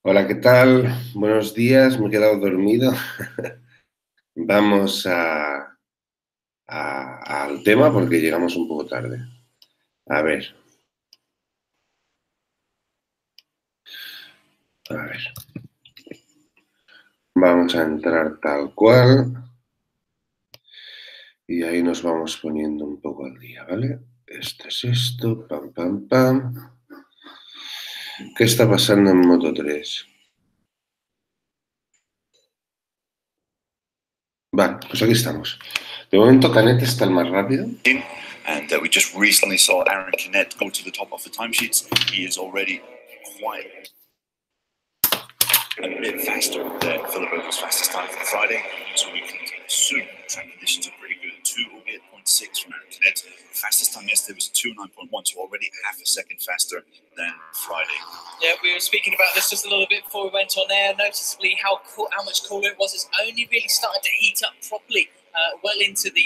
Hola, ¿qué tal? Buenos días, me he quedado dormido. Vamos al tema porque llegamos un poco tarde. A ver. Vamos a entrar tal cual. Y ahí nos vamos poniendo un poco al día, ¿vale? Esto es esto, pam, pam, pam. ¿Qué está pasando en Moto 3? Vale, pues aquí estamos. De momento Canet está el más rápido. And we just recently saw Aaron Canet go to the top of the timesheets. He is already quite a bit faster than Filiberto's fastest time from Friday, so we can assume track conditions are pretty good. 2:08.6 from Aaron Canet. Fastest time yesterday was a 2:09.1, so already half a second faster than Friday. Yeah, we were speaking about this just a little bit before we went on air. Noticeably how much cooler it was. It's only really started to heat up properly well into the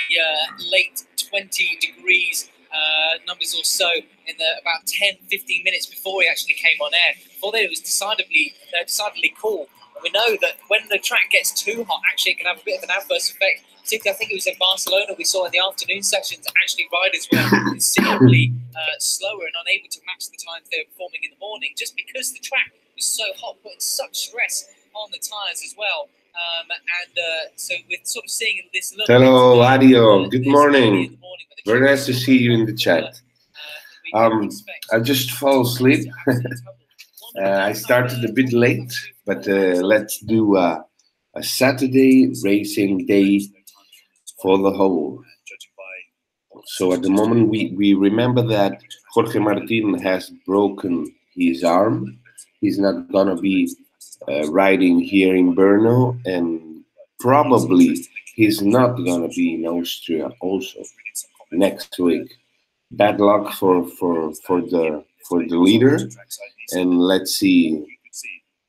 late 20 degrees numbers or so in the about 10-15 minutes before we actually came on air. Before then, it was decidedly cool. And we know that when the track gets too hot, actually it can have a bit of an adverse effect. Particularly, I think it was in Barcelona we saw in the afternoon sessions, actually riders were considerably slower and unable to match the times they were performing in the morning just because the track was so hot, putting such stress on the tyres as well. So we're sort of seeing this little Hello, Adio. Good morning. Very nice to see you in the chat. I just fell asleep. I started a bit late, but let's do a Saturday racing day for the whole. So at the moment, we remember that Jorge Martin has broken his arm. He's not going to be riding here in Brno, and probably he's not going to be in Austria also next week. Bad luck for the leader, and let's see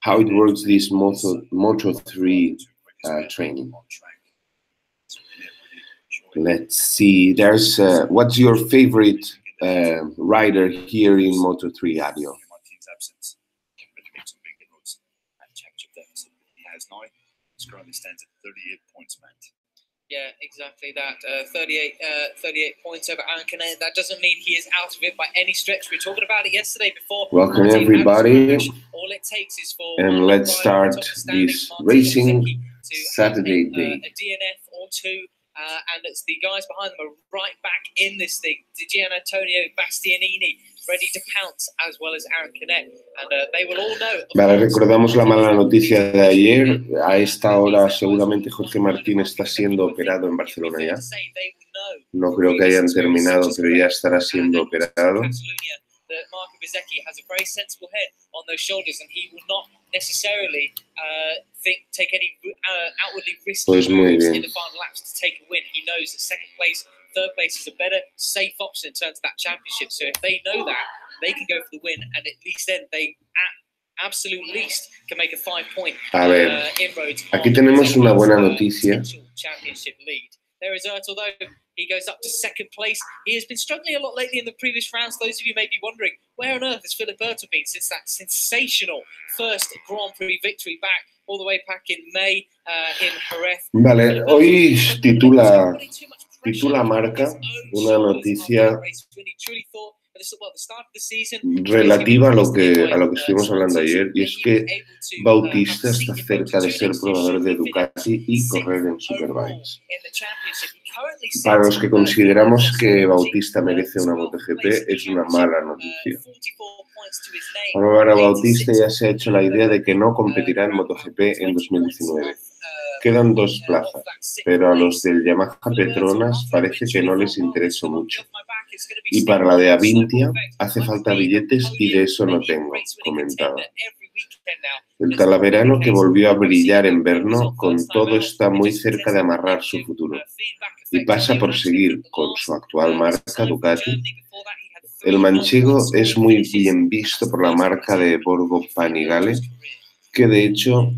how it works this Moto 3 training. Let's see. There's what's your favorite rider here in Moto 3, Adio? Currently stands at 38 points, Matt. Yeah, exactly that. 38 points over Aaron Canet. That doesn't mean he is out of it by any stretch. We were talking about it yesterday before. Welcome everybody. All it takes is for and let's start this racing Saturday day. A DNF or two. And it's the guys behind them are right back in this thing. Gian Antonio Bastianini ready to pounce, as well as Aaron Canet. And they will all know. Vale, recordamos la mala noticia de ayer. A esta hora seguramente Jorge Martín está siendo operado en Barcelona ya. No creo que hayan terminado, pero ya estará siendo operado. Marco Bezzecchi has a very sensible head on those shoulders, and he will not necessarily take any outwardly risky moves in the final laps to take a win. He knows that second place, third place is a better, safe option in terms of that championship. So if they know that, they can go for the win, and at least then they, at absolute least, can make a 5-point inroads. Aquí tenemos una buena noticia. Championship lead. There is Ertl, though. He goes up to second place. He has been struggling a lot lately in the previous rounds. Those of you may be wondering, where on earth has Philip Ertl been since that sensational first Grand Prix victory back all the way back in May in Jerez? Vale, hoy titula Marca una noticia relativa a lo que estuvimos hablando ayer, y es que Bautista está cerca de ser probador de Ducati y correr en Superbikes. Para los que consideramos que Bautista merece una MotoGP, es una mala noticia. Ahora Bautista ya se ha hecho la idea de que no competirá en MotoGP en 2019. Quedan 2 plazas, pero a los del Yamaha Petronas parece que no les interesó mucho. Y para la de Avintia hace falta billetes y de eso no tengo, comentaba. El talaverano, que volvió a brillar en Brno, con todo está muy cerca de amarrar su futuro. Y pasa por seguir con su actual marca Ducati. El manchego es muy bien visto por la marca de Borgo Panigale, que de hecho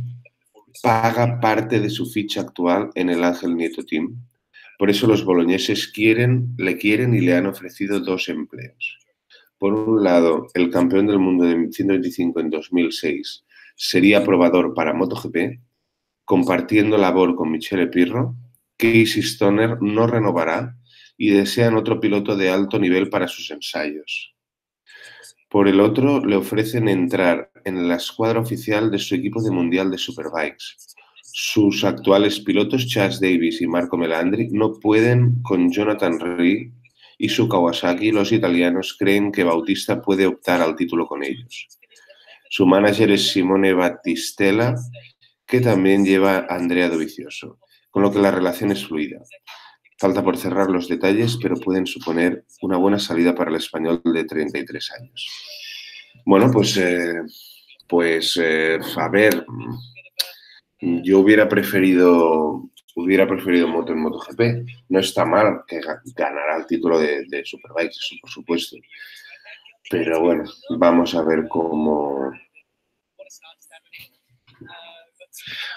paga parte de su ficha actual en el Ángel Nieto Team. Por eso los boloñeses le quieren y le han ofrecido 2 empleos. Por un lado, el campeón del mundo de 125 en 2006 sería probador para MotoGP, compartiendo labor con Michele Pirro. Casey Stoner no renovará y desean otro piloto de alto nivel para sus ensayos. Por el otro, le ofrecen entrar en la escuadra oficial de su equipo de Mundial de Superbikes. Sus actuales pilotos, Chas Davis y Marco Melandri, no pueden con Jonathan Rea y su Kawasaki. Los italianos creen que Bautista puede optar al título con ellos. Su manager es Simone Battistella, que también lleva a Andrea Dovizioso, con lo que la relación es fluida. Falta por cerrar los detalles, pero pueden suponer una buena salida para el español de 33 años. Bueno, pues a ver, yo hubiera preferido moto en MotoGP. No está mal que ganara el título de Superbikes, eso por supuesto. Pero bueno, vamos a ver cómo...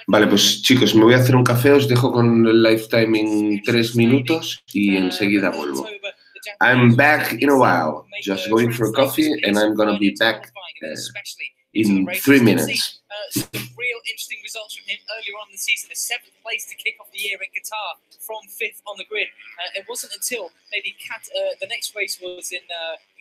Vale, pues chicos, me voy a hacer un café, os dejo con el live timing 3 minutos y enseguida vuelvo. I'm back in a while, just going for coffee and I'm gonna be back in 3 minutes. Some real interesting results from him earlier on in the season. A 7th place to kick off the year in Qatar from 5th on the grid. It wasn't until maybe the next race was in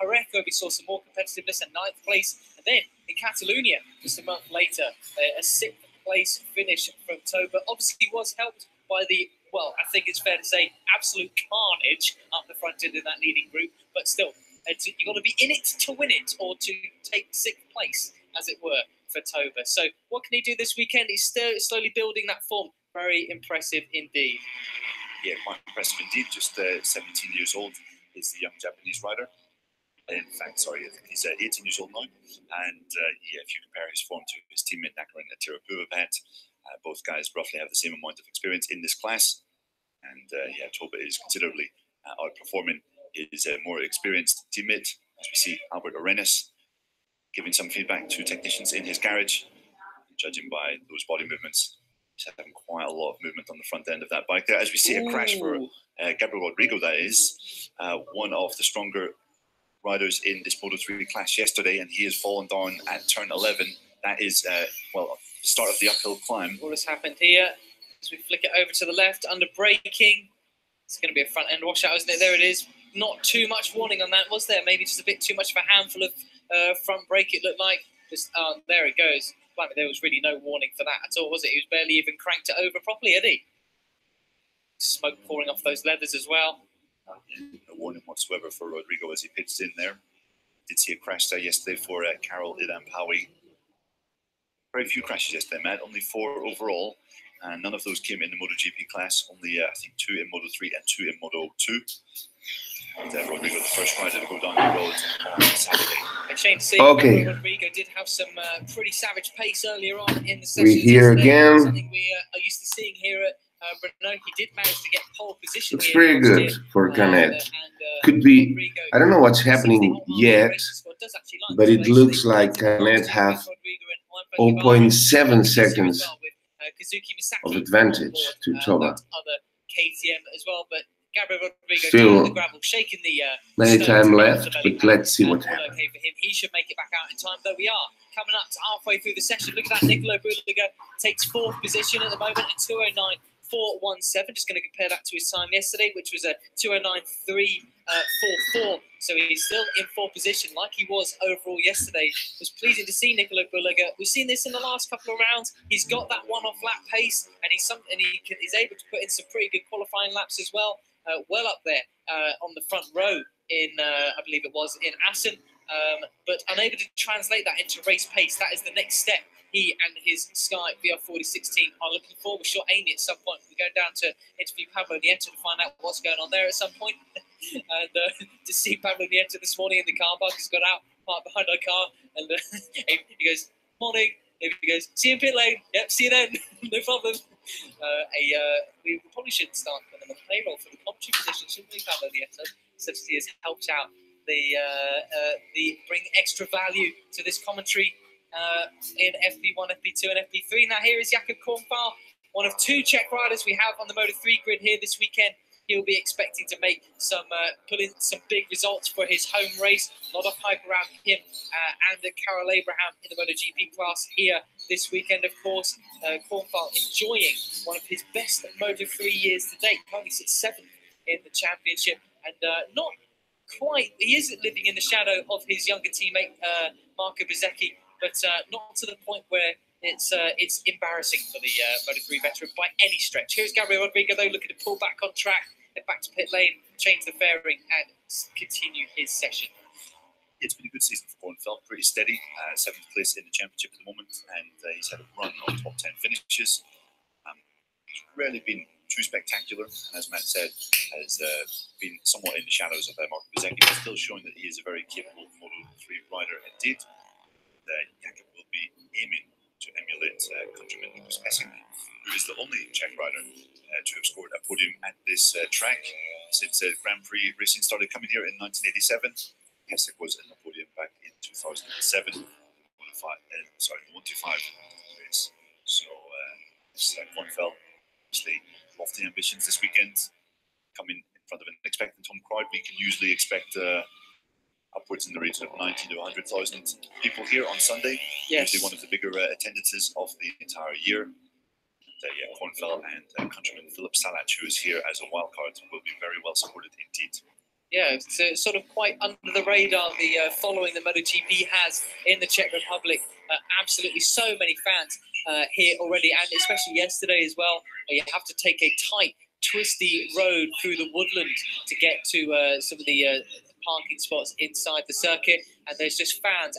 Jerez where we saw some more competitiveness, and 9th place. And then in Catalonia, just a month later, a 6th place finish from Toba. Obviously was helped by the, well, I think it's fair to say, absolute carnage up the front end in that leading group. But still, you've got to be in it to win it, or to take 6th place, as it were, for Toba. So what can he do this weekend? He's still slowly building that form. Very impressive indeed. Yeah, quite impressive indeed. Just 17 years old is the young Japanese rider. In fact, sorry, I think he's 18 years old now. And yeah, if you compare his form to his teammate Nakarin and Tirapuvapat, both guys roughly have the same amount of experience in this class. And yeah, Toba is considerably outperforming his more experienced teammate. As we see Albert Arenas giving some feedback to technicians in his garage. Judging by those body movements, he's having quite a lot of movement on the front end of that bike there. As we see a crash for Gabriel Rodrigo, that is one of the stronger riders in this Moto3 class yesterday, and he has fallen down at turn 11. That is, well, the start of the uphill climb. What has happened here? As we flick it over to the left, under braking, it's going to be a front end washout, isn't it? There it is. Not too much warning on that, was there? Maybe just a bit too much of a handful of front brake, it looked like. Just there it goes. Well, there was really no warning for that at all, was it? He was barely even cranked it over properly, had he? Smoke pouring off those leathers as well. No warning whatsoever for Rodrigo as he pitched in there. Did see a crash there yesterday for Carol Idampawi. Very few crashes yesterday, Matt. Only 4 overall. And none of those came in the MotoGP class. Only, I think, 2 in Moto3 and 2 in Moto2. And Rodrigo, the first rider to go down the road on Saturday. A shame to see Rodrigo did have some pretty savage pace earlier on in the session. We're here again. Something we are used to seeing here at Brno. He did manage to get pole position. Looks pretty good for Canet. Could be, I don't know what's happening yet, but it looks like Canet have 0.7 seconds of advantage to Toba. KTM as well, but Gabriel Rodrigo Still the gravel, shaking the many time left, but let's see what happens. Okay for him. He should make it back out in time, though we are coming up to halfway through the session. Look at that, Nicolo Bulliger takes 4th position at the moment at 2:09.417. Just going to compare that to his time yesterday, which was a 2:09.344. So he's still in 4th position, like he was overall yesterday. It was pleasing to see Nicolo Bulliger. We've seen this in the last couple of rounds. He's got that one-off lap pace, and he's able to put in some pretty good qualifying laps as well. Well up there on the front row in, I believe it was, in Assen, but unable to translate that into race pace. That is the next step he and his Sky VR4016 are looking for. We're sure Amy at some point. We're going down to interview Pablo Nieto to find out what's going on there at some point. And to see Pablo Nieto this morning in the car park, he's got out, parked behind our car, and he goes, morning. He goes, see you in pit lane. Yep, see you then. No problem. We probably should start putting them on payroll for the commentary position, shouldn't we, Pablo Nieto? Since he has helped out the bring extra value to this commentary in FP1, FP2, and FP3. Now here is Jakob Kornfall, one of 2 Czech riders we have on the Moto3 grid here this weekend. he'll be expecting to make some, put in some big results for his home race. A lot of hype around him and Carol Abraham in the MotoGP class here this weekend, of course. Kornfeld enjoying one of his best Moto3 years to date, currently sits 7th in the championship, and not quite, he is living in the shadow of his younger teammate, Marco Bezzecchi, but not to the point where it's embarrassing for the Moto3 veteran by any stretch. Here's Gabriel Rodrigo, though, looking to pull back on track, head back to pit lane, change the fairing, and continue his session. It's been a good season for Kornfeld, pretty steady, 7th place in the championship at the moment, and he's had a run of top 10 finishes. He's rarely been too spectacular, as Matt said, has been somewhat in the shadows of Marco Bezzecchi, but still showing that he is a very capable Moto3 rider indeed. Jakob will be aiming to emulate countryman Lucas Messing, who is the only Czech rider to have scored a podium at this track since Grand Prix racing started coming here in 1987. Pesek was in the podium back in 2007, the 125 race. So, Kornfeld, obviously, lofty ambitions this weekend. Coming in front of an expectant home crowd, we can usually expect upwards in the region of 90 to 100,000 people here on Sunday. Yes. Usually one of the bigger attendances of the entire year. Kornfeld and countryman Philip Salac, who is here as a wildcard, will be very well supported indeed. Yeah, it's sort of quite under the radar, the following the MotoGP has in the Czech Republic. Absolutely so many fans here already, and especially yesterday as well. You have to take a tight, twisty road through the woodland to get to some of the parking spots inside the circuit, and there's just fans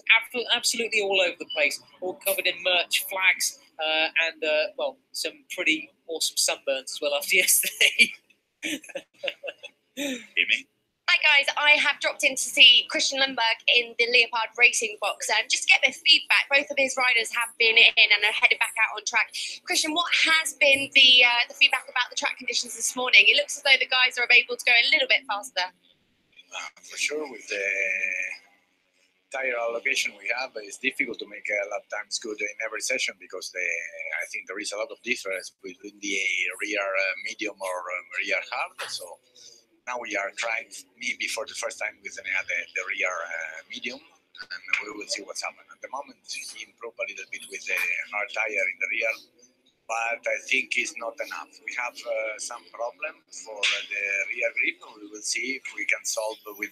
absolutely all over the place, all covered in merch, flags, and, well, some pretty awesome sunburns as well after yesterday. Amy? Hi guys, I have dropped in to see Christian Lundberg in the Leopard Racing box just to get their feedback. Both of his riders have been in and are headed back out on track. Christian, what has been the feedback about the track conditions this morning? It looks as though the guys are able to go a little bit faster. For sure, with the tire allocation we have, it's difficult to make lap times good in every session because I think there is a lot of difference between the rear medium or rear hard. So now we are trying, maybe for the first time, with the rear medium, and we will see what's happening. At the moment, he improved a little bit with the hard tire in the rear, but I think it's not enough. We have some problem for the rear grip. We will see if we can solve only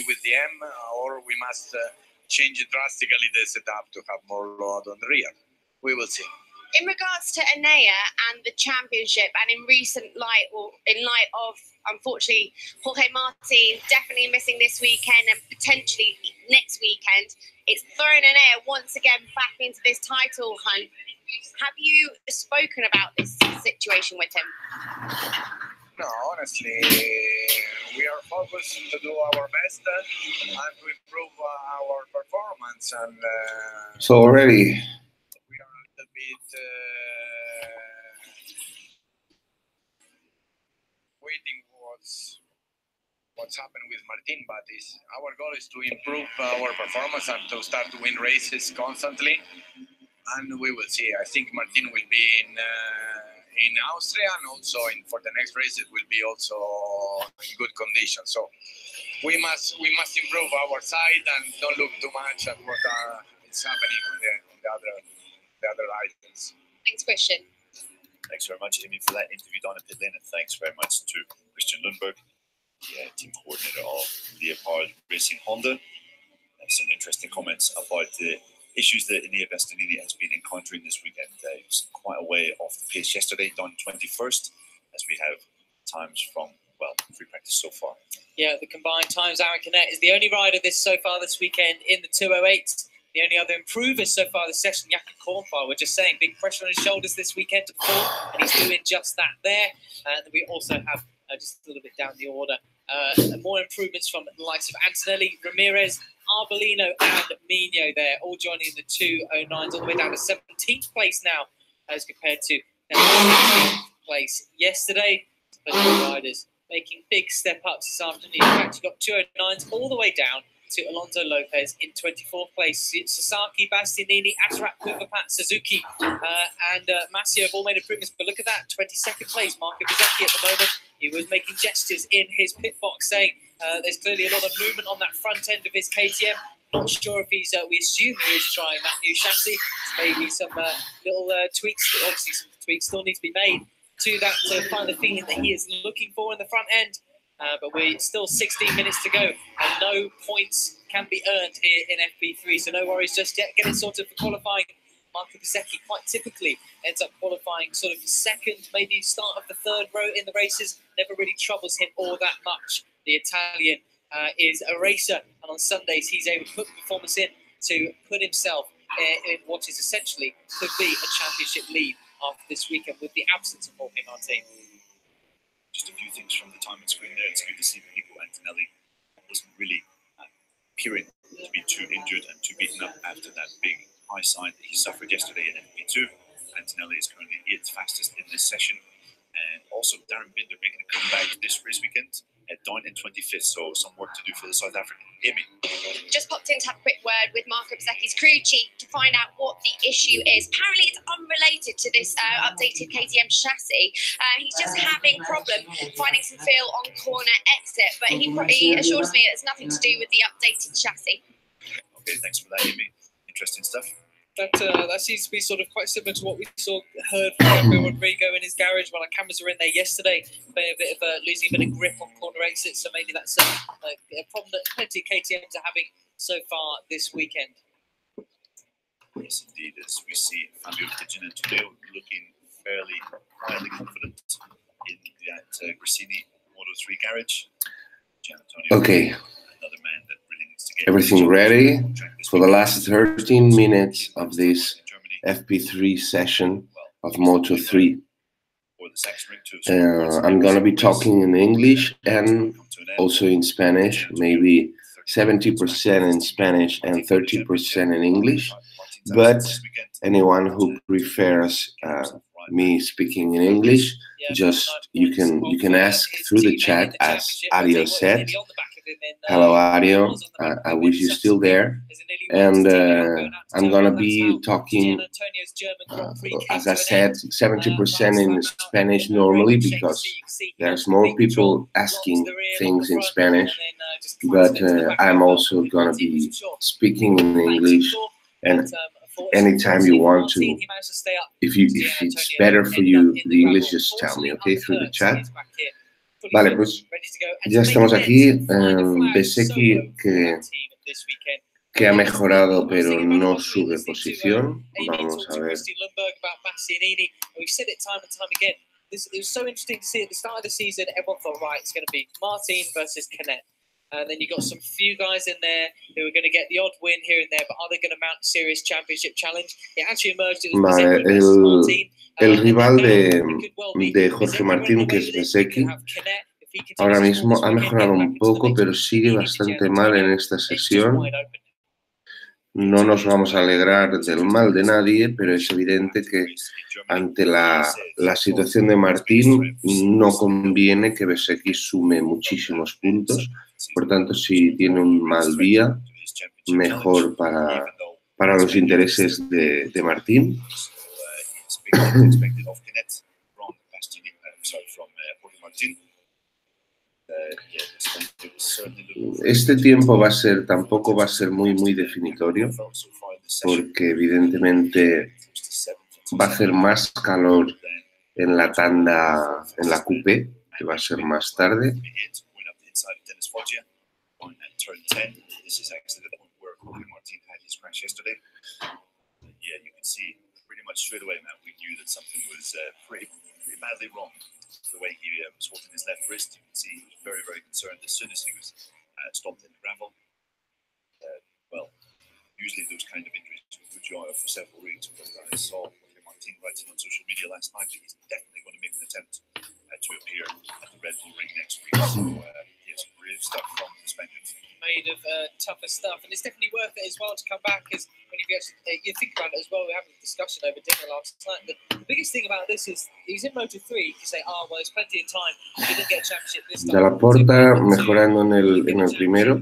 with the M, or we must change drastically the setup to have more load on the rear. We will see. In regards to Enea and the championship, and in light of, unfortunately, Jorge Martin definitely missing this weekend and potentially next weekend, it's thrown Enea once again back into this title hunt. Have you spoken about this situation with him? No, honestly, we are focused to do our best and to improve our performance. And so already. A bit waiting what's happened with Martin, but our goal is to improve our performance and to start to win races constantly, and we will see. I think Martin will be in Austria, and also for the next race it will be also in good condition. So we must improve our side and don't look too much at what is happening on the other items. Thanks, Christian. Thanks very much, Amy, for that interview down at pit lane, and thanks very much to Christian Lundberg, the team coordinator of Leopard Racing Honda. Some interesting comments about the issues that Enea Bastianini has been encountering this weekend. He was quite a way off the pace yesterday, down 21st, as we have times from, well, free practice so far. Yeah, the combined times. Aaron Canet is the only rider so far this weekend in the 208. The only other improvers so far this session, Jakob Kornfeld. We're just saying, big pressure on his shoulders this weekend to pull, and he's doing just that there. And we also have, just a little bit down the order, more improvements from the likes of Antonelli, Ramirez, Arbolino, and Mino there, all joining in the 209s, all the way down to 17th place now, as compared to 16th place yesterday. Riders making big step ups this afternoon. In fact, you've got 209s all the way down to Alonso Lopez in 24th place. Sasaki, Bastianini, Azrak, Kuvapat, Suzuki, and Massio have all made improvements. But look at that, 22nd place, Marco Bezzecchi at the moment. He was making gestures in his pit box saying there's clearly a lot of movement on that front end of his KTM. Not sure if he's, we assume he is trying that new chassis. Maybe some little tweaks, obviously some tweaks still need to be made to that to find the feeling that he is looking for in the front end. But we're still 16 minutes to go, and no points can be earned here in FP3, so no worries just yet. Get it sorted for qualifying. Marco Bezzecchi quite typically ends up qualifying sort of second, maybe start of the third row in the races. Never really troubles him all that much. The Italian is a racer, and on Sundays he's able to put the performance in to put himself in what is essentially could be a championship lead after this weekend with the absence of Jorge Martin. Just a few things from the timing screen there. It's good to see Nico Antonelli wasn't really appearing to be too injured and too beaten up after that big high side that he suffered yesterday in FP2. Antonelli is currently 8th fastest in this session. And also Darren Binder making a comeback this race weekend down in 25th, so some work to do for the South African. Amy. Just popped in to have a quick word with Marco Bezzecchi's crew chief to find out what the issue is. Apparently it's unrelated to this updated KTM chassis. He's just having problem finding some feel on corner exit, but he assures me it's nothing to do with the updated chassis. Okay, thanks for that, Amy. Interesting stuff. That seems to be sort of quite similar to what we heard from Rodrigo in his garage while our cameras were in there yesterday. Losing a bit of grip on corner exits, so maybe that's a problem that plenty of KTMs are having so far this weekend. Yes, indeed, as we see Fabio Tignan today looking fairly quietly confident in that Gresini Moto 3 garage. Okay. Another man that really needs to get everything ready for the last 13 minutes of this FP3 session of Moto 3. I'm going to be talking in English and also in Spanish, maybe 70% in Spanish and 30% in English. But anyone who prefers me speaking in English, just you can ask through the chat, as Ario said. Hello, Ario. I wish you're still there. And I'm going to be talking, as I said, 70% in Spanish normally, because there's more people asking things in Spanish. But I'm also going to be speaking in English. And anytime you want to, if it's better for you, the English, just tell me, okay, through the chat. Vale, pues ya estamos aquí. Bezzecchi que ha mejorado, pero no sube posición. Vamos a ver. It was so interesting to see at the start of the season, everyone thought, right, it's going to be Martin versus Canet. And then you got some few guys in there who are going to get the odd win here and there, but are they going to mount a serious championship challenge? It actually emerged. It was vale, el rival de Jorge Martín, que es Bezzecchi, ahora mismo ha mejorado un poco, pero sigue bastante mal en esta sesión. No nos vamos a alegrar del mal de nadie, pero es evidente que ante la situación de Martín no conviene que Bezzecchi sume muchísimos puntos. Por tanto, si tiene un mal día, mejor para los intereses de Martín. Este tiempo tampoco va a ser muy definitorio, porque evidentemente va a hacer más calor en la tanda, en la coupé, que va a ser más tarde. The way he was holding his left wrist, you can see he was very concerned as soon as he was stopped in the gravel. Well, usually those kind of injuries will put you out for several weeks. But I saw Martin writing on social media last night that he's definitely going to make an attempt to appear at the Red Bull Ring next week. So he has some brave stuff from the suspensions. Made of tougher stuff, and it's definitely worth it as well to come back, because when you think about it as well, we were having a discussion over dinner last night. The biggest thing about this is he's in Moto 3. You say, well, there's plenty of time. He didn't get a championship this time. De la Porta mejorando en el primero.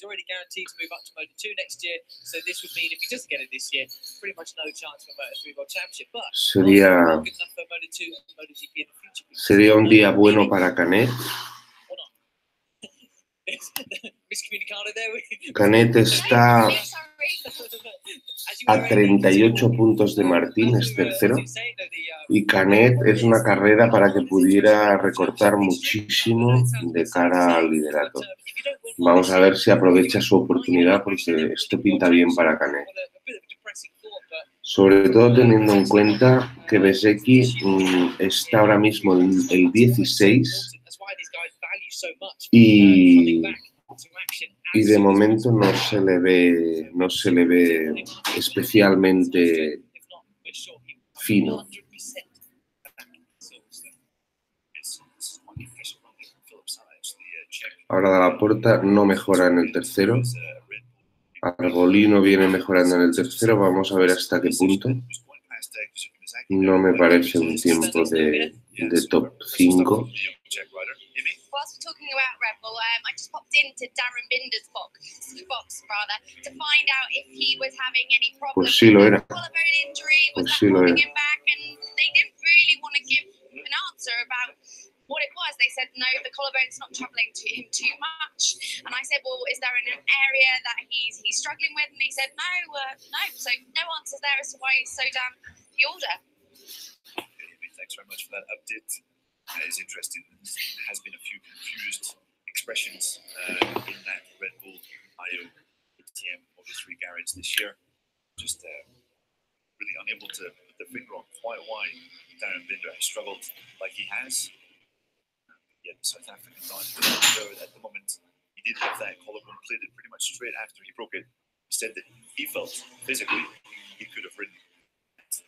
already guaranteed to move up to Moto 2 next year. So this would mean if he doesn't get it this year, pretty much no chance for Moto 3 World Championship. But Sería, good enough for Moto 2 and Moto GP in the future. sería un día bueno para Canet. Canet está a 38 puntos de Martín, es tercero. Y Canet es una carrera para que pudiera recortar muchísimo de cara al liderato. Vamos a ver si aprovecha su oportunidad porque esto pinta bien para Canet. Sobre todo teniendo en cuenta que Bezzecchi está ahora mismo en el 16 y de momento no se le ve especialmente fino. Ahora de la Porta no mejora en el tercero. Arbolino viene mejorando en el tercero. Vamos a ver hasta qué punto. No me parece un tiempo de top 5. Whilst we're talking about Red Bull, I just popped into Darren Binder's box to find out if he was having any problems. Pues sí lo era. Collarbone injury, was Pues that sí lo holding era. him back? And they didn't really want to give an answer about what it was. They said, no, the collarbone's not troubling to him too much. And I said, well, is there an area that he's struggling with? And he said, no. So no answers there as to why he's so down the order. Thanks very much for that update. It's interesting. There has been a few confused expressions in that Red Bull IO ATM Moto3 garage this year. Just really unable to put the finger on quite why Darren Binder has struggled like he has. Yet South African died at the moment. He did have that collarbone plated pretty much straight after he broke it. He said that he felt physically he could have ridden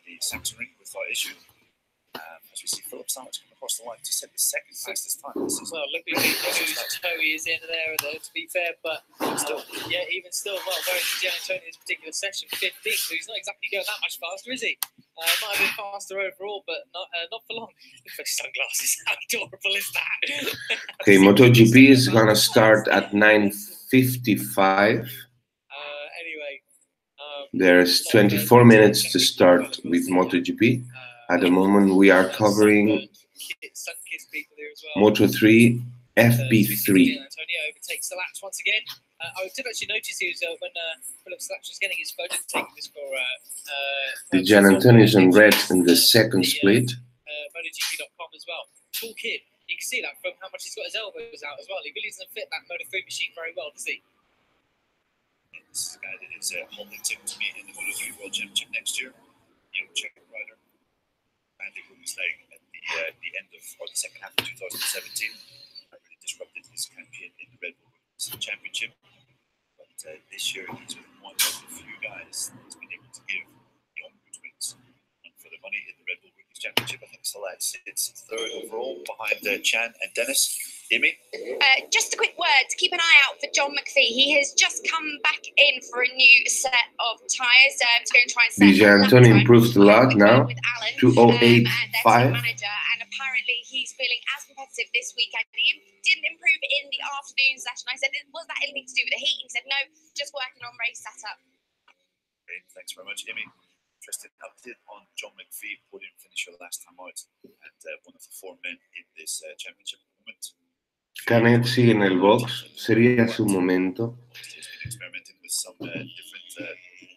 the Saxon ring without issue. As we see Philip Sandwich come across the line to set the second fastest time. This is well, looking whose toe he is in there, to be fair, but still, even still, well, going to Gian Antonio's particular section, 15, so he's not exactly going that much faster, is he? Might have been faster overall, but not for long. Those sunglasses, how adorable is that? Okay, MotoGP is gonna start at 9:55. Anyway, There's 24 minutes to start with MotoGP. At the moment, we are covering Moto3 FP3. Antonio overtakes the laps once again. I did actually notice he was when Philip Slaps was getting his photo taken this for The Gian Antonio is in red in the second split. MotoGP.com as well. Cool kid. You can see that from how much he's got his elbows out as well. He really doesn't fit that Moto3 machine very well, does he? This is a guy that is holding tip to me in the Moto3 World Championship next year. Young Czech rider. And it was like at the end of or the second half of 2017, really disrupted his campaign in the Red Bull Championship. But this year, he's been one of the few guys that's been able to give the Ombuds wins. And for the money in the Red Bull Rookies Championship, I think Salat sits third overall behind Chan and Dennis. Amy? Just a quick word to keep an eye out for John McPhee. He has just come back in for a new set of tyres to go and try and set The Gian Antonio improved a lot now to 0.85. Manager, and apparently he's feeling as competitive this weekend. He didn't improve in the afternoon session. I said, was that anything to do with the heat? He said, no, just working on race setup. Great, thanks very much, Amy. Interesting update on John McPhee, podium finisher last time out, and one of the four men in this championship moment. Canet sigue en el box, sería su momento.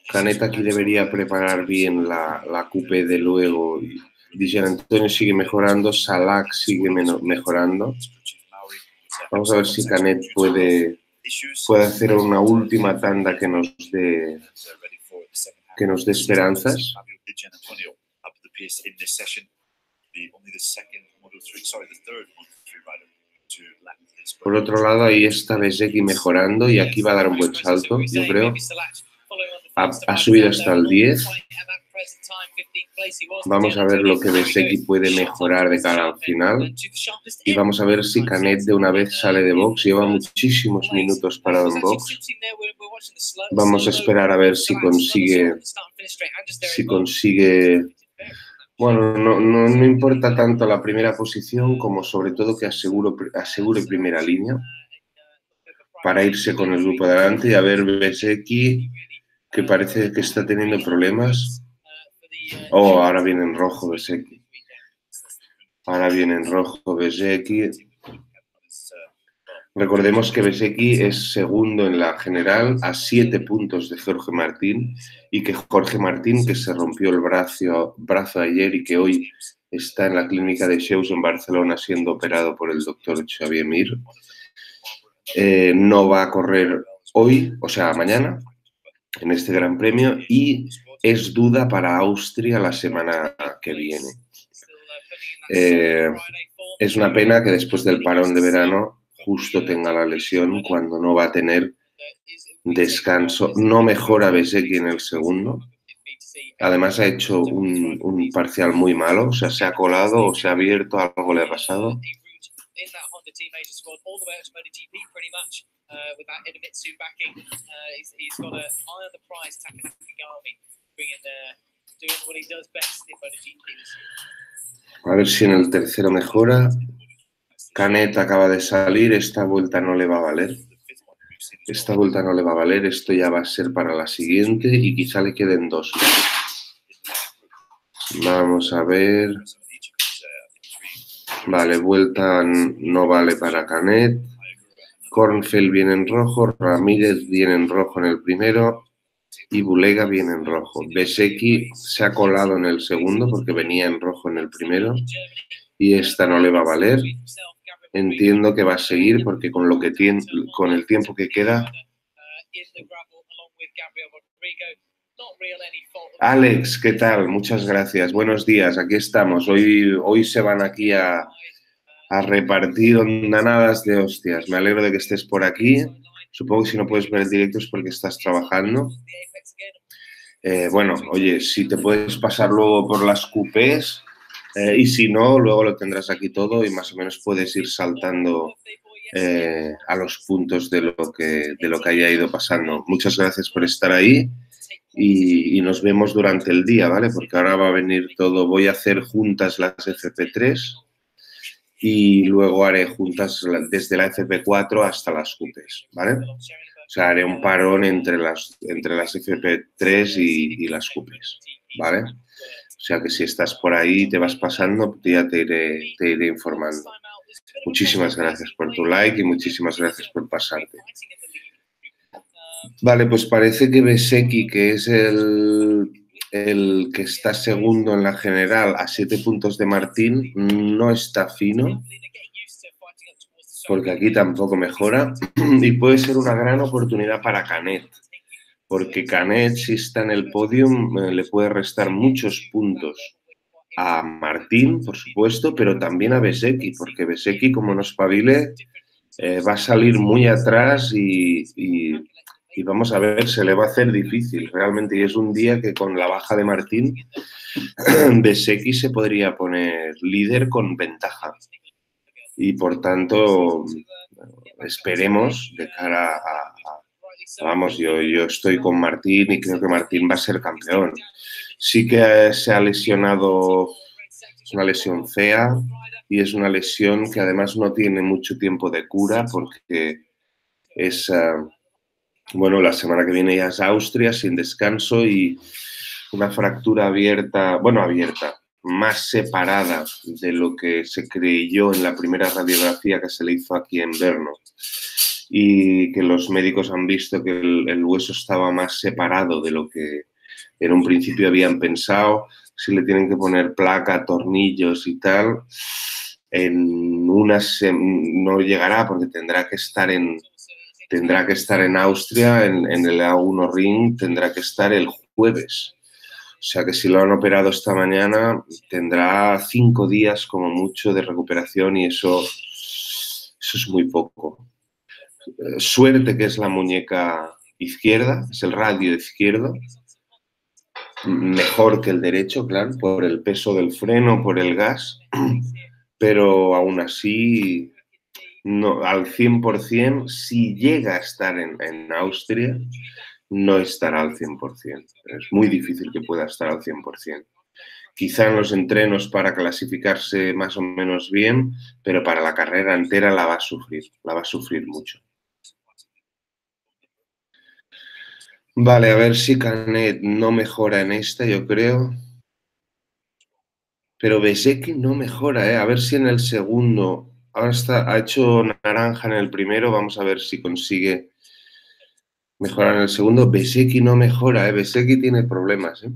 Canet aquí debería preparar bien la coupé de luego. Gian Antonio sigue mejorando, Salak sigue mejorando. Vamos a ver si Canet puede hacer una última tanda que nos dé esperanzas. Por otro lado, ahí está Bezzecchi mejorando y aquí va a dar un buen salto, yo creo. Ha subido hasta el 10. Vamos a ver lo que Bezzecchi puede mejorar de cara al final. Y vamos a ver si Canet de una vez sale de box. Lleva muchísimos minutos parado en box. Vamos a esperar a ver si consigue. Bueno, no importa tanto la primera posición como sobre todo que asegure primera línea. para irse con el grupo de adelante. Y a ver, Bezzecchi, que parece que está teniendo problemas. Oh, ahora viene en rojo Bezzecchi. Ahora viene en rojo Bezzecchi. Recordemos que Bezzecchi es segundo en la general a 7 puntos de Jorge Martín y que Jorge Martín, que se rompió el brazo ayer y que hoy está en la clínica de Sesion en Barcelona siendo operado por el doctor Xavier Mir, no va a correr hoy, o sea, mañana, en este Gran Premio y es duda para Austria la semana que viene. Es una pena que después del parón de verano justo tenga la lesión cuando no va a tener descanso. No mejora Bezzecchi en el segundo. Además ha hecho un parcial muy malo, o sea, se ha colado o se ha abierto, algo le ha pasado. A ver si en el tercero mejora. Canet acaba de salir, esta vuelta no le va a valer. Esta vuelta no le va a valer, esto ya va a ser para la siguiente y quizá le queden 2. Vamos a ver. Vale, vuelta no vale para Canet. Kornfeld viene en rojo, Ramírez viene en rojo en el primero y Bulega viene en rojo. Bezzecchi se ha colado en el segundo porque venía en rojo en el primero y esta no le va a valer. Entiendo que va a seguir porque con lo que tiene, con el tiempo que queda. Alex, ¿qué tal? Muchas gracias. Buenos días, aquí estamos. Hoy se van aquí a repartir ondanadas de hostias. Me alegro de que estés por aquí. Supongo que si no puedes ver el directo es porque estás trabajando. Bueno, oye, si te puedes pasar luego por las cupés y si no, luego lo tendrás aquí todo y más o menos puedes ir saltando a los puntos de lo que haya ido pasando. Muchas gracias por estar ahí y nos vemos durante el día, ¿vale? Porque ahora va a venir todo, voy a hacer juntas las FP3 y luego haré juntas desde la FP4 hasta las cupés, ¿vale? O sea, haré un parón entre las FP3 y las cupés, ¿vale? O sea que si estás por ahí y te vas pasando, ya te iré informando. Muchísimas gracias por tu like y muchísimas gracias por pasarte. Vale, pues parece que Bezzecchi, que es el que está segundo en la general a 7 puntos de Martín, no está fino, porque aquí tampoco mejora, y puede ser una gran oportunidad para Canet, porque Canet, si está en el podium, le puede restar muchos puntos a Martín, por supuesto, pero también a Bezzecchi, porque Bezzecchi, como no espabile, va a salir muy atrás y vamos a ver, se le va a hacer difícil realmente. Y es un día que con la baja de Martín, Bezzecchi se podría poner líder con ventaja. Y por tanto, esperemos de cara a vamos, yo estoy con Martín y creo que Martín va a ser campeón. Sí que se ha lesionado, es una lesión fea y es una lesión que además no tiene mucho tiempo de cura porque es, bueno, la semana que viene ya es Austria sin descanso y una fractura abierta, bueno, abierta, más separada de lo que se creyó en la primera radiografía que se le hizo aquí en Brno. Y que los médicos han visto que el hueso estaba más separado de lo que en un principio habían pensado. Si le tienen que poner placa, tornillos y tal, en unas no llegará porque tendrá que estar en Austria, en el A1 Ring, tendrá que estar el jueves. O sea que si lo han operado esta mañana, tendrá 5 días como mucho de recuperación y eso es muy poco. Suerte que es la muñeca izquierda, es el radio izquierdo, mejor que el derecho, claro, por el peso del freno, por el gas, pero aún así, no, al 100%, si llega a estar en Austria, no estará al 100%. Es muy difícil que pueda estar al 100%. Quizá en los entrenos para clasificarse más o menos bien, pero para la carrera entera la va a sufrir mucho. Vale, a ver si Canet no mejora en esta, yo creo. Pero Bezzecchi no mejora, ¿eh? A ver si en el segundo... Ahora ha hecho naranja en el primero. Vamos a ver si consigue mejorar en el segundo. Bezzecchi no mejora, ¿eh? Bezzecchi tiene problemas, ¿eh?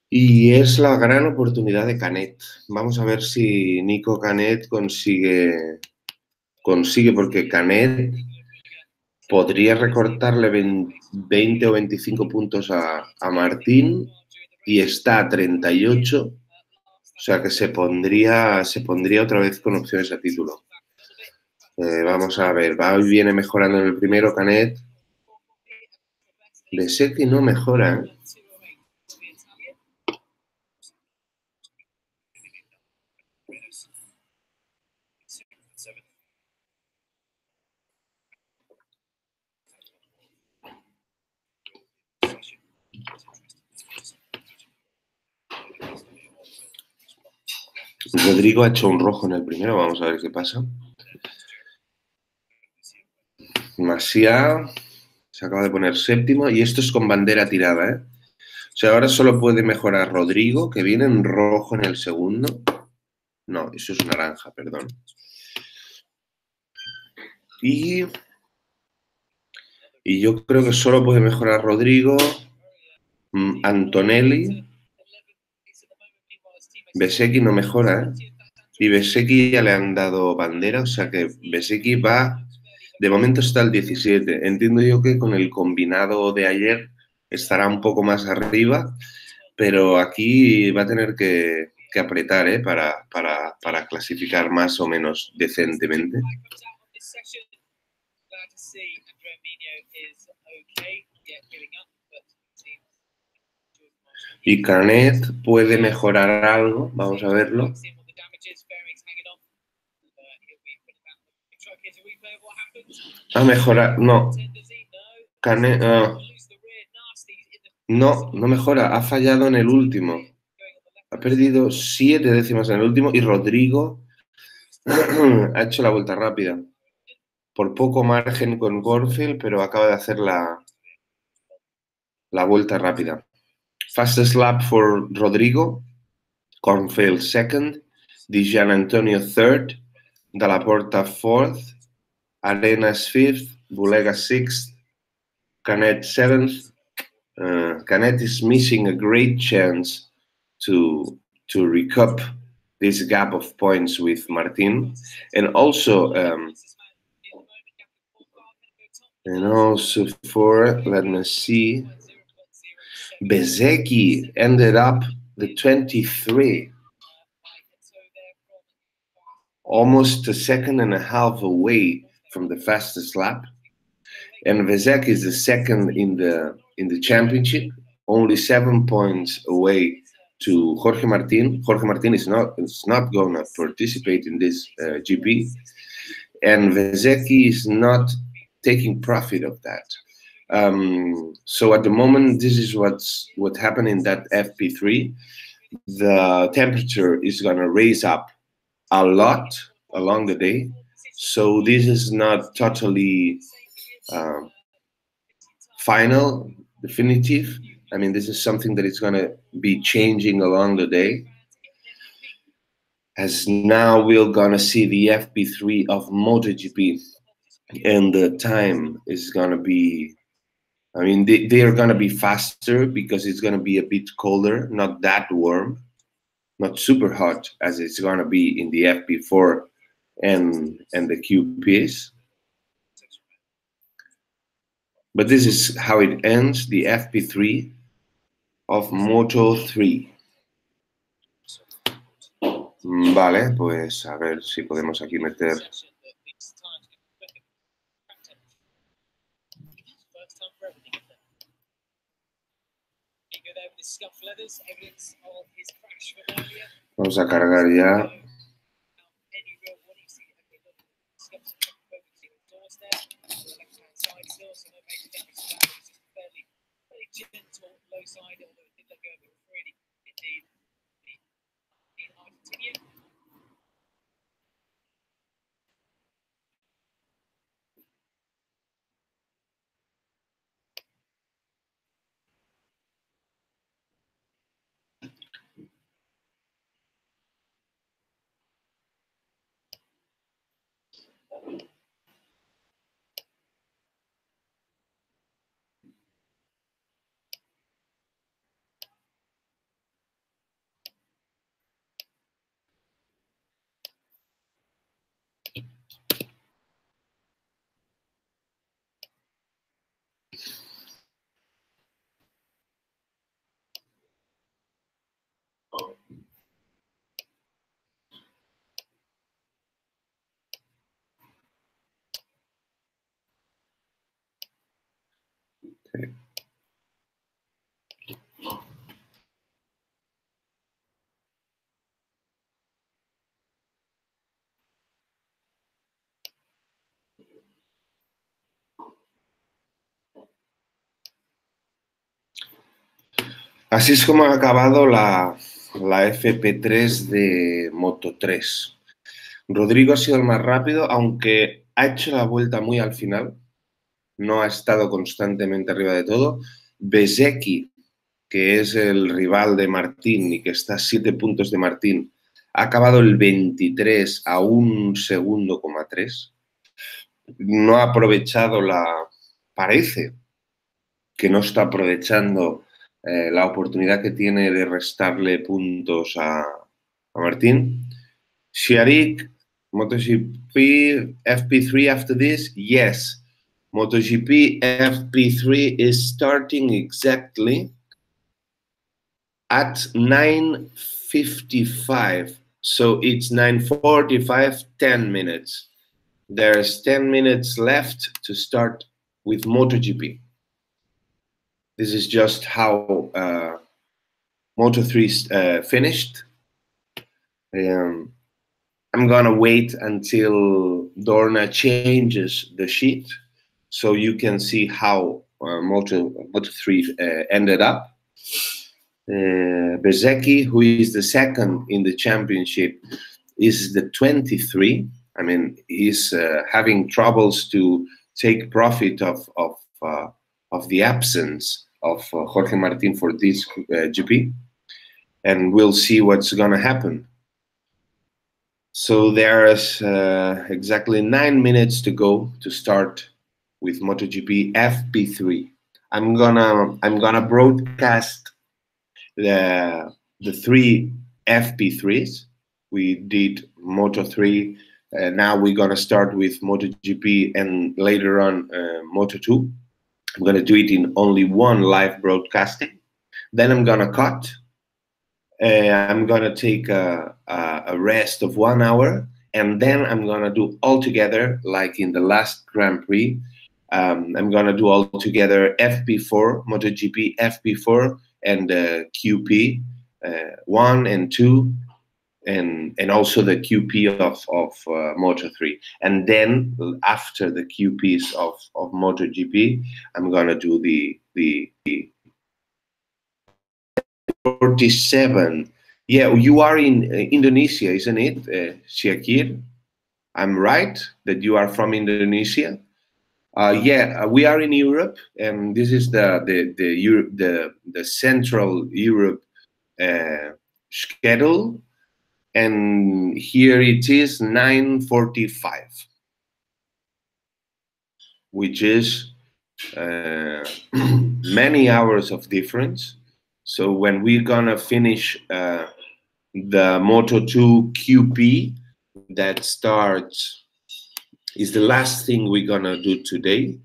Y es la gran oportunidad de Canet. Vamos a ver si Nico Canet consigue, porque Canet podría recortarle 20 o 25 puntos a Martín y está a 38, o sea que se pondría otra vez con opciones a título. Vamos a ver, va y viene mejorando en el primero Canet. Bezzecchi no mejora, ¿eh? Rodrigo ha hecho un rojo en el primero, vamos a ver qué pasa. Masia se acaba de poner séptimo y esto es con bandera tirada, ¿eh? O sea, ahora solo puede mejorar Rodrigo, que viene en rojo en el segundo. No, eso es naranja, perdón. Y yo creo que solo puede mejorar Rodrigo, Antonelli. Bezzecchi no mejora, ¿eh? Y Bezzecchi ya le han dado bandera, o sea que Bezzecchi va... De momento está el 17. Entiendo yo que con el combinado de ayer estará un poco más arriba, pero aquí va a tener que apretar, ¿eh? para clasificar más o menos decentemente. Y Canet puede mejorar algo, vamos a verlo. A mejorar, no. Canet, no mejora, ha fallado en el último. Ha perdido 7 décimas en el último y Rodrigo ha hecho la vuelta rápida. Por poco margen con Corfield, pero acaba de hacer la vuelta rápida. Fastest lap for Rodrigo, Cornfield second, Di Gian Antonio third, Dalla Porta fourth, Arenas fifth, Bulega sixth, Canet seventh. Canet is missing a great chance to recoup this gap of points with Martin, and also for, let me see, Bezzecchi ended up the 23, almost a second and a half away from the fastest lap, and Bezzecchi is the second in the championship, only 7 points away to Jorge Martin. Jorge Martin is not going to participate in this GP, and Bezzecchi is not taking profit of that. So at the moment, this is what happened in that FP3. The temperature is going to raise up a lot along the day. So this is not totally final, definitive. I mean, this is something that is going to be changing along the day. As now we're going to see the FP3 of MotoGP, and the time is going to be, I mean, they are going to be faster because it's going to be a bit colder, not that warm, not super hot as it's going to be in the FP4 and the QPs. But this is how it ends, the FP3 of Moto 3. Vale, pues a ver si podemos aquí meter... Vamos a cargar ya. Así es como ha acabado la FP3 de Moto 3. Rodrigo ha sido el más rápido, aunque ha hecho la vuelta muy al final. No ha estado constantemente arriba de todo. Bezzecchi, que es el rival de Martín y que está a 7 puntos de Martín, ha acabado el 23 a 1 segundo, 3. No ha aprovechado parece que no está aprovechando la oportunidad que tiene de restarle puntos a Martín. Shiarik, MotoGP, FP3 after this? Yes. MotoGP FP3 is starting exactly at 9:55. So it's 9:45, 10 minutes. There's 10 minutes left to start with MotoGP. This is just how Moto3 finished. I'm gonna wait until Dorna changes the sheet so you can see how Moto3 ended up. Bezzecchi, who is the second in the championship, is the 23. I mean, he's having troubles to take profit of the absence of Jorge Martin for this GP, and we'll see what's gonna happen. So there's exactly 9 minutes to go to start with MotoGP FP3. I'm gonna broadcast the 3 FP3s. We did Moto3. Now we're gonna start with MotoGP and later on Moto2. I'm gonna do it in only one live broadcasting. Then I'm gonna cut. I'm gonna take a rest of 1 hour, and then I'm gonna do all together, like in the last Grand Prix. I'm gonna do all together FP4, MotoGP FP4, and QP 1 and 2, and also the QP of Moto3. And then after the QPs of MotoGP, I'm gonna do the 47. Yeah, you are in Indonesia, isn't it, Syakir? I'm right that you are from Indonesia. Yeah, we are in Europe, and this is the Central Europe schedule, and here it is 9:45, which is many hours of difference. So when we're gonna finish the Moto2 QP that starts, is the last thing we're gonna do today,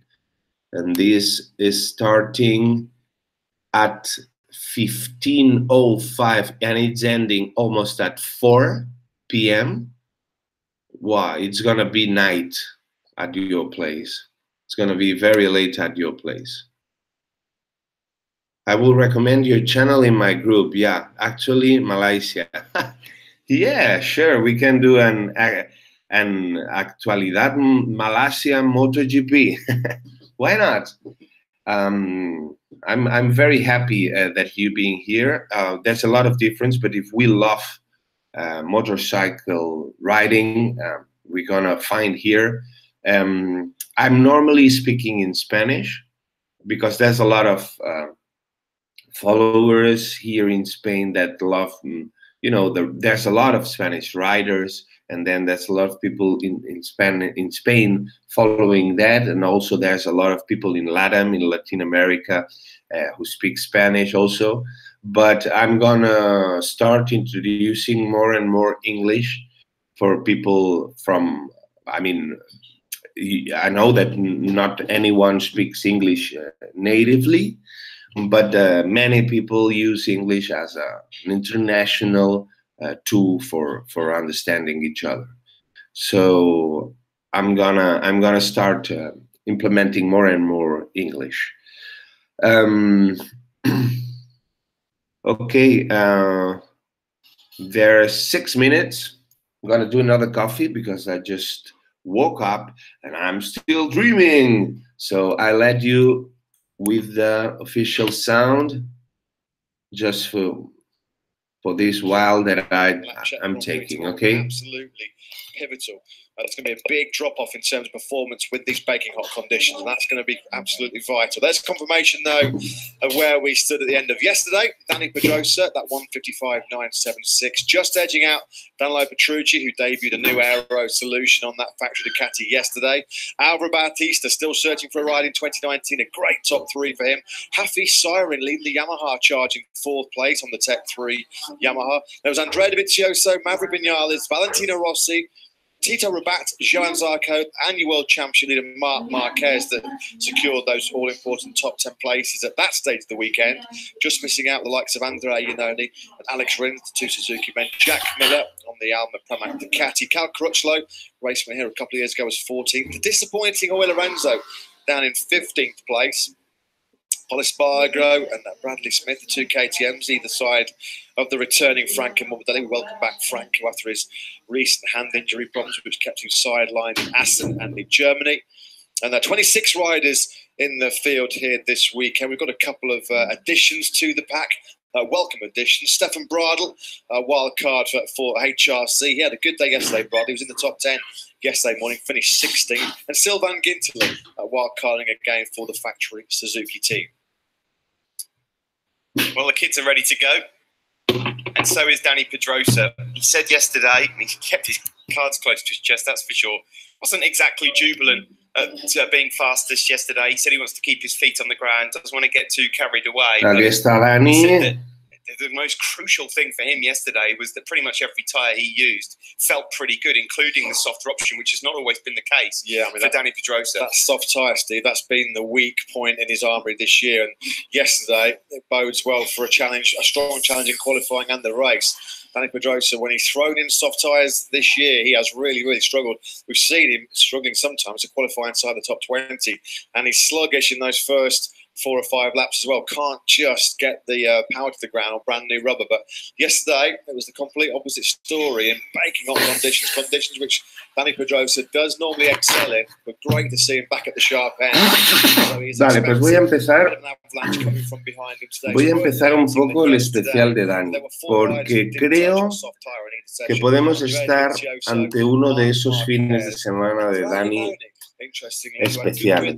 and this is starting at 15:05 and it's ending almost at 4 p.m. Wow, it's gonna be night at your place. It's gonna be very late at your place. I will recommend your channel in my group. Yeah, actually, Malaysia. Yeah, sure. We can do an Actualidad Malaysia MotoGP. Why not? I'm very happy that you being here. There's a lot of difference, but if we love motorcycle riding, we're gonna find here. I'm normally speaking in Spanish because there's a lot of followers here in Spain that love, you know, there's a lot of Spanish riders, And then there's a lot of people in Spain following that. And also there's a lot of people in Latin America, who speak Spanish also. But I'm gonna start introducing more and more English for people from, I mean, I know that not anyone speaks English natively, but many people use English as an international tool for understanding each other. So I'm gonna start implementing more and more English. Okay, there are 6 minutes. I'm gonna do another coffee because I just woke up and I'm still dreaming. So I let you with the official sound just for this while that I'm taking, okay? Absolutely pivotal. It's going to be a big drop-off in terms of performance with these baking hot conditions, and that's going to be absolutely vital. There's confirmation, though, of where we stood at the end of yesterday. Dani Pedrosa, that 1:55.976, just edging out Danilo Petrucci, who debuted a new aero solution on that factory Ducati yesterday. Alvaro Bautista still searching for a ride in 2019, a great top three for him. Hafiz Siren leading the Yamaha, charging fourth place on the Tech 3 Yamaha. There was Andrea Dovizioso, Maverick Vinales, Valentino Rossi, Tito Rabat, Joan Zarco, and your world champion leader Marc Marquez that secured those all-important top 10 places at that stage of the weekend. Just missing out the likes of Andrea Iannone and Alex Rins, the two Suzuki men. Jack Miller on the Alma Pramac Ducati. Cal Crutchlow, raceman here a couple of years ago, was 14th. The disappointing Oil Lorenzo down in 15th place. Hollis Spargo and Bradley Smith, the two KTMs, either side of the returning Franco Morbidelli. Welcome back, Franco, after his recent hand injury problems, which kept him sidelined in Assen and in Germany. And there are 26 riders in the field here this weekend. We've got a couple of additions to the pack. Welcome additions. Stefan Bradl, wild card for HRC. He had a good day yesterday, Bradl. He was in the top 10 yesterday morning, finished 16th. And Sylvain Ginterly, wild carding again for the factory Suzuki team. Well, the kids are ready to go, and so is Dani Pedrosa. He said yesterday, he kept his cards close to his chest, that's for sure. Wasn't exactly jubilant at being fastest yesterday. He said he wants to keep his feet on the ground, doesn't want to get too carried away. Aquí está Dani. The most crucial thing for him yesterday was that pretty much every tyre he used felt pretty good, including the softer option, which has not always been the case for Dani Pedrosa. That soft tyre, Steve, that's been the weak point in his armoury this year. And yesterday, it bodes well for a challenge, a strong challenge in qualifying and the race. Dani Pedrosa, when he's thrown in soft tyres this year, he has really, really struggled. We've seen him struggling sometimes to qualify inside the top 20. And he's sluggish in those first 4 or 5 laps as well. Can't just get the power to the ground on brand new rubber. But yesterday, it was the complete opposite story in baking hot conditions which Dani Pedrosa does normally excel in. But great to see him back at the sharp end. So vale, pues voy a empezar un poco el especial de Dani, porque creo que podemos estar ante uno de esos fines de semana de Dani especiales,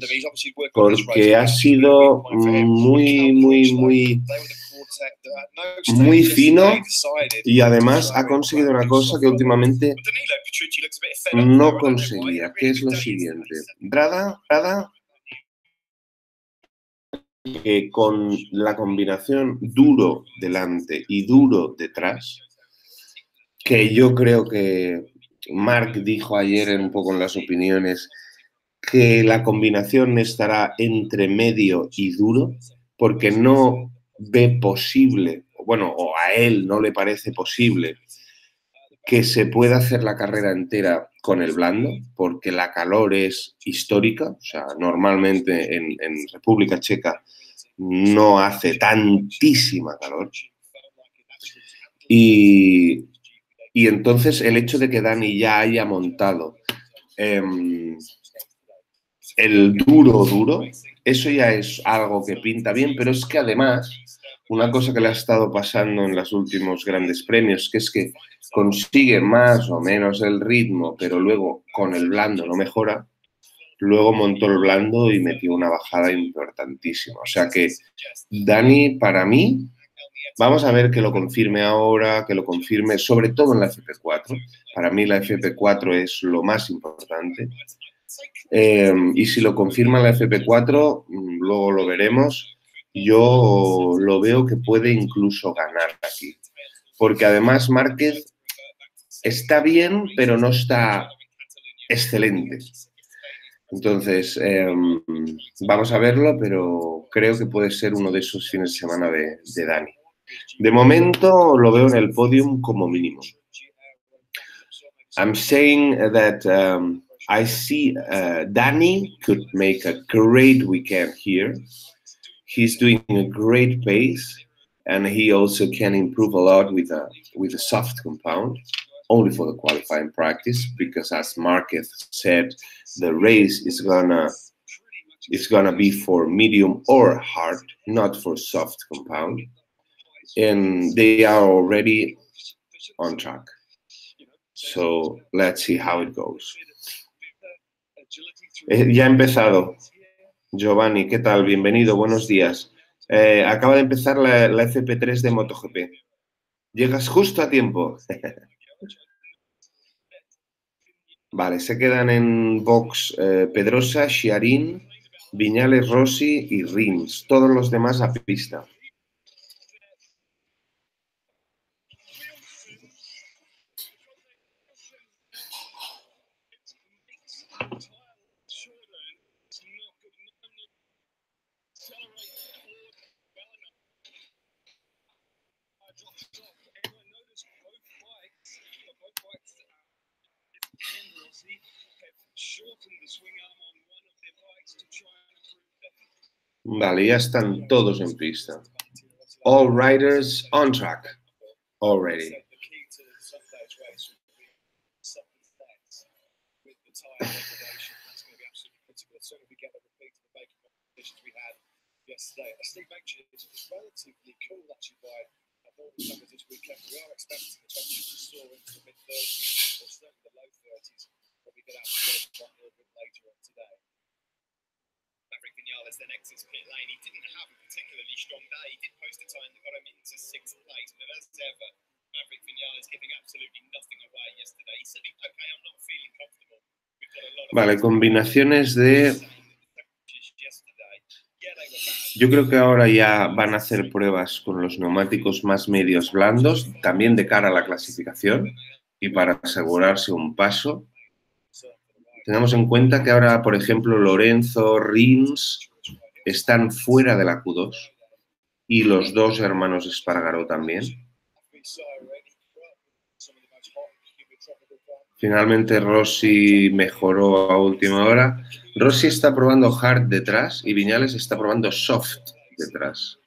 porque ha sido muy fino y además ha conseguido una cosa que últimamente no conseguía, que es lo siguiente. Brada, con la combinación duro delante y duro detrás, que yo creo que Marc dijo ayer un poco en las opiniones, que la combinación estará entre medio y duro, porque no ve posible, bueno, o a él no le parece posible que se pueda hacer la carrera entera con el blando, porque la calor es histórica, o sea, normalmente en República Checa no hace tantísima calor. Y entonces el hecho de que Dani ya haya montado el duro, eso ya es algo que pinta bien, pero es que además, una cosa que le ha estado pasando en los últimos grandes premios, que es que consigue más o menos el ritmo, pero luego con el blando no mejora. Luego montó el blando y metió una bajada importantísima. O sea que Dani, para mí, Vamos a ver que lo confirme ahora, que lo confirme sobre todo en la FP4. Para mí la FP4 es lo más importante. Y si lo confirma la FP4, luego lo veremos. Yo lo veo que puede incluso ganar aquí. Porque además Márquez está bien, pero no está excelente. Entonces, vamos a verlo, pero creo que puede ser uno de esos fines de semana de Dani. De momento lo veo en el podium como mínimo. I'm saying that I see Dani could make a great weekend here. He's doing a great pace, and he also can improve a lot with a soft compound, only for the qualifying practice, because as Marquez said, the race is gonna be for medium or hard, not for soft compound. And they are already on track. So let's see how it goes. Ya ha empezado. Giovanni, ¿qué tal? Bienvenido, buenos días. Acaba de empezar la FP3 de MotoGP. Llegas justo a tiempo. Vale, se quedan en box Pedrosa, Chiarín, Viñales, Rossi y Rins. Todos los demás a pista. Vale, ya están todos en pista. All riders on track already. Maverick Vinales then exits pit lane. He didn't have a particularly strong day. He did post a time that got him into 6th place, but as ever, Maverick Vinales giving absolutely nothing away yesterday. He said, okay, I'm not feeling comfortable. We've got a lot of Vale, combinaciones de... Yo creo que ahora ya van a hacer pruebas con los neumáticos más medios blandos, también de cara a la clasificación y para asegurarse un paso. Tengamos en cuenta que ahora, por ejemplo, Lorenzo, Rins están fuera de la Q2 y los dos hermanos Espargaró también. Finalmente Rossi mejoró a última hora. Rossi está probando hard detrás y Viñales está probando soft detrás.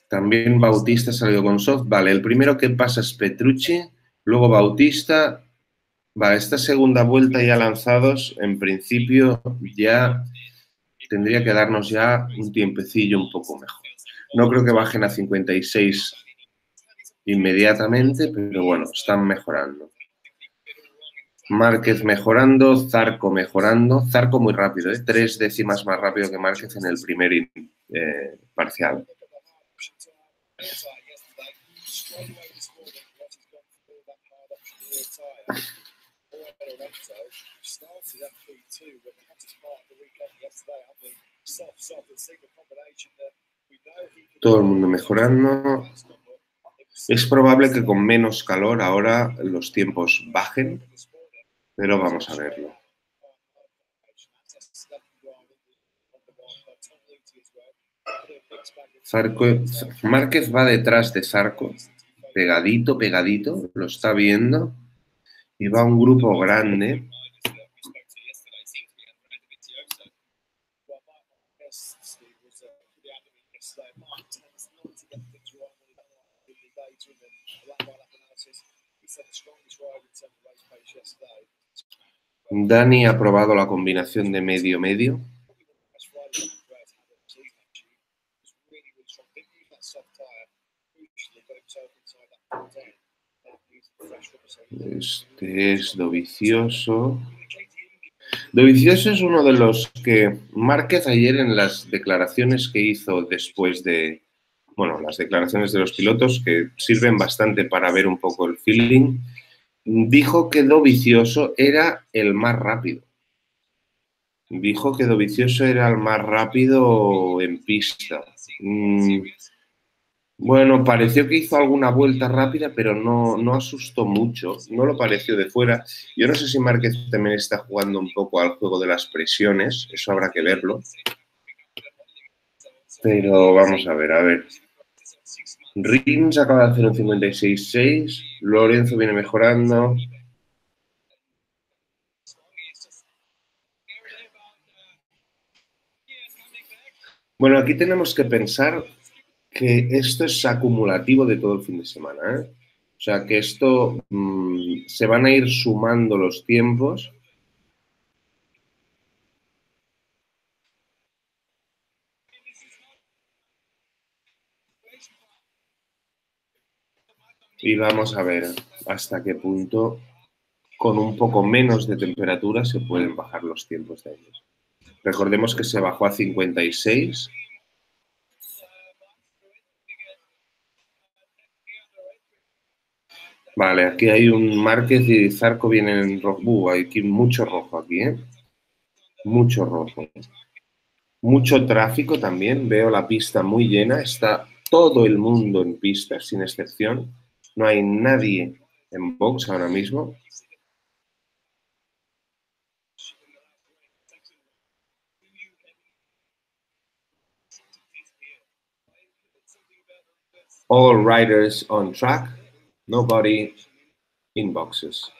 También Bautista salió con soft. Vale, el primero que pasa es Petrucci, luego Bautista. Vale, esta segunda vuelta ya lanzados, en principio ya tendría que darnos ya un tiempecillo un poco mejor. No creo que bajen a 56 inmediatamente, pero bueno, están mejorando. Márquez mejorando, Zarco mejorando. Zarco muy rápido, 3 décimas más rápido que Márquez en el primer parcial. Todo el mundo mejorando. Es probable que con menos calor ahora los tiempos bajen, pero vamos a verlo. Márquez va detrás de Zarco, pegadito, pegadito, lo está viendo, y va un grupo grande. Dani ha probado la combinación de medio-medio. Este es Dovizioso. Dovizioso es uno de los que Márquez ayer en las declaraciones que hizo después de, bueno, las declaraciones de los pilotos que sirven bastante para ver un poco el feeling, dijo que Dovizioso era el más rápido. Dijo que Dovizioso era el más rápido en pista. Bueno, pareció que hizo alguna vuelta rápida, pero no asustó mucho, no lo pareció de fuera. Yo no sé si Márquez también está jugando un poco al juego de las presiones, eso habrá que verlo. Pero vamos a ver. Rins acaba de hacer un 56.6, Lorenzo viene mejorando. Bueno, aquí tenemos que pensar que esto es acumulativo de todo el fin de semana, ¿eh? O sea, que esto se van a ir sumando los tiempos. Y vamos a ver hasta qué punto, con un poco menos de temperatura, se pueden bajar los tiempos de ellos. Recordemos que se bajó a 56. Vale, aquí hay un Márquez y Zarco vienen en rojo. Hay aquí mucho rojo aquí, ¿eh? Mucho rojo. Mucho tráfico también. Veo la pista muy llena. Está todo el mundo en pista, sin excepción. No hay nadie en box ahora mismo. All riders on track. Nobody in boxes.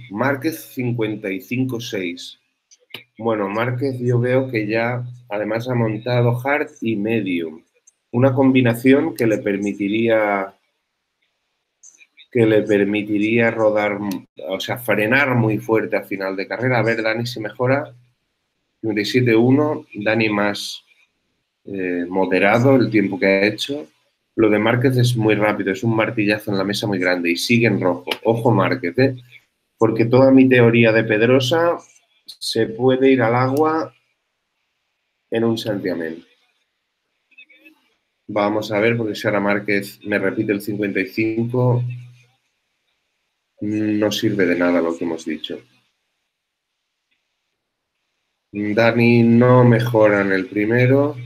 Márquez 55.6. Bueno, Márquez yo veo que ya además ha montado hard y medium. Una combinación que le permitiría rodar, o sea, frenar muy fuerte a final de carrera. A ver, Dani si mejora. 57.1, Dani más moderado el tiempo que ha hecho. Lo de Márquez es muy rápido, es un martillazo en la mesa muy grande y sigue en rojo. Ojo Márquez, porque toda mi teoría de Pedrosa se puede ir al agua en un santiamén. Vamos a ver, porque si ahora Márquez me repite el 55, no sirve de nada lo que hemos dicho. Dani no mejora en el primero.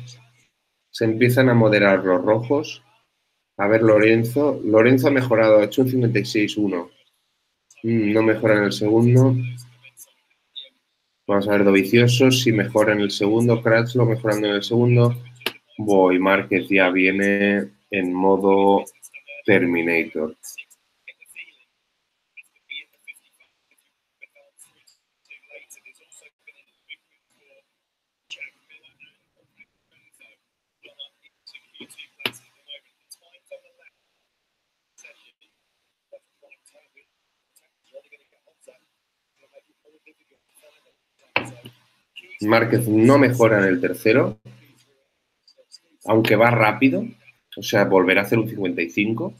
Se empiezan a moderar los rojos. A ver, Lorenzo. Lorenzo ha mejorado, ha hecho un 56.1. No mejora en el segundo. Vamos a ver, Dovizioso, si mejora en el segundo. Cratchlow mejorando en el segundo. Boy, Márquez ya viene en modo Terminator. Márquez no mejora en el tercero, aunque va rápido, o sea, volverá a hacer un 55.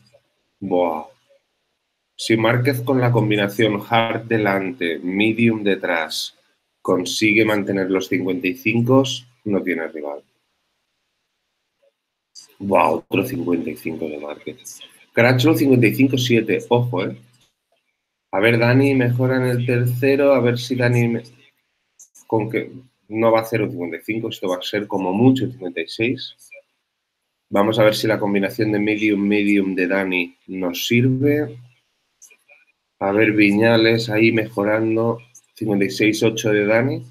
Buah. Si Márquez con la combinación hard delante, medium detrás, consigue mantener los 55, no tiene rival. Buah, otro 55 de Márquez. Cratchlow 55.7, ojo, A ver, Dani mejora en el tercero, a ver si Dani... con que no va a hacer un 55, esto va a ser como mucho 56. Vamos a ver si la combinación de medium de Dani nos sirve. A ver, Viñales ahí mejorando, 56.8 de Dani.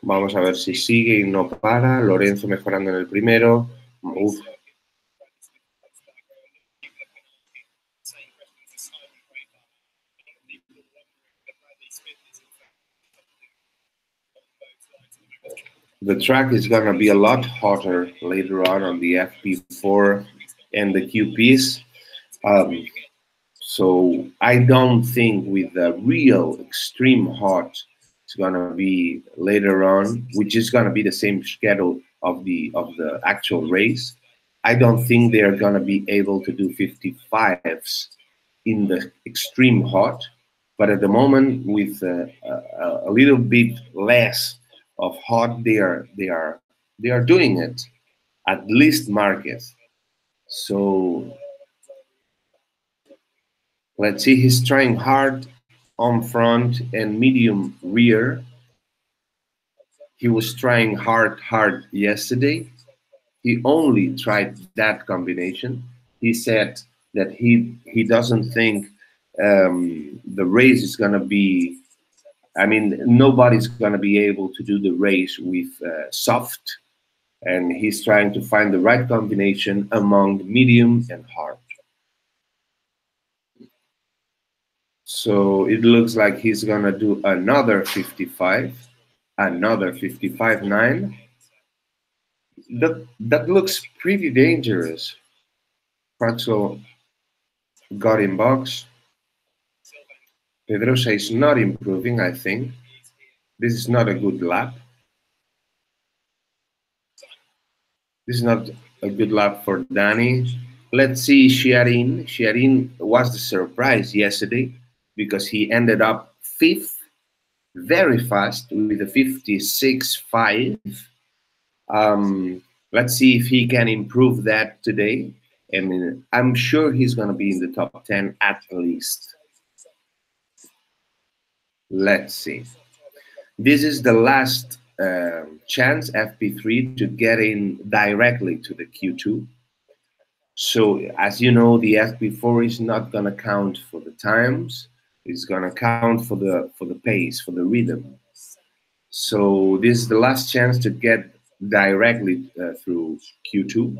Vamos a ver si sigue y no para. Lorenzo mejorando en el primero. Uf. The track is going to be a lot hotter later on the FP4 and the QPs. So I don't think with the real extreme hot It's gonna be later on, which is gonna be the same schedule of the actual race. I don't think they are gonna be able to do 55s in the extreme hot, but at the moment, with a little bit less of hot, they are doing it, at least Marquez. So let's see, he's trying hard on front and medium rear. He was trying hard yesterday. He only tried that combination. He said that he doesn't think the race is gonna be, I mean, nobody's gonna be able to do the race with soft, and he's trying to find the right combination among medium and hard. So it looks like he's gonna do another 55, another 55.9. That looks pretty dangerous. Praxel got in box. Pedrosa is not improving, I think. This is not a good lap. This is not a good lap for Danny. Let's see Chiarin. Chiarin was the surprise yesterday because he ended up 5th, very fast with a 56.5. Let's see if he can improve that today. I mean, I'm sure he's going to be in the top 10 at least. Let's see. This is the last chance, FP3, to get in directly to the Q2. So, as you know, the FP4 is not going to count for the times. It's going to count for the pace, for the rhythm. So this is the last chance to get directly through Q2.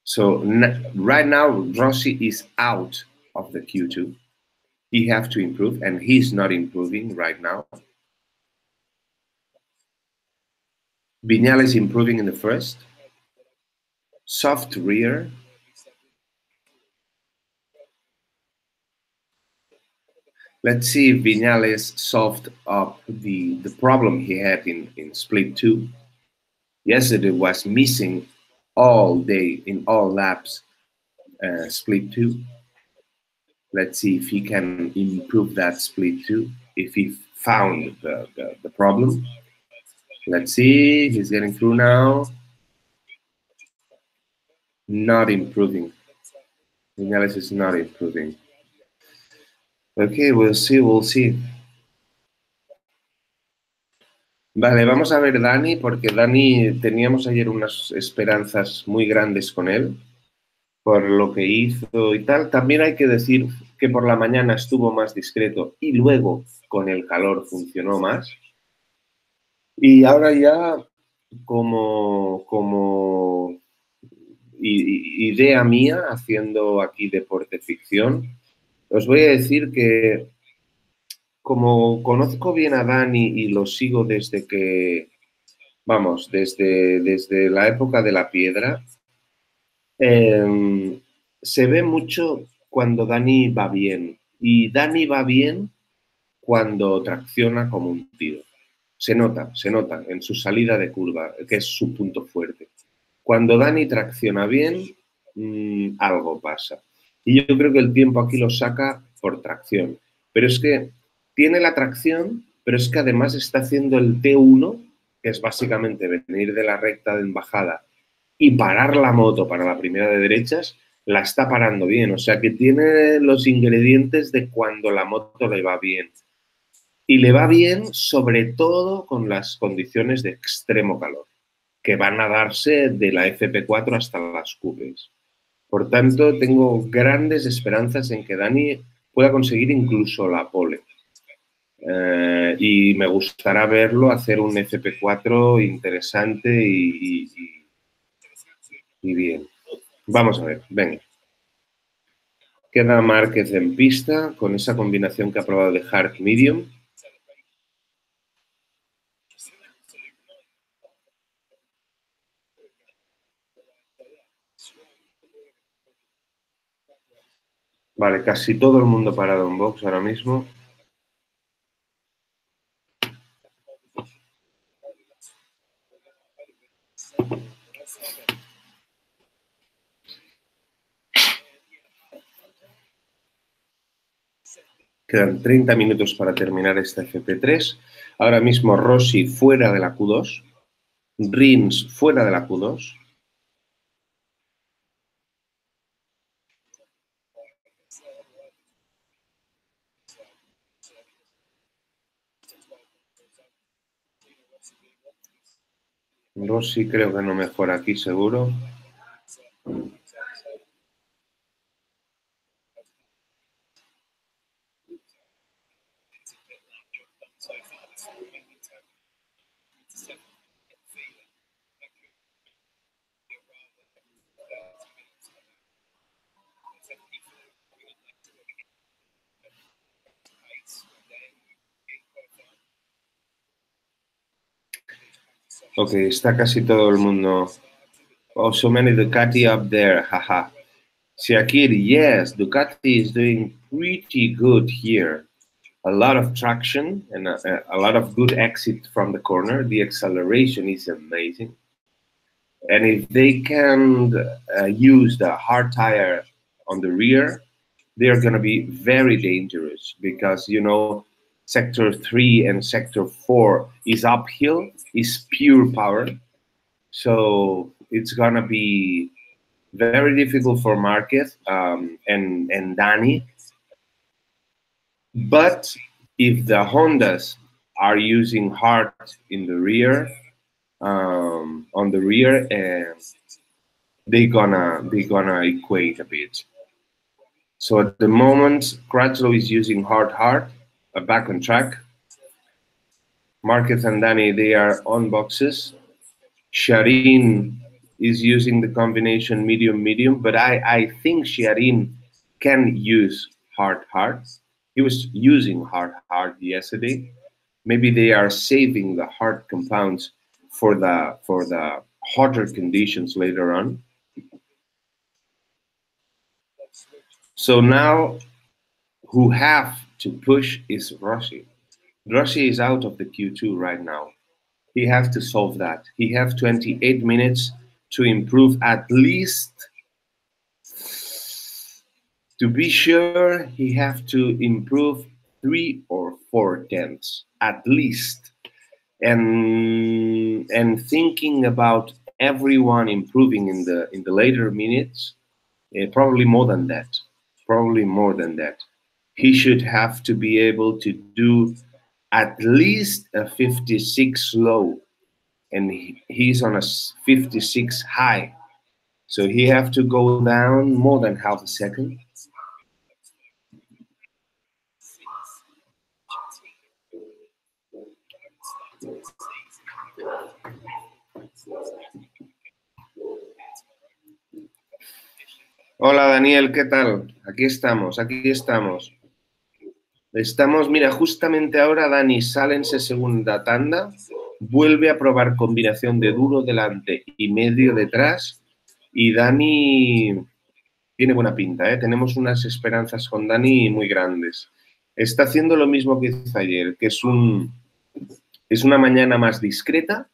So right now, Rossi is out of the Q2. He has to improve, and he's not improving right now. Viñales improving in the first. Soft rear. Let's see if Viñales solved up the problem he had in split 2. Yesterday was missing all day in all laps split 2. Let's see if he can improve that split 2, if he found the problem. Let's see, he's getting through now. Not improving. Viñales is not improving. Okay, we'll see. Vale, vamos a ver Dani, porque Dani teníamos ayer unas esperanzas muy grandes con él, por lo que hizo y tal. También hay que decir que por la mañana estuvo más discreto y luego con el calor funcionó más. Y ahora ya como idea mía, haciendo aquí deporte ficción, os voy a decir que como conozco bien a Dani y lo sigo desde que, vamos, desde la época de la piedra, se ve mucho cuando Dani va bien. Y Dani va bien cuando tracciona como un tiro. Se nota en su salida de curva, que es su punto fuerte. Cuando Dani tracciona bien, algo pasa. Y yo creo que el tiempo aquí lo saca por tracción. Pero es que tiene la tracción, pero es que además está haciendo el T1, que es básicamente venir de la recta de embajada y parar la moto para la primera de derechas, la está parando bien. O sea que tiene los ingredientes de cuando la moto le va bien. Y le va bien sobre todo con las condiciones de extremo calor, que van a darse de la FP4 hasta las cupes. Por tanto, tengo grandes esperanzas en que Dani pueda conseguir incluso la pole. Y me gustará verlo hacer un FP4 interesante y bien. Vamos a ver, venga. Queda Márquez en pista con esa combinación que ha probado de hard medium. Vale, casi todo el mundo parado en box ahora mismo. Quedan 30 minutos para terminar esta FP3. Ahora mismo Rossi fuera de la Q2. Rins fuera de la Q2. Rossi creo que no mejora aquí, seguro. Ok, está casi todo el mundo. Oh, so many Ducati up there, haha. Shakir, yes, Ducati is doing pretty good here. A lot of traction and a lot of good exit from the corner. The acceleration is amazing. And if they can use the hard tire on the rear, they're going to be very dangerous because, you know, sector 3 and sector 4 is uphill, is pure power. So it's going to be very difficult for Marquez and Danny. But if the Hondas are using hard in the rear, on the rear, they're gonna equate a bit. So at the moment, Crutchlow is using hard, back on track. Marquez and Danny, they are on boxes. Sharin is using the combination medium, but I think Sharin can use hard. He was using hard yesterday. Maybe they are saving the hard compounds for the hotter conditions later on. So now, who have to push is Rossi. Rossi is out of the Q2 right now. He has to solve that. He has 28 minutes to improve at least. To be sure, he has to improve 3 or 4 tenths at least. And thinking about everyone improving in the later minutes, probably more than that. Probably more than that. He should have to be able to do at least a 56 low, and he's on a 56 high. So he have to go down more than half a second. Hola Daniel, ¿qué tal? Aquí estamos, mira, justamente ahora Dani sale en su segunda tanda, vuelve a probar combinación de duro delante y medio detrás, y Dani tiene buena pinta, ¿eh? Tenemos unas esperanzas con Dani muy grandes. Está haciendo lo mismo que hizo ayer, que es una mañana más discreta,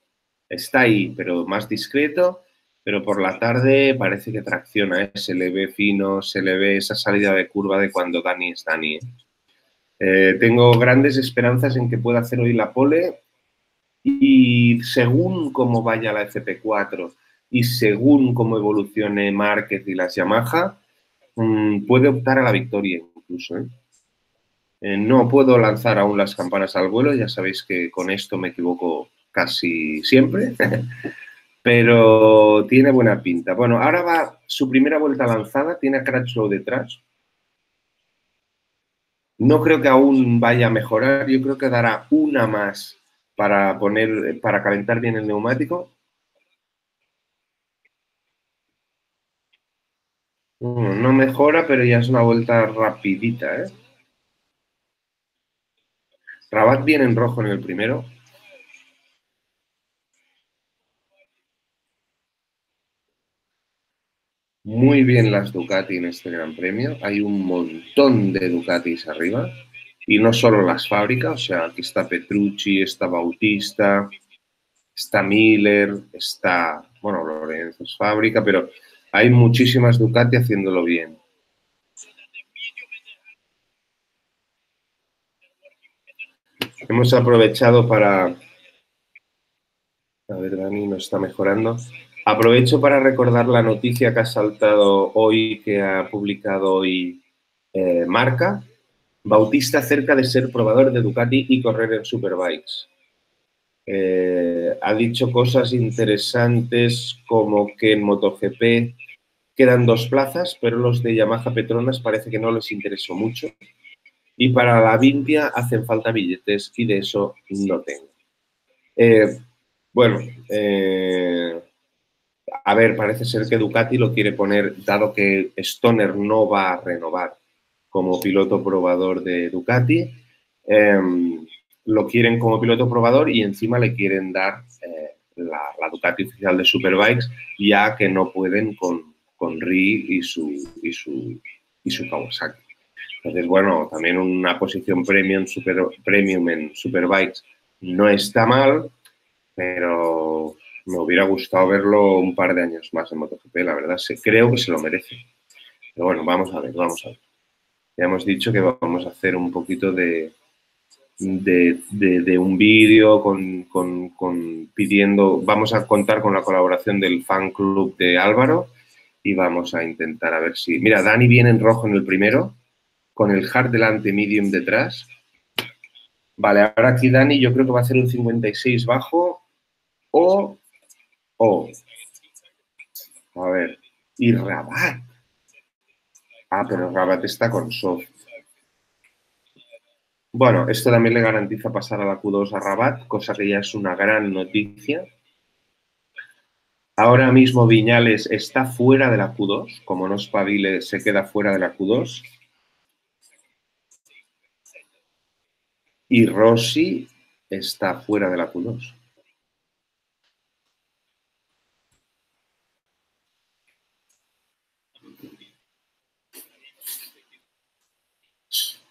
está ahí, pero más discreto, pero por la tarde parece que tracciona, ¿eh? Se le ve fino, se le ve esa salida de curva de cuando Dani es Dani, ¿eh? Tengo grandes esperanzas en que pueda hacer hoy la pole y según cómo vaya la FP4 y según cómo evolucione Márquez y las Yamaha, puede optar a la victoria incluso, ¿eh? No puedo lanzar aún las campanas al vuelo, ya sabéis que con esto me equivoco casi siempre, pero tiene buena pinta. Bueno, ahora va su primera vuelta lanzada, tiene a Crutchlow detrás. No creo que aún vaya a mejorar, yo creo que dará una más para calentar bien el neumático. No mejora, pero ya es una vuelta rapidita, ¿eh? Rabat viene en rojo en el primero. Muy bien las Ducati en este Gran Premio. Hay un montón de Ducatis arriba. Y no solo las fábricas, o sea, aquí está Petrucci, está Bautista, está Miller, está, bueno, Lorenzo es fábrica, pero hay muchísimas Ducati haciéndolo bien. Hemos aprovechado para... A ver, Dani nos está mejorando. Aprovecho para recordar la noticia que ha saltado hoy, que ha publicado hoy Marca. Bautista cerca de ser probador de Ducati y correr en Superbikes. Ha dicho cosas interesantes como que en MotoGP quedan 2 plazas, pero los de Yamaha Petronas parece que no les interesó mucho. Y para la Olimpia hacen falta billetes y de eso no tengo. Bueno, a ver, parece ser que Ducati lo quiere poner, dado que Stoner no va a renovar como piloto probador de Ducati, lo quieren como piloto probador y encima le quieren dar la Ducati oficial de Superbikes, ya que no pueden con Ri y su Kawasaki. Entonces, bueno, también una posición premium en Superbikes no está mal, pero me hubiera gustado verlo un par de años más en MotoGP, la verdad. Creo que se lo merece. Pero bueno, vamos a ver, vamos a ver. Ya hemos dicho que vamos a hacer un poquito de un vídeo pidiendo, vamos a contar con la colaboración del fan club de Álvaro y vamos a intentar a ver si... Mira, Dani viene en rojo en el primero, con el hard delante, medium detrás. Vale, ahora aquí Dani yo creo que va a hacer un 56 bajo o... A ver, y Rabat. Ah, pero Rabat está con soft. Bueno, esto también le garantiza pasar a la Q2 a Rabat, cosa que ya es una gran noticia. Ahora mismo Viñales está fuera de la Q2, como no espabile, se queda fuera de la Q2. Y Rossi está fuera de la Q2.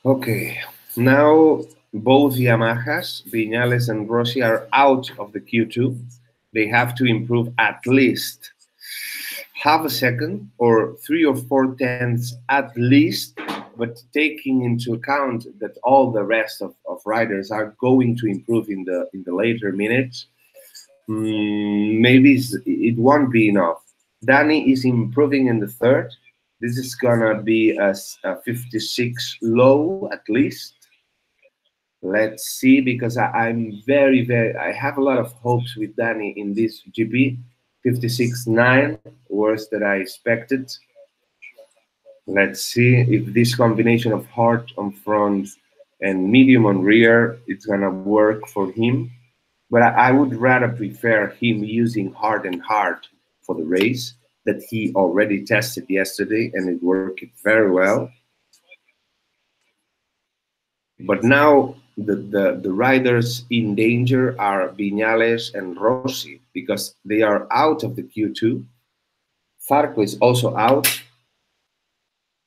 Okay, now both Yamahas, Viñales and Rossi, are out of the Q2. They have to improve at least half a second or 3 or 4 tenths at least, but taking into account that all the rest of riders are going to improve in the later minutes, maybe it won't be enough. Danny is improving in the third. This is gonna be a 56 low at least. Let's see, because I'm I have a lot of hopes with Danny in this GP. 56.9, worse than I expected. Let's see if this combination of hard on front and medium on rear, it's gonna work for him. But I would rather prefer him using hard and hard for the race that he already tested yesterday, and it worked very well. But now the riders in danger are Viñales and Rossi, because they are out of the Q2. Farco is also out,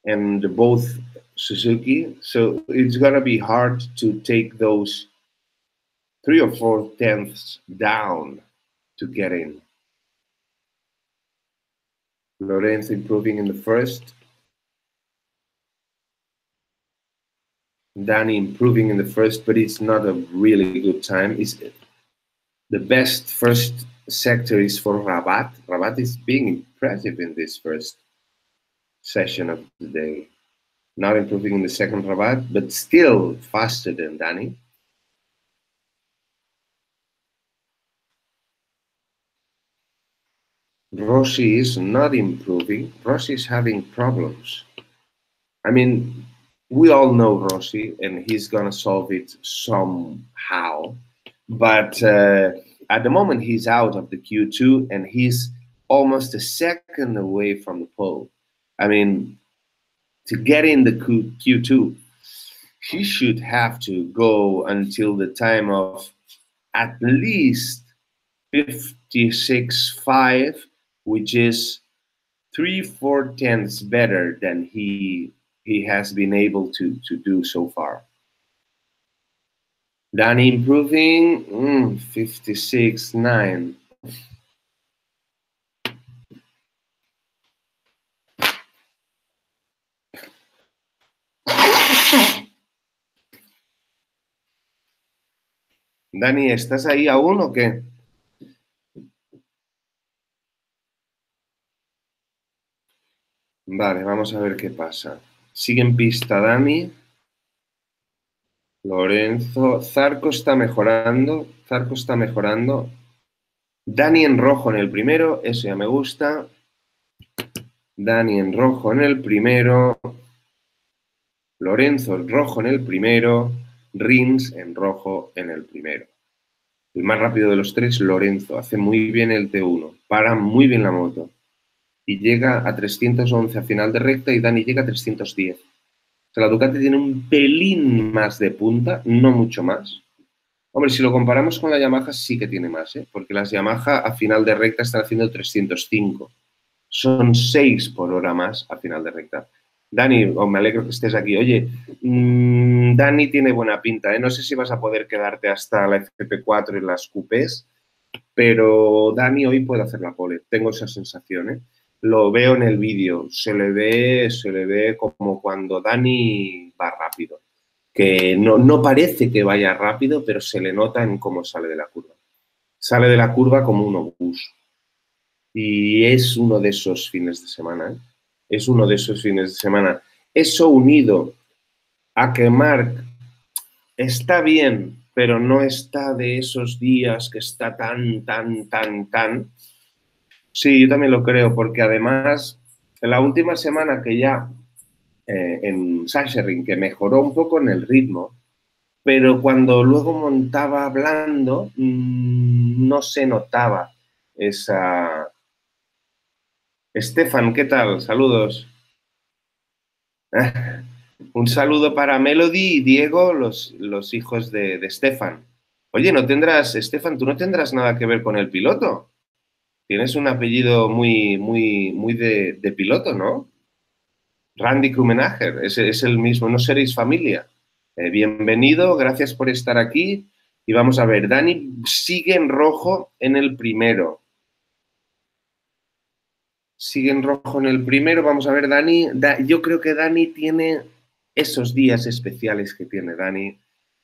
and both Suzuki. So it's gonna be hard to take those 3 or 4 tenths down to get in. Lorenzo improving in the first. Danny improving in the first, but it's not a really good time. The best first sector is for Rabat. Rabat is being impressive in this first session of the day. Not improving in the second, Rabat, but still faster than Danny. Rossi is not improving. Rossi is having problems. I mean, we all know Rossi, and he's gonna solve it somehow. But at the moment, he's out of the Q2, and he's almost a second away from the pole. I mean, to get in the Q2, he should have to go until the time of at least 56.5, which is 3/4 tenths better than he has been able to do so far. Dani improving, 56.9. Dani, ¿estás ahí aún o qué? Vale, vamos a ver qué pasa. Sigue en pista Dani. Lorenzo. Zarco está mejorando. Zarco está mejorando. Dani en rojo en el primero. Eso ya me gusta. Dani en rojo en el primero. Lorenzo en rojo en el primero. Rins en rojo en el primero. El más rápido de los tres, Lorenzo. Hace muy bien el T1. Para muy bien la moto. Y llega a 311 a final de recta y Dani llega a 310. O sea, la Ducati tiene un pelín más de punta, no mucho más. Hombre, si lo comparamos con la Yamaha, sí que tiene más, ¿eh? Porque las Yamaha a final de recta están haciendo 305. Son 6 por hora más a final de recta. Dani, me alegro que estés aquí. Oye, Dani tiene buena pinta, ¿eh? No sé si vas a poder quedarte hasta la FP4 y las coupés, pero Dani hoy puede hacer la pole. Tengo esa sensación, ¿eh? Lo veo en el vídeo, se le ve como cuando Dani va rápido, que no parece que vaya rápido, pero se le nota en cómo sale de la curva. Sale de la curva como un obús. Y es uno de esos fines de semana, ¿eh? Es uno de esos fines de semana. Eso unido a que Marc está bien, pero no está de esos días que está tan. Sí, yo también lo creo, porque además, en la última semana que ya en Sachsenring, que mejoró un poco en el ritmo, pero cuando luego montaba blando, no se notaba esa... Estefan, ¿qué tal? Saludos. Un saludo para Melody y Diego, los hijos de Estefan. Oye, no tendrás, Estefan, tú no tendrás nada que ver con el piloto. Tienes un apellido muy de piloto, ¿no? Randy Krumenacher, es el mismo, no seréis familia. Bienvenido, gracias por estar aquí. Y vamos a ver, Dani sigue en rojo en el primero. Sigue en rojo en el primero. Vamos a ver, Dani. Yo creo que Dani tiene esos días especiales que tiene Dani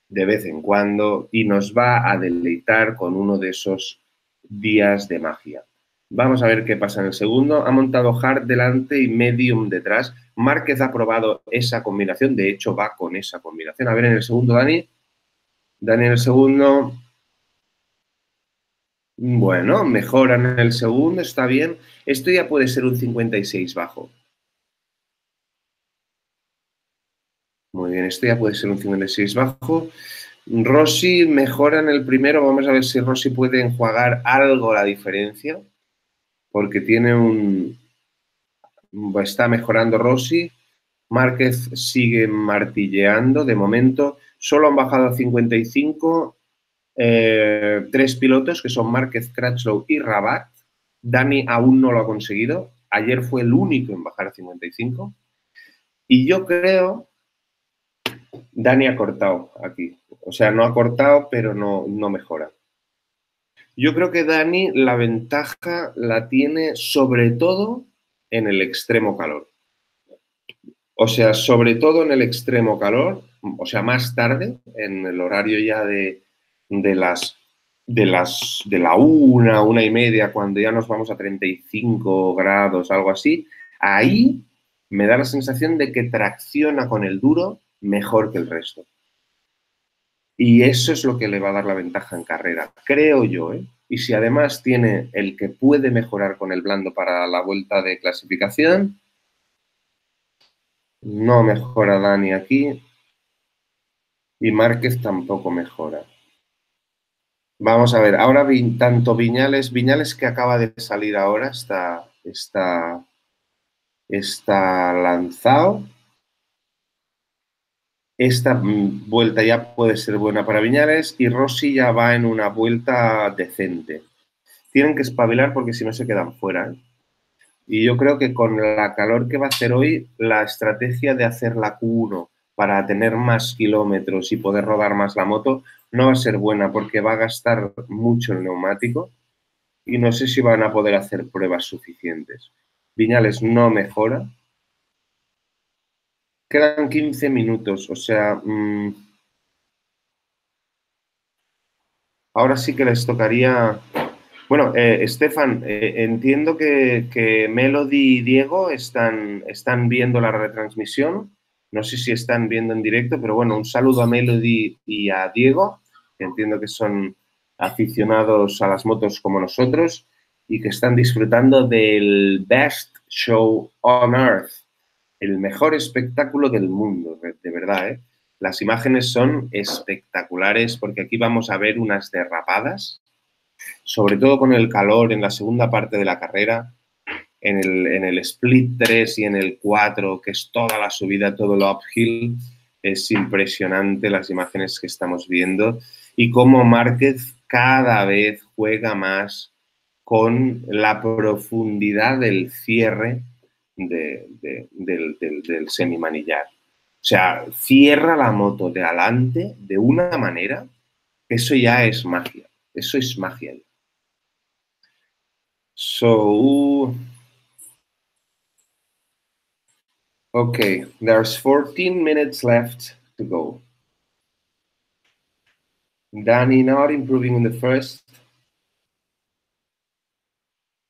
de vez en cuando y nos va a deleitar con uno de esos días de magia. Vamos a ver qué pasa en el segundo. Ha montado hard delante y medium detrás. Márquez ha probado esa combinación. De hecho, va con esa combinación. A ver, en el segundo, Dani. Dani en el segundo. Bueno, mejora en el segundo. Está bien. Esto ya puede ser un 56 bajo. Muy bien, esto ya puede ser un 56 bajo. Rossi mejora en el primero. Vamos a ver si Rossi puede enjuagar algo la diferencia. Porque tiene está mejorando Rossi. Márquez sigue martilleando. De momento, solo han bajado a 55 tres pilotos, que son Márquez, Crutchlow y Rabat. Dani aún no lo ha conseguido. Ayer fue el único en bajar a 55. Y yo creo... Dani ha cortado aquí. O sea, no ha cortado, pero no mejora. Yo creo que Dani la ventaja la tiene sobre todo en el extremo calor. O sea, sobre todo en el extremo calor, o sea, más tarde, en el horario ya de la 1:30, cuando ya nos vamos a 35 grados, algo así, ahí me da la sensación de que tracciona con el duro mejor que el resto. Y eso es lo que le va a dar la ventaja en carrera, creo yo, ¿eh? Y si además tiene el que puede mejorar con el blando para la vuelta de clasificación, no mejora Dani aquí y Márquez tampoco mejora. Vamos a ver, ahora tanto Viñales que acaba de salir ahora, está lanzado. Esta vuelta ya puede ser buena para Viñales y Rossi ya va en una vuelta decente. Tienen que espabilar porque si no se quedan fuera, ¿eh? Y yo creo que con la calor que va a hacer hoy, la estrategia de hacer la Q1 para tener más kilómetros y poder rodar más la moto, no va a ser buena porque va a gastar mucho el neumático y no sé si van a poder hacer pruebas suficientes. Viñales no mejora. Quedan 15 minutos, o sea, ahora sí que les tocaría... Bueno, Estefan, entiendo que Melody y Diego están viendo la retransmisión. No sé si están viendo en directo, pero bueno, un saludo a Melody y a Diego, que entiendo que son aficionados a las motos como nosotros y que están disfrutando del Best Show on Earth, el mejor espectáculo del mundo, de verdad, ¿eh? Las imágenes son espectaculares porque aquí vamos a ver unas derrapadas, sobre todo con el calor en la segunda parte de la carrera, en el split 3 y en el 4, que es toda la subida, todo el uphill. Es impresionante las imágenes que estamos viendo y cómo Márquez cada vez juega más con la profundidad del cierre del semimanillar. O sea, cierra la moto de adelante de una manera que eso ya es magia. Eso es magia. So, okay, there's 14 minutes left to go. Danny not improving in the first.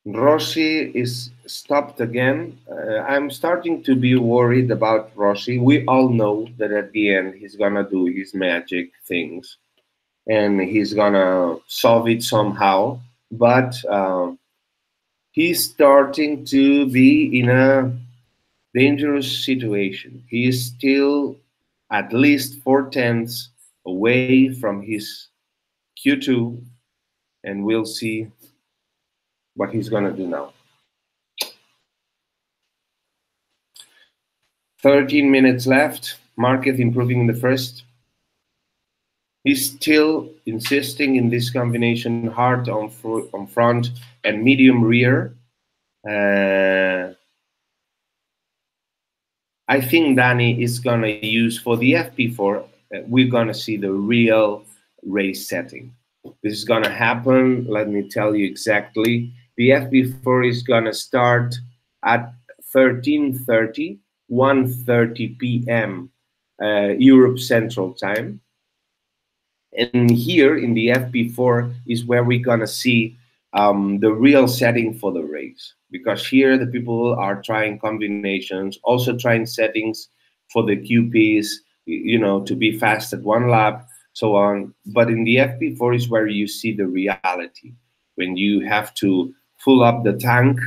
Rossi is stopped again. I'm starting to be worried about Rossi. We all know that at the end he's gonna do his magic things and he's gonna solve it somehow. But he's starting to be in a dangerous situation. He is still at least 4/10 away from his Q2, and we'll see what he's gonna do now. 13 minutes left. Marquez improving in the first. He's still insisting in this combination, hard on front and medium rear. I think Danny is going to use for the FP4, we're going to see the real race setting. This is going to happen, let me tell you exactly. The FP4 is going to start at 13:30, 1:30 p.m. Europe Central Time. And here in the FP4 is where we're going to see the real setting for the race. Because here the people are trying combinations, also trying settings for the QPs, you know, to be fast at one lap, so on. But in the FP4 is where you see the reality, when you have to fill up the tank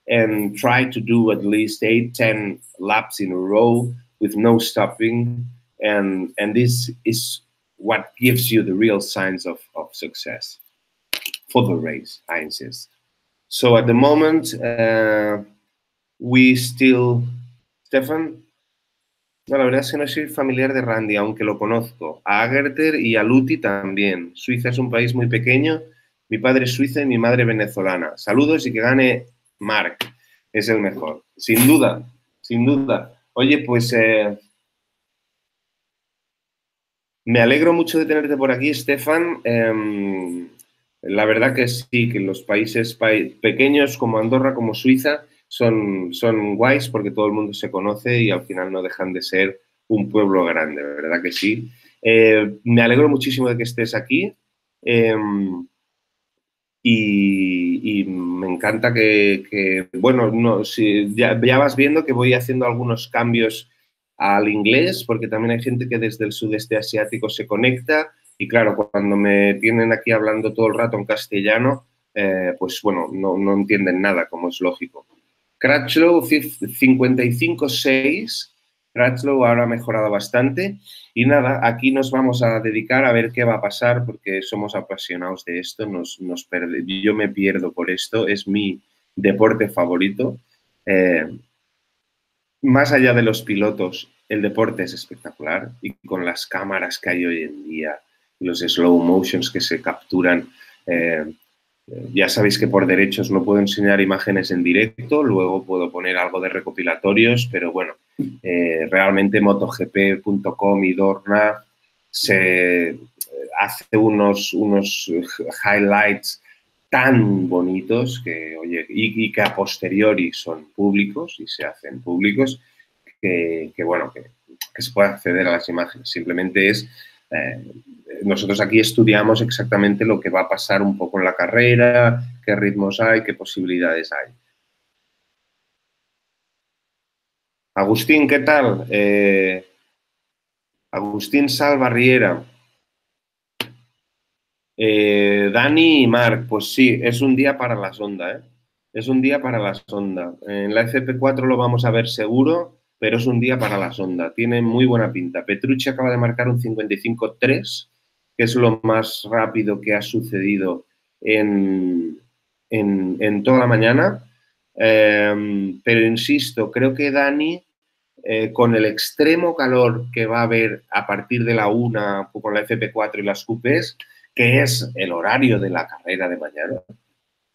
and try to do at least 8-10 laps in a row with no stopping. And this is what gives you the real signs of success for the race, I insist. So at the moment, we still... Stefan? No, la verdad es que no soy familiar de Randy, aunque lo conozco. A Agerter y a Luti también. Suiza es un país muy pequeño. Mi padre es suizo y mi madre venezolana. Saludos y que gane Marc. Es el mejor. Sin duda, sin duda. Oye, pues... me alegro mucho de tenerte por aquí, Stefan. La verdad que sí, que los países pequeños como Andorra, como Suiza, son guays porque todo el mundo se conoce y al final no dejan de ser un pueblo grande, ¿verdad que sí? Me alegro muchísimo de que estés aquí y me encanta que bueno, no, si, ya vas viendo que voy haciendo algunos cambios al inglés porque también hay gente que desde el sudeste asiático se conecta. Y claro, cuando me tienen aquí hablando todo el rato en castellano, pues bueno, no entienden nada, como es lógico. Crutchlow 55.6, Crutchlow ahora ha mejorado bastante. Y nada, aquí nos vamos a dedicar a ver qué va a pasar porque somos apasionados de esto, yo me pierdo por esto, es mi deporte favorito. Más allá de los pilotos, el deporte es espectacular y con las cámaras que hay hoy en día, los slow motions que se capturan. Ya sabéis que por derechos no puedo enseñar imágenes en directo, luego puedo poner algo de recopilatorios, pero bueno, Realmente MotoGP.com y Dorna se hace unos highlights tan bonitos que, oye, y que a posteriori son públicos y se hacen públicos, que bueno, que se puede acceder a las imágenes. Simplemente es, nosotros aquí estudiamos exactamente lo que va a pasar un poco en la carrera, qué ritmos hay, qué posibilidades hay. Agustín, ¿qué tal? Agustín Salvarriera. Dani y Marc, pues sí, es un día para la sonda, ¿eh? Es un día para la sonda. En la FP4 lo vamos a ver seguro, pero es un día para la sonda. Tiene muy buena pinta. Petrucci acaba de marcar un 55.3, que es lo más rápido que ha sucedido en toda la mañana. Pero insisto, creo que Dani, con el extremo calor que va a haber a partir de la 1 con la FP4 y las QPs, que es el horario de la carrera de mañana,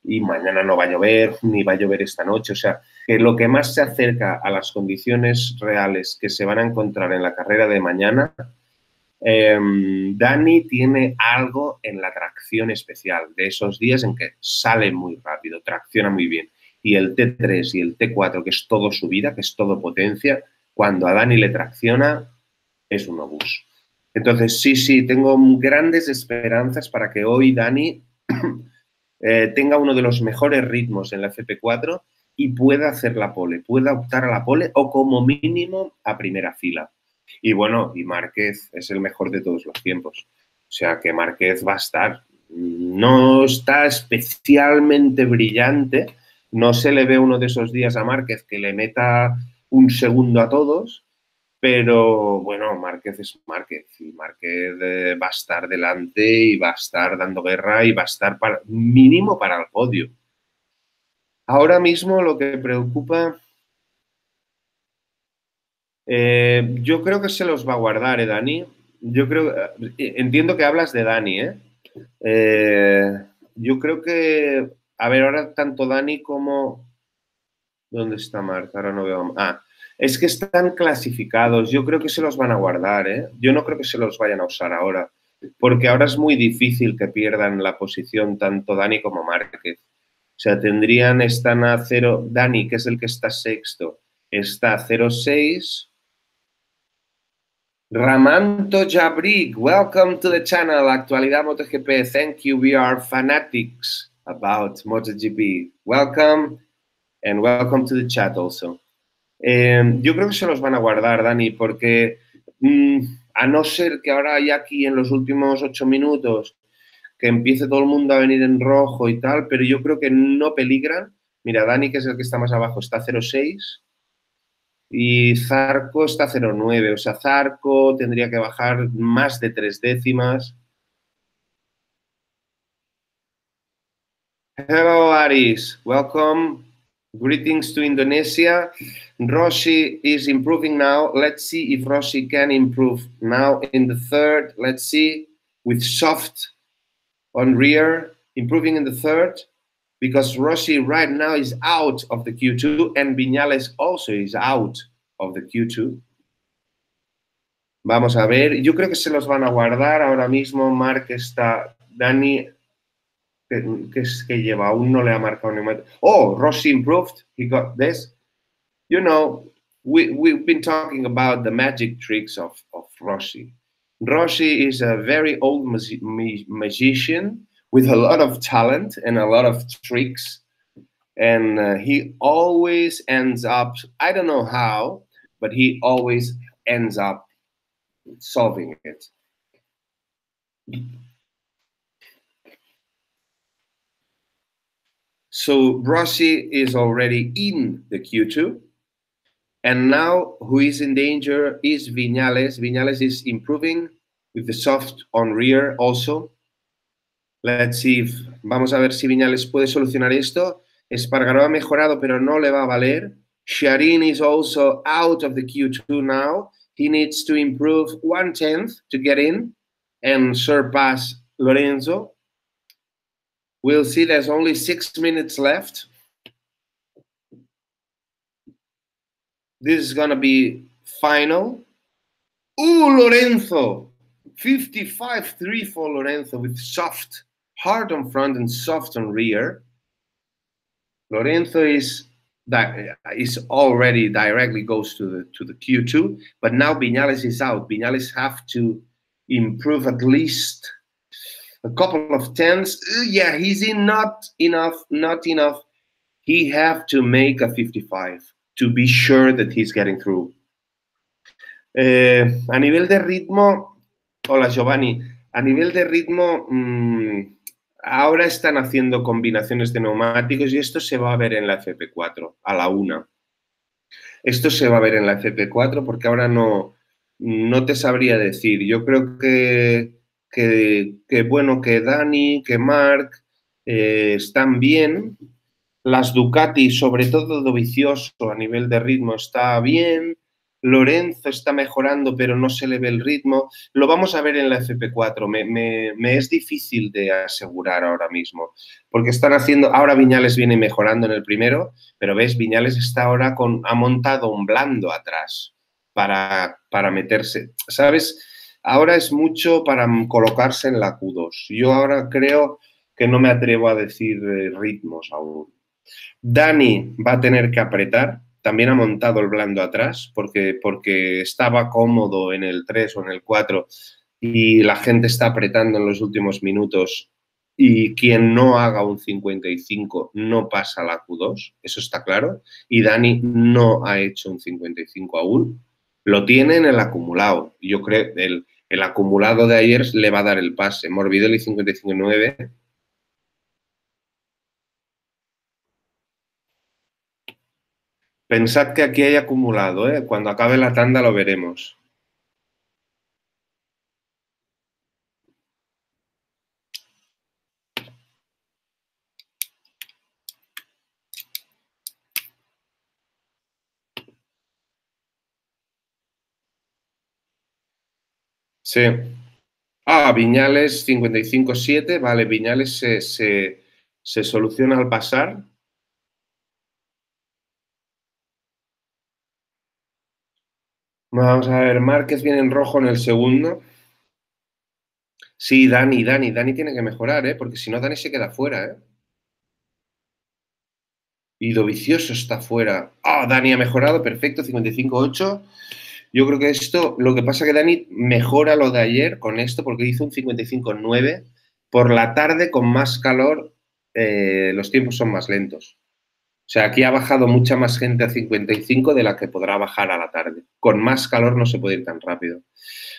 y mañana no va a llover, ni va a llover esta noche, o sea, que lo que más se acerca a las condiciones reales que se van a encontrar en la carrera de mañana, Dani tiene algo en la tracción especial, de esos días en que sale muy rápido, tracciona muy bien, y el T3 y el T4, que es todo subida, que es todo potencia, cuando a Dani le tracciona, es un obús. Entonces, sí, tengo grandes esperanzas para que hoy Dani tenga uno de los mejores ritmos en la FP4 y pueda hacer la pole, pueda optar a la pole o como mínimo a primera fila. Y bueno, y Márquez es el mejor de todos los tiempos. O sea que Márquez va a estar. No está especialmente brillante, no se le ve uno de esos días a Márquez que le meta un segundo a todos, pero bueno, Márquez es Márquez y Márquez va a estar delante y va a estar dando guerra y va a estar mínimo para el podio. Ahora mismo lo que preocupa, yo creo que se los va a guardar, Dani. Yo creo, entiendo que hablas de Dani, yo creo que, a ver, ahora tanto Dani como... ¿Dónde está Marc? Ahora no veo... es que están clasificados. Yo creo que se los van a guardar, ¿eh? Yo no creo que se los vayan a usar ahora, porque ahora es muy difícil que pierdan la posición tanto Dani como Márquez. O sea, están a 0... Dani, que es el que está sexto, está a 0.6. Ramanto Jabrik, welcome to the channel Actualidad MotoGP. Thank you. We are fanatics about MotoGP. Welcome. And welcome to the chat also. Yo creo que se los van a guardar, Dani, porque a no ser que ahora hay aquí en los últimos 8 minutos que empiece todo el mundo a venir en rojo y tal, pero yo creo que no peligran. Mira, Dani, que es el que está más abajo, está a 0.6 y Zarco está a 0.9. O sea, Zarco tendría que bajar más de 3 décimas. Hello, Aris. Welcome. Greetings to Indonesia. Rossi is improving now. Let's see if Rossi can improve. Now in the third, let's see, with soft on rear, improving in the third, because Rossi right now is out of the Q2 and Viñales also is out of the Q2. Vamos a ver. Yo creo que se los van a guardar ahora mismo. Marc está... Dani... que lleva, aún no le ha marcado ni un... Oh, Rossi improved, he got this. You know, we've been talking about the magic tricks of Rossi. Rossi is a very old magician with a lot of talent and a lot of tricks. And he always ends up, I don't know how, but he always ends up solving it. So Rossi is already in the Q2. And now who is in danger is Viñales. Viñales is improving with the soft on rear also. Let's see if, vamos a ver si Viñales puede solucionar esto. Espargaró ha mejorado, pero no le va a valer. Sharin is also out of the Q2 now. He needs to improve 1/10 to get in and surpass Lorenzo. We'll see, there's only 6 minutes left. This is gonna be final. Lorenzo! 55-3 for Lorenzo with soft, hard on front and soft on rear. Lorenzo is already directly goes to the Q2, but now Viñales is out. Viñales have to improve at least a couple of tenths. Yeah, he's in, not enough. He have to make a 55 to be sure that he's getting through. A nivel de ritmo, hola Giovanni, a nivel de ritmo, ahora están haciendo combinaciones de neumáticos y esto se va a ver en la FP4 a la 1. Esto se va a ver en la FP4 porque ahora no te sabría decir. Yo creo que bueno, que Dani, que Marc están bien. Las Ducati, sobre todo Dovizioso, a nivel de ritmo está bien. Lorenzo está mejorando, pero no se le ve el ritmo. Lo vamos a ver en la FP4. Me es difícil de asegurar ahora mismo, porque están haciendo... Ahora Viñales viene mejorando en el primero, pero ves, Viñales está ahora ha montado un blando atrás para meterse. ¿Sabes? Ahora es mucho para colocarse en la Q2. Yo ahora creo que no me atrevo a decir ritmos aún. Dani va a tener que apretar. También ha montado el blando atrás porque estaba cómodo en el 3 o en el 4 y la gente está apretando en los últimos minutos y quien no haga un 55 no pasa a la Q2, eso está claro. Y Dani no ha hecho un 55 aún. Lo tiene en el acumulado. Yo creo que el acumulado de ayer le va a dar el pase. Morbidelli 55.9. Pensad que aquí hay acumulado, ¿eh? Cuando acabe la tanda lo veremos. Sí. Viñales 55.7. Vale, Viñales se soluciona al pasar. Vamos a ver, Márquez viene en rojo en el segundo. Sí, Dani tiene que mejorar, ¿eh? Porque si no, Dani se queda fuera, ¿eh? Y Dovizioso está fuera. Dani ha mejorado, perfecto, 55.8. Yo creo que esto, lo que pasa que Dani mejora lo de ayer con esto porque hizo un 55.9. Por la tarde, con más calor, los tiempos son más lentos. O sea, aquí ha bajado mucha más gente a 55 de la que podrá bajar a la tarde. Con más calor no se puede ir tan rápido.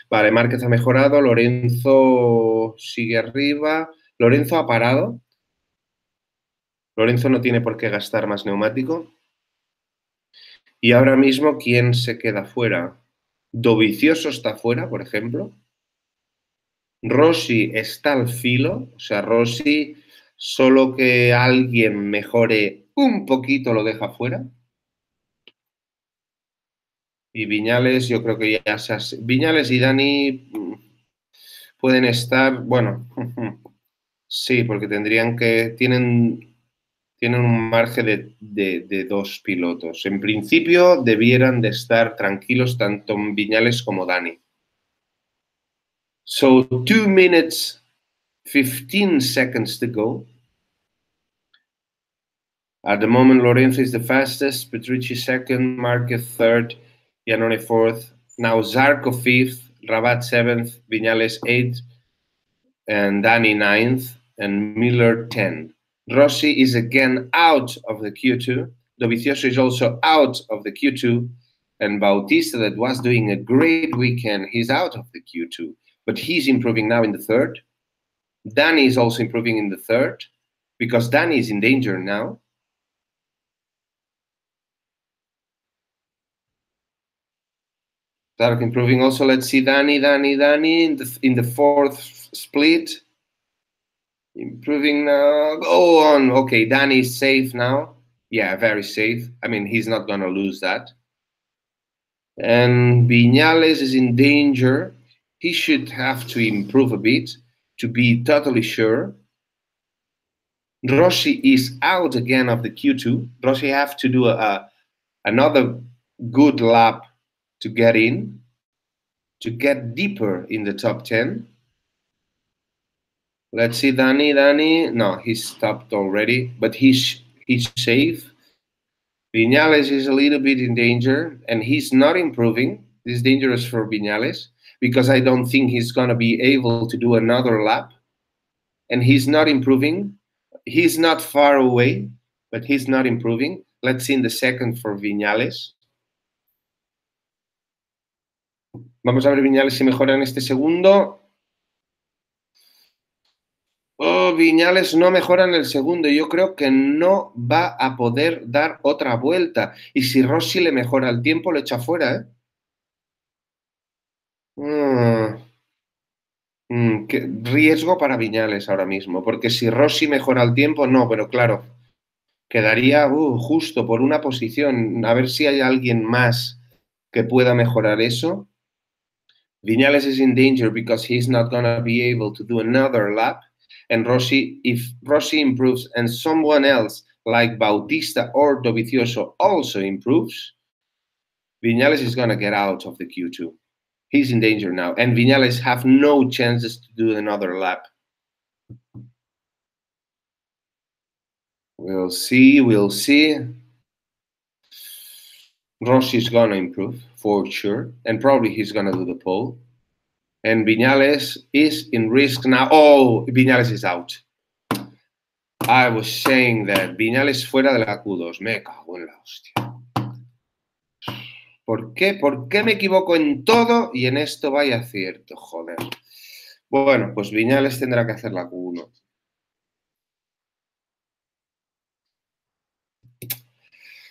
Vale, Márquez ha mejorado, Lorenzo sigue arriba. Lorenzo ha parado. Lorenzo no tiene por qué gastar más neumático. Y ahora mismo, ¿quién se queda fuera? Dovizioso está fuera, por ejemplo. Rossi está al filo. O sea, Rossi, solo que alguien mejore un poquito lo deja fuera. Y Viñales, yo creo que ya Viñales y Dani pueden estar, bueno, sí, porque tienen un margen de 2 pilotos. En principio debieran de estar tranquilos tanto Viñales como Dani. So 2 minutes, 15 seconds to go. At the moment, Lorenzo is the fastest, Petrucci second, Marquez third, Iannone fourth. Now Zarco fifth, Rabat seventh, Viñales eighth, and Dani ninth, and Miller 10. Rossi is again out of the Q2. Dovizioso is also out of the Q2. And Bautista, that was doing a great weekend, he's out of the Q2. But he's improving now in the third. Dani is also improving in the third because Dani is in danger now. Start improving also. Let's see Dani in the fourth split. Improving now. Go on. Okay, Dani is safe now. Yeah, very safe. I mean, he's not going to lose that. And Viñales is in danger. He should have to improve a bit to be totally sure. Rossi is out again of the Q2. Rossi have to do another good lap to get in, to get deeper in the top 10. Let's see, Danny. No, he stopped already, but he's safe. Viñales is a little bit in danger, and he's not improving. This is dangerous for Viñales because I don't think he's going to be able to do another lap. And he's not improving. He's not far away, but he's not improving. Let's see in the second for Viñales. Vamos a ver Viñales si mejora en este segundo. Oh, Viñales no mejora en el segundo. Yo creo que no va a poder dar otra vuelta. Y si Rossi le mejora el tiempo, lo echa fuera, ¿eh? Qué riesgo para Viñales ahora mismo. Porque si Rossi mejora el tiempo, no. Pero claro, quedaría justo por una posición. A ver si hay alguien más que pueda mejorar eso. Viñales is in danger because he's not going to be able to do another lap. And Rossi, if Rossi improves and someone else like Bautista or Dovizioso also improves, Viñales is going to get out of the Q2. He's in danger now. And Viñales have no chances to do another lap. We'll see. Rossi is going to improve for sure. And probably he's going to do the pole. And Viñales is in risk now. Oh, Viñales is out. I was saying that Viñales fuera de la Q2. Me cago en la hostia. ¿Por qué? ¿Por qué me equivoco en todo y en esto vaya cierto? Joder. Bueno, pues Viñales tendrá que hacer la Q1.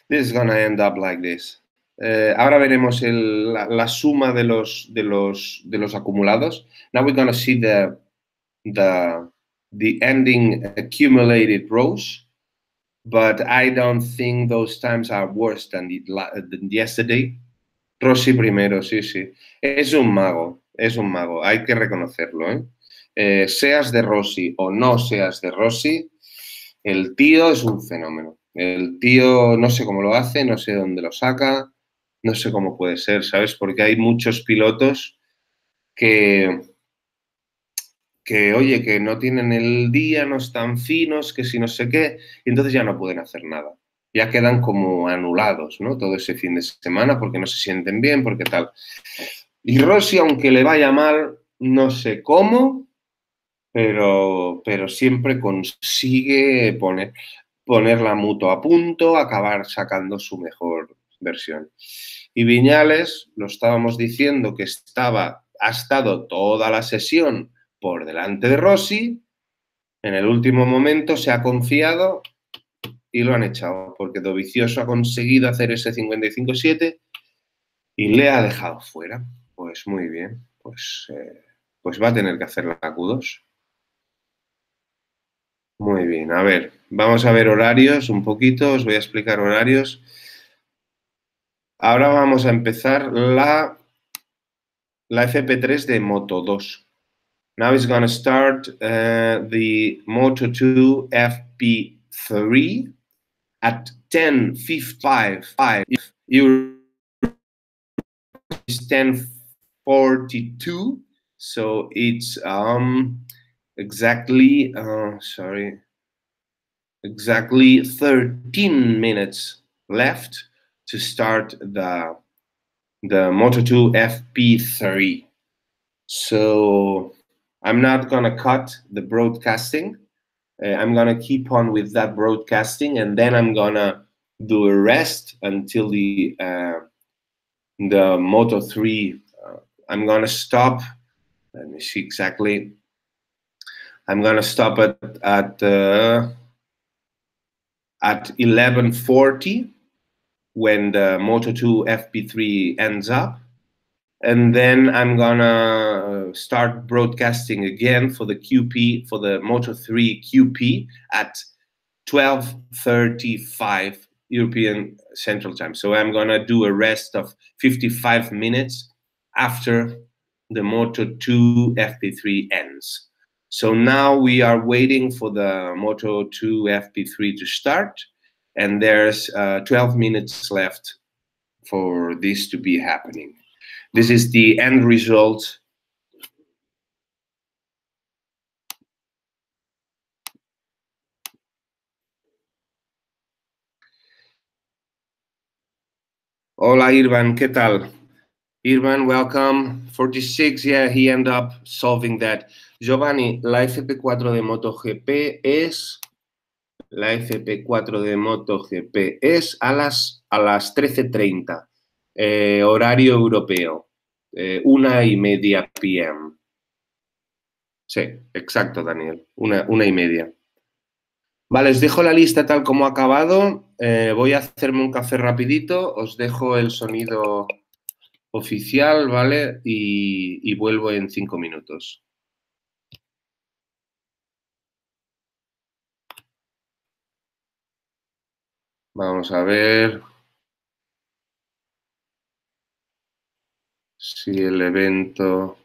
This is gonna end up like this. Ahora veremos la suma de los acumulados. Now we're gonna see the ending accumulated rows, but I don't think those times are worse than yesterday. Rossi primero, sí. Es un mago, hay que reconocerlo, ¿eh? Seas de Rossi o no seas de Rossi, el tío es un fenómeno. El tío no sé cómo lo hace, no sé dónde lo saca, no sé cómo puede ser, ¿sabes? Porque hay muchos pilotos que oye, que no tienen el día, no están finos, que si no sé qué, y entonces ya no pueden hacer nada. Ya quedan como anulados, ¿no? Todo ese fin de semana porque no se sienten bien, porque tal. Y Rossi, aunque le vaya mal, no sé cómo, pero siempre consigue poner la moto a punto, acabar sacando su mejor versión. Y Viñales, lo estábamos diciendo que ha estado toda la sesión por delante de Rossi, en el último momento se ha confiado y lo han echado, porque Dovizioso ha conseguido hacer ese 55-7 y le ha dejado fuera. Pues muy bien, pues va a tener que hacer la Q2. Muy bien, a ver, vamos a ver horarios un poquito, os voy a explicar horarios. Ahora vamos a empezar la FP3 de Moto 2. Now it's going to start the Moto 2 FP3 at 10:55. It's 10:42, so it's exactly 13 minutes left to start the Moto 2 FP3. So I'm not going to cut the broadcasting. I'm going to keep on with that broadcasting, and then I'm going to do a rest until the Moto 3. I'm going to stop. Let me see exactly. I'm going to stop at 11:40 when the Moto 2 FP3 ends up. And then I'm gonna start broadcasting again for the QP, for the Moto 3 QP at 12:35 European Central Time. So I'm gonna do a rest of 55 minutes after the Moto 2 FP3 ends. So now we are waiting for the Moto 2 FP3 to start, and there's 12 minutes left for this to be happening. This is the end result. Hola, Irvan, ¿qué tal? Irvan, welcome. 46, yeah, he ended up solving that. Giovanni, la FP4 de Moto Gp es... La FP4 de Moto Gp es a las 13:30, horario europeo, 1:30 p.m. Sí, exacto, Daniel, 1:30. Vale, os dejo la lista tal como ha acabado. Voy a hacerme un café rapidito, os dejo el sonido oficial, ¿vale? Y vuelvo en 5 minutos. Vamos a ver si el evento...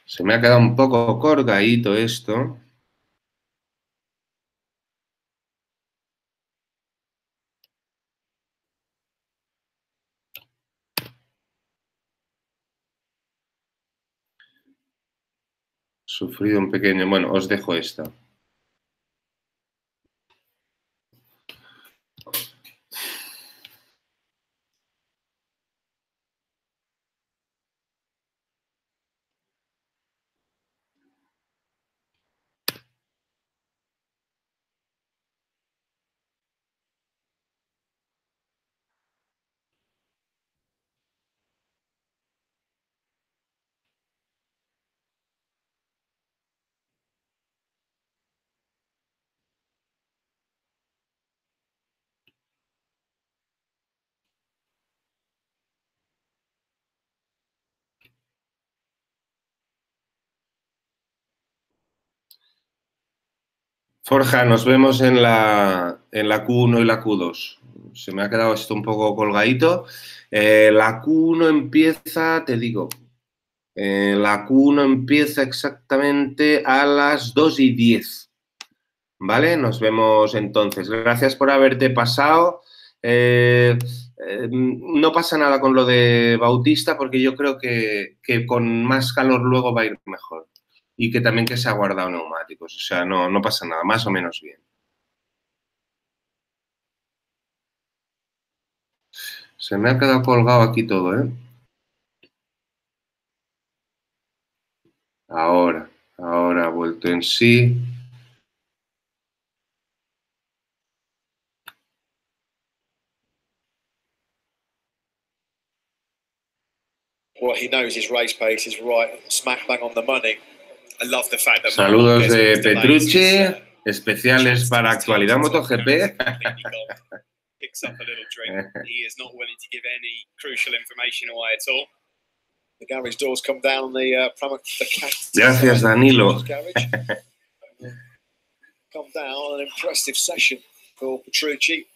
Se me ha quedado un poco colgadito esto. Sufrido un pequeño... Bueno, os dejo esta. Forja, nos vemos en la Q1 y la Q2. Se me ha quedado esto un poco colgadito. La Q1 empieza, te digo, la Q1 empieza exactamente a las 2:10. ¿Vale? Nos vemos entonces. Gracias por haberte pasado. No pasa nada con lo de Bautista porque yo creo que con más calor luego va a ir mejor. Y que también que se ha guardado neumáticos. O sea, no pasa nada, más o menos bien. Se me ha quedado colgado aquí todo, ¿eh? Ahora ha vuelto en sí. Well, he knows his race pace is right, smack bang on the money. I love the fact that Saludos de Petrucci, especiales para Actualidad MotoGP. Picks up a little drink. He is not willing to give any crucial information away at all. The garage doors come down on the Gracias, Danilo. Come down, an impressive session for Petrucci.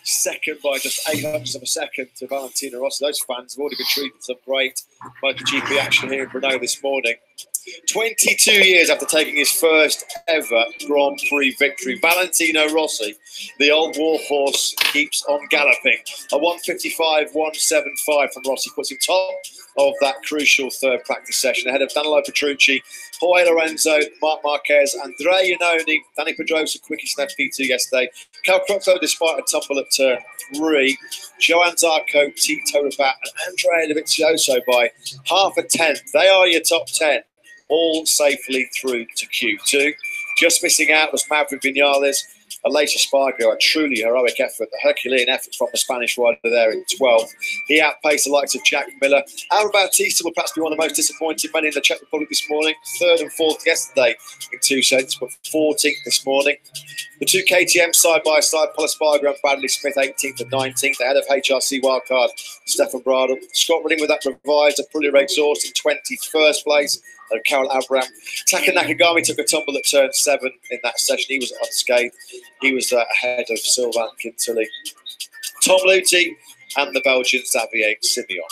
Second by just 0.08 of a second to Valentino Rossi. Those fans have already been treated to some great Moto GP action here in Brno this morning. 22 years after taking his first ever Grand Prix victory, Valentino Rossi, the old warhorse, keeps on galloping. A 1:55.175 from Rossi puts him top of that crucial third practice session, ahead of Danilo Petrucci, Jorge Lorenzo, Marc Marquez, Andrea Iannone, Danny Pedrosa, quickest in FP2 yesterday. Cal Crutchlow, despite a tumble at turn 3, Johan Zarco, Tito Rabat, and Andrea Dovizioso by 0.5. They are your top 10, all safely through to Q2. Just missing out was Maverick Vinales, Aleix Espargaro, a truly heroic effort, the Herculean effort from the Spanish rider there in 12th. He outpaced the likes of Jack Miller. Aaron Bautista will perhaps be one of the most disappointed men in the Czech Republic this morning. 3rd and 4th yesterday in 2 seconds, but 14th this morning. The two KTM side by side, Paul Espargaro and Bradley Smith, 18th and 19th, ahead of HRC wildcard Stefan Bradl. Scott Redding with that revised Aprilia exhaust in 21st place. And Carol Abraham. Taka Nakagami took a tumble at turn 7 in that session. He was unscathed. He was ahead of Sylvain Quintilly. Tom Luthi and the Belgian Xavier Simeon.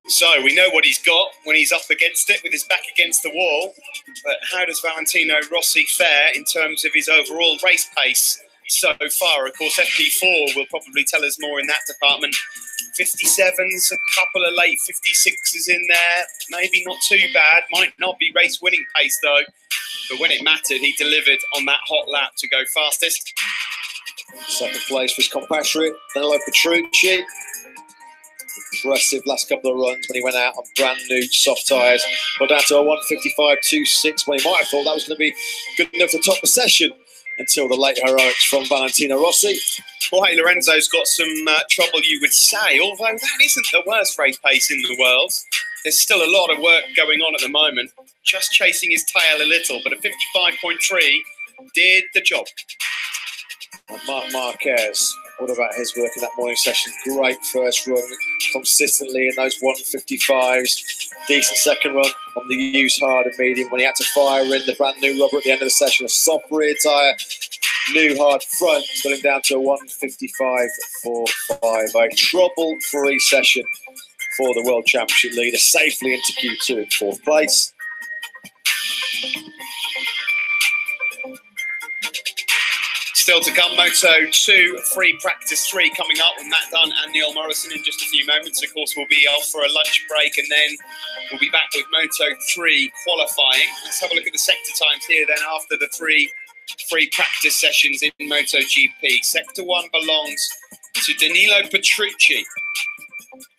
So we know what he's got when he's up against it with his back against the wall. But how does Valentino Rossi fare in terms of his overall race pace so far? Of course, FP4 will probably tell us more in that department. 57s, a couple of late 56s in there. Maybe not too bad. Might not be race-winning pace, though. But when it mattered, he delivered on that hot lap to go fastest. Second place for his compatriot, Danilo Petrucci. Impressive last couple of runs when he went out on brand new soft tyres. Got down to a 155.26 when he might have thought that was going to be good enough to top the session until the late heroics from Valentino Rossi. Jorge Lorenzo's got some trouble, you would say, although that isn't the worst race pace in the world. There's still a lot of work going on at the moment, just chasing his tail a little, but a 55.3 did the job. And Marc Marquez, what about his work in that morning session? Great first run, consistently in those 155s. Decent second run on the used hard and medium when he had to fire in the brand new rubber at the end of the session. A soft rear tyre, new hard front, got him down to a 155.45. A trouble-free session for the World Championship leader, safely into Q2 in fourth place. Still to come, Moto 2, free practice 3 coming up with Matt Dunn and Neil Morrison in just a few moments. Of course, we'll be off for a lunch break and then we'll be back with Moto 3 qualifying. Let's have a look at the sector times here then after the 3 free practice sessions in Moto GP. Sector 1 belongs to Danilo Petrucci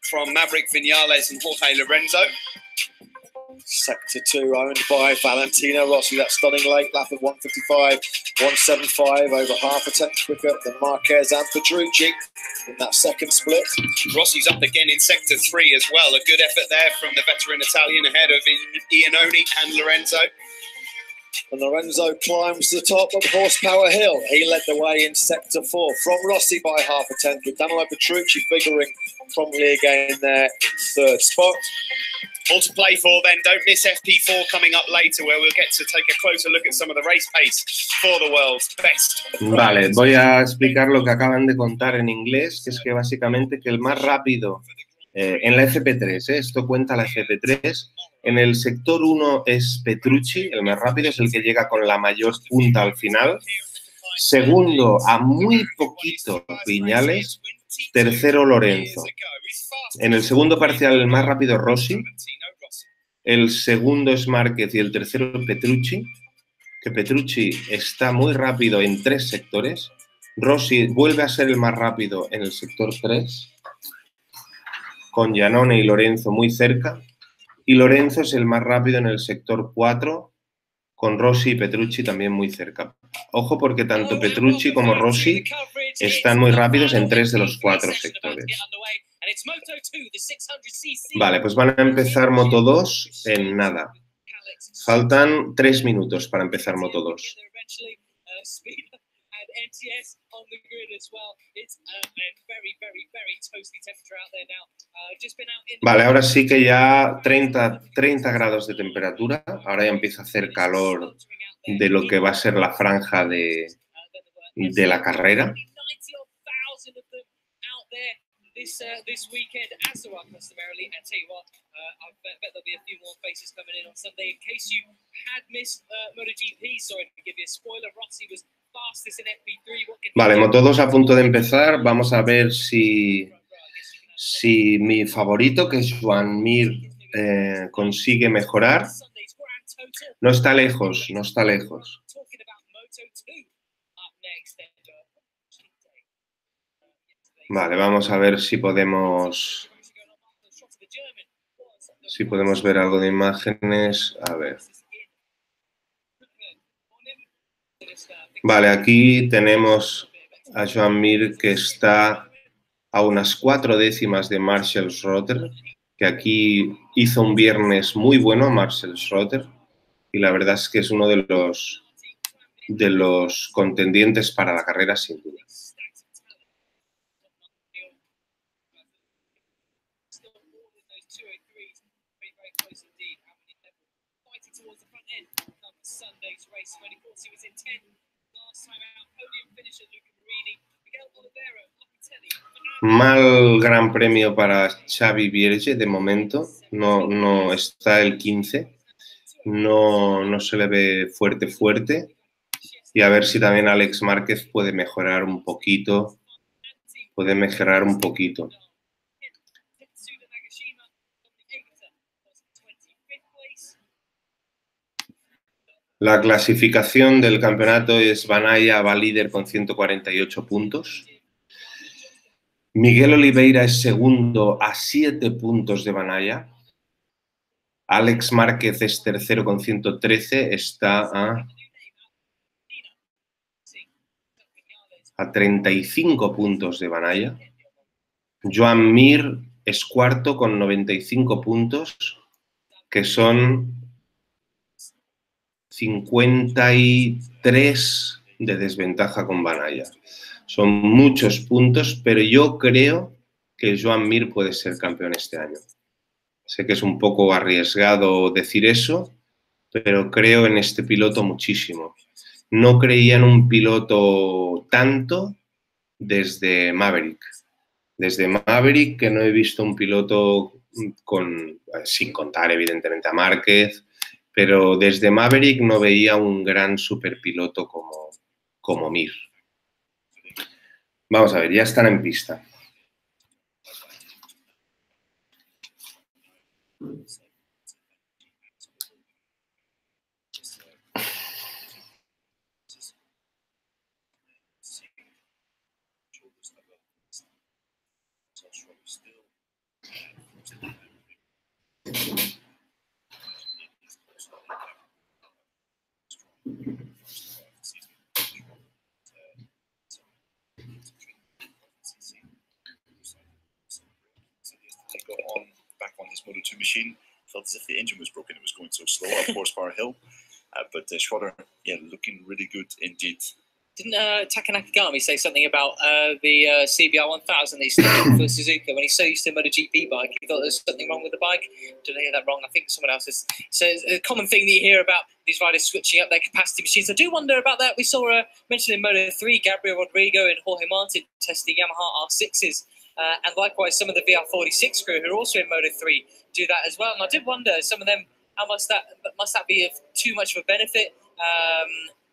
from Maverick Vinales and Jorge Lorenzo. Sector 2 owned by Valentino Rossi. That stunning late lap of 155.175, over half a tenth quicker than Marquez and Petrucci in that second split. Rossi's up again in Sector 3 as well. A good effort there from the veteran Italian ahead of Iannone and Lorenzo. And Lorenzo climbs to the top of Horsepower Hill. He led the way in Sector 4 from Rossi by half a tenth, with Danilo Petrucci figuring promptly again there in third spot. All to play for then. Don't miss FP4 coming up later, where we'll get to take a closer look at some of the race pace for the world's best. Vale, voy a explicar lo que acaban de contar en inglés, que es que básicamente que el más rápido en la FP3, esto cuenta la FP3, en el sector 1 es Petrucci, el más rápido, es el que llega con la mayor punta al final. Segundo, a muy poquito, Viñales. Tercero, Lorenzo. En el segundo parcial, el más rápido, Rossi. El segundo es Márquez y el tercero, Petrucci. Que Petrucci está muy rápido en 3 sectores. Rossi vuelve a ser el más rápido en el sector 3, con Iannone y Lorenzo muy cerca. Y Lorenzo es el más rápido en el sector 4, con Rossi y Petrucci también muy cerca. Ojo porque tanto Petrucci como Rossi están muy rápidos en 3 de los 4 sectores. Vale, pues van a empezar Moto 2 en nada. Faltan 3 minutos para empezar Moto 2. Vale, ahora sí que ya 30 grados de temperatura. Ahora ya empieza a hacer calor de lo que va a ser la franja de la carrera. This weekend, as there are customarily, and tell you what, I bet there'll be a few more faces coming in on Sunday. In case you had missed MotoGP, sorry to give you a spoiler, Rossi was fastest in FP3. Vale, Moto 2 a punto de empezar. Vamos a ver si mi favorito, que es Joan Mir, consigue mejorar. No está lejos, no está lejos. Vale, vamos a ver si podemos ver algo de imágenes. A ver. Vale, aquí tenemos a Joan Mir, que está a unas 4 décimas de Marcel Schroeter, que aquí hizo un viernes muy bueno a Marcel Schroeter, y la verdad es que es uno de los contendientes para la carrera, sin duda. Mal gran premio para Xavi Vierge de momento. No está el 15. No se le ve fuerte. Y a ver si también Alex Márquez puede mejorar un poquito. La clasificación del campeonato es Banaya va líder con 148 puntos. Miguel Oliveira es segundo a 7 puntos de Banaya. Alex Márquez es tercero con 113, está a 35 puntos de Banaya. Joan Mir es cuarto con 95 puntos, que son 53 de desventaja con Banaya. Son muchos puntos, pero yo creo que Joan Mir puede ser campeón este año. Sé que es un poco arriesgado decir eso, pero creo en este piloto muchísimo. No creía en un piloto tanto desde Maverick. Desde Maverick que no he visto un piloto sin contar evidentemente a Márquez, pero desde Maverick no veía un gran superpiloto como Mir. Vamos a ver, ya están en pista. Back on his Moto 2 machine, felt as if the engine was broken. It was going so slow up Horsepower Hill, but Schroeder, looking really good indeed. Didn't Taka Nakagami say something about the CBR 1000 that he started for Suzuka when he's so used to a MotoGP bike? He thought there was something wrong with the bike. Did I hear that wrong? I think someone else is. So it's a common thing that you hear about these riders switching up their capacity machines. I do wonder about that. We saw mentioned in Moto 3, Gabriel Rodrigo and Jorge Martin testing Yamaha R6s. And likewise, some of the VR46 crew who are also in Moto 3 do that as well. And I did wonder, some of them, how much must that be of too much of a benefit?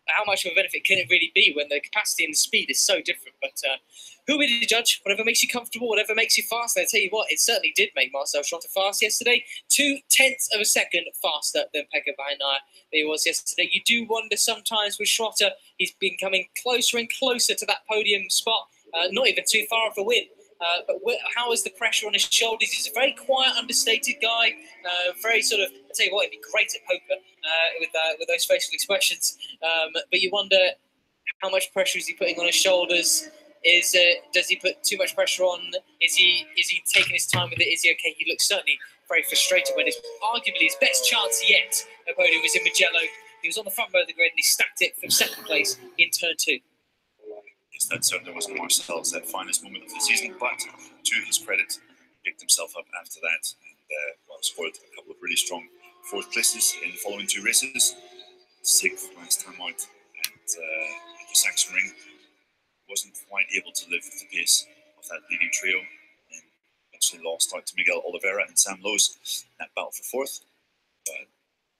How much of a benefit can it really be when the capacity and the speed is so different? But who are we to judge? Whatever makes you comfortable, whatever makes you fast. And I tell you what, it certainly did make Marcel Schrotter fast yesterday. 0.2 of a second faster than Pekka Väinö he was yesterday. You do wonder sometimes with Schrotter, he's been coming closer and closer to that podium spot. Not even too far off a win. But how is the pressure on his shoulders? He's a very quiet, understated guy. Very sort of, I tell you what, he'd be great at poker with those facial expressions. But you wonder how much pressure is he putting on his shoulders? Does he put too much pressure on? Is he taking his time with it? Is he okay? He looks certainly very frustrated when arguably his best chance yet at podium was in Mugello. He was on the front row of the grid and he stacked it for second place in turn 2. Yes, that certainly wasn't Marcel's finest moment of the season, but to his credit, picked himself up after that and scored a couple of really strong fourth places in the following 2 races. 6th last time out, and the Saxon Ring wasn't quite able to live with the pace of that leading trio, and actually lost out to Miguel Oliveira and Sam Lowe's in that battle for 4th. But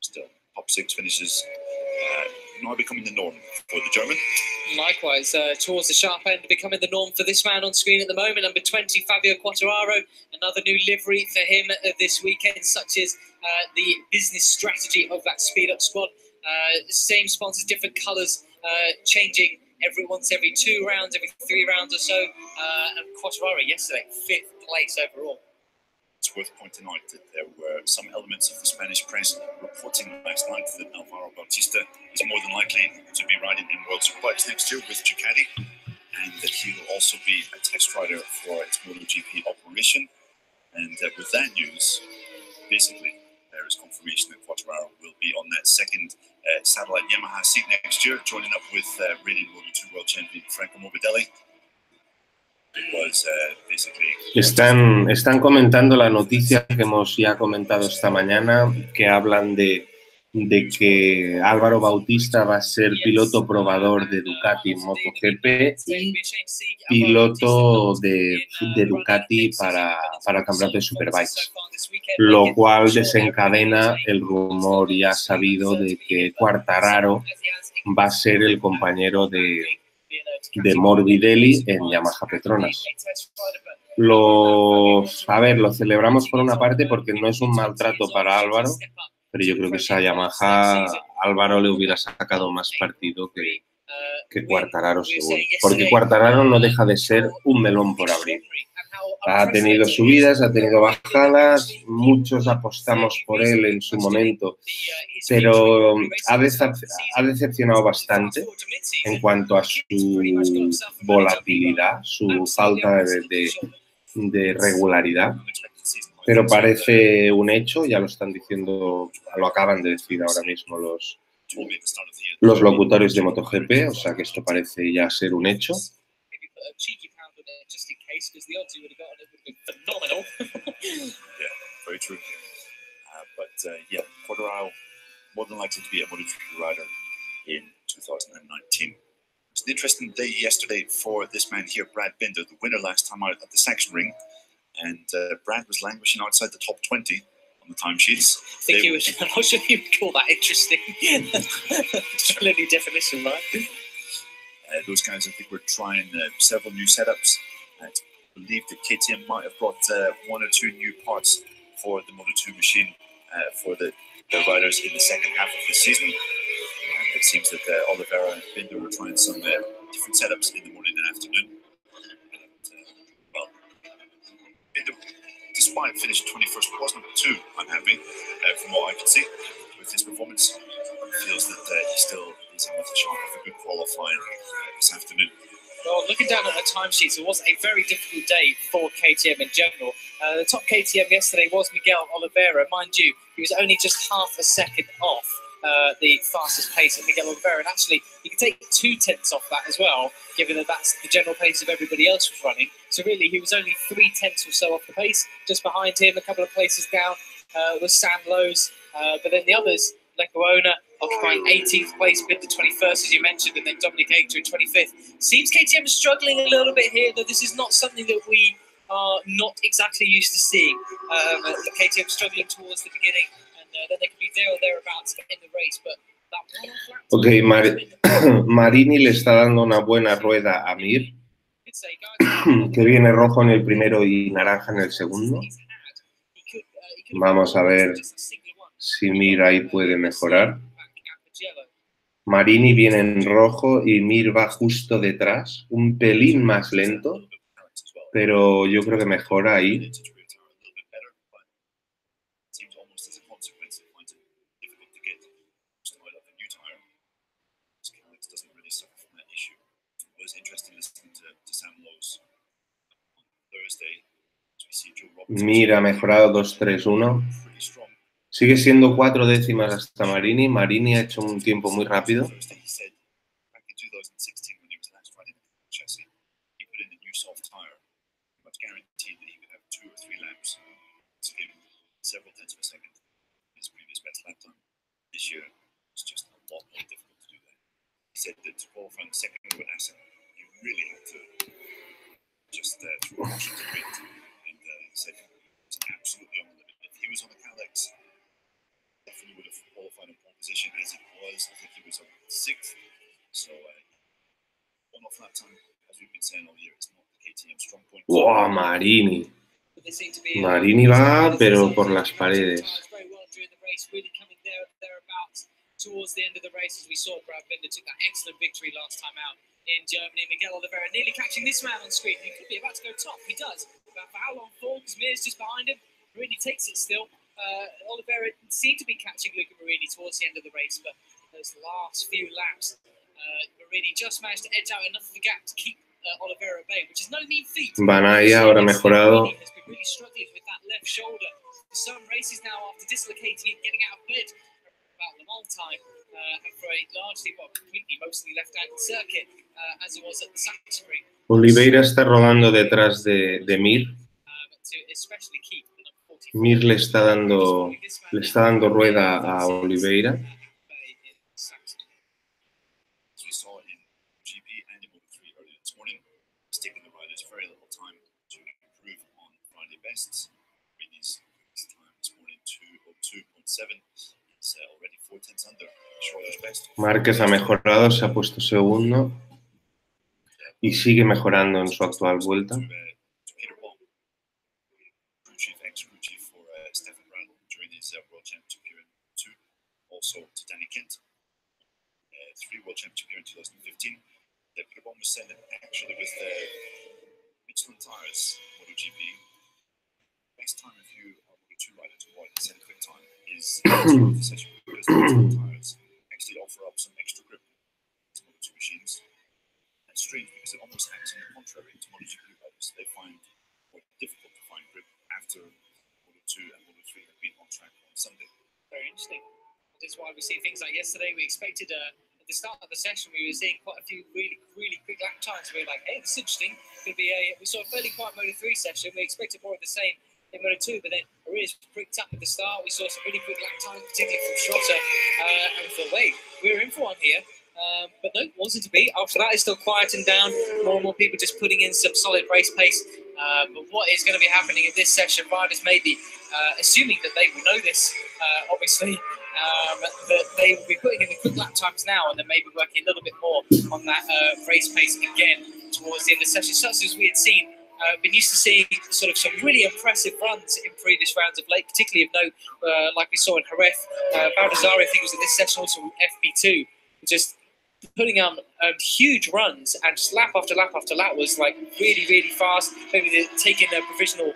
still, top 6 finishes now becoming the norm for the German. Likewise, towards the sharp end, becoming the norm for this man on screen at the moment, number 20, Fabio Quartararo. Another new livery for him this weekend, such as the business strategy of that speed-up squad. Same sponsors, different colours, changing once every 2 rounds, every 3 rounds or so. And Quartararo yesterday, 5th place overall. It's worth pointing out that there were some elements of the Spanish press reporting last night that Alvaro Bautista is more than likely to be riding in World Superbikes next year with Ducati, and that he will also be a test rider for its MotoGP operation. And with that news, basically, there is confirmation that Quartararo will be on that second satellite Yamaha seat next year, joining up with reigning Moto2 world champion Franco Morbidelli. Están comentando la noticia que hemos ya comentado esta mañana, que hablan de de que Álvaro Bautista va a ser piloto probador de Ducati Moto GP y piloto de Ducati para el campeonato de Superbikes, lo cual desencadena el rumor ya sabido de que Quartararo va a ser el compañero de Morbidelli en Yamaha Petronas. Lo celebramos por una parte porque no es un maltrato para Álvaro, pero yo creo que esa Yamaha Álvaro le hubiera sacado más partido que Quartararo, seguro. Porque Quartararo no deja de ser un melón por abrir. Ha tenido subidas, ha tenido bajadas, muchos apostamos por él en su momento, pero ha decepcionado bastante en cuanto a su volatilidad, su falta de regularidad. Pero parece un hecho, ya lo están diciendo, lo acaban de decir ahora mismo los locutores de MotoGP, o sea que esto parece ya ser un hecho. Very true. Quartararo more than likely to be a MotoGP rider in 2019. It's an interesting day yesterday for this man here, Brad Binder, the winner last time out at the Sachsenring. And Brad was languishing outside the top 20 on the timesheets. I'm not sure you would call that interesting. Just any definition, right? Those guys, I think, were trying several new setups. I believe that KTM might have brought one or two new parts for the Moto2 machine for the riders in the second half of the season. It seems that Oliveira and Binder were trying some different setups in the morning and afternoon. Binder, despite finishing 21st, wasn't too unhappy from what I could see with his performance. He feels that he still is in with a shot of a good qualifying this afternoon. Well, looking down at the timesheets, it was a very difficult day for KTM in general. The top KTM yesterday was Miguel Oliveira. Mind you, he was only just half a second off the fastest pace of Miguel Oliveira. And actually, you can take 2/10 off that as well, given that that's the general pace of everybody else was running. So really, he was only 3/10 or so off the pace. Just behind him, a couple of places down, was Sam Lowe's. But then the others, Lecuona occupying 18th place, Binder 21st, as you mentioned, and then Dominic Hector in 25th. Seems KTM is struggling a little bit here, though this is not something that we are not exactly used to seeing. The KTM struggling towards the beginning, and then they can be there or thereabouts in the race, but that one-off lap... Marini le está dando una buena rueda a Mir, que viene rojo en el primero y naranja en el segundo. Vamos a ver si Mir ahí puede mejorar. Marini viene en rojo y Mir va justo detrás, un pelín más lento, pero yo creo que mejora ahí. Mir ha mejorado 2-3-1. Sigue siendo 4 décimas hasta Marini. Marini ha hecho un tiempo muy rápido. ¡Wow! Marini. Marini va, pero por las paredes. Towards the end of the race, as we saw, Brad Binder took that excellent victory last time out in Germany. Miguel Oliveira nearly catching this man on screen. He could be about to go top. He does. But for how long for? Because Mir's just behind him. Marini takes it still. Oliveira seemed to be catching Luca Marini towards the end of the race, but those last few laps, Marini just managed to edge out enough of the gap to keep Oliveira at bay, which is no mean feat. Banaya ahora mejorado. Has been really struggling with that left shoulder. For some races now, after dislocating it, getting out of bed about a long time, and for a largely, well, completely, mostly left-handed circuit, as it was at the Sachsenring. Oliveira está rodando detrás de Mir. To especially keep the number 45 Mir le está dando rueda a Oliveira. As we saw in GP and in Moto3 earlier this morning, it's taken the riders very little time to improve on Friday bests. His time this morning 2:02.7. It's already 4/10 under Schroeder's best. Márquez ha mejorado, se ha puesto segundo y sigue mejorando en su actual vuelta. Peter Paul, crew chief, ex-crew chief for Stefan Bradl during his World Championship year in 2. Also to Danny Kent, 3 World Championship year in 2015. Peter Paul was sent actually with Michelin tires, MotoGP. Next time, if you are Moto2 rider to avoid and send a quick time, is the session because the Michelin tires actually offer up some extra grip to Moto2 machines. That's strange because it almost acts on the contrary to MotoGP riders. They find it more difficult to find grip after Moto2 and Moto3 have been on track on Sunday. Very interesting. That's why we see things like yesterday. We expected at the start of the session, we were seeing quite a few really quick lap times. We were like, hey, this is interesting. We saw a fairly quiet Moto3 session. We expected more of the same in Moto2, but then Arias pricked up at the start. We saw some really quick lap times, particularly from Schrotter. And we thought, wait, we're in for one here. But no, wasn't to be. After that, it's still quieting down. More and more people just putting in some solid race pace. But what is going to be happening in this session? Riders may be assuming that they will know this, obviously. That they will be putting in the quick lap times now and then maybe working a little bit more on that race pace again towards the end of the session, such as we had seen. Been used to seeing sort of some really impressive runs in previous rounds of late, particularly of note, like we saw in Jerez. Baldassarri, I think, was in this session, also FP2, just putting on huge runs, and just lap after lap after lap was like really fast. Maybe they're taking a provisional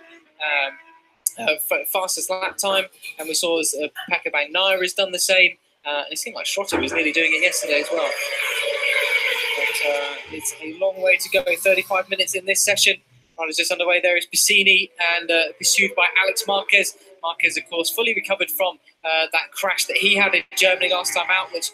fastest lap time, and we saw as Pecco Bagnaia has done the same. And it seemed like Schrotter was nearly doing it yesterday as well. But it's a long way to go. 35 minutes in this session. Riders just underway. There is Piscini and pursued by Alex Marquez. Marquez, of course, fully recovered from that crash that he had in Germany last time out, which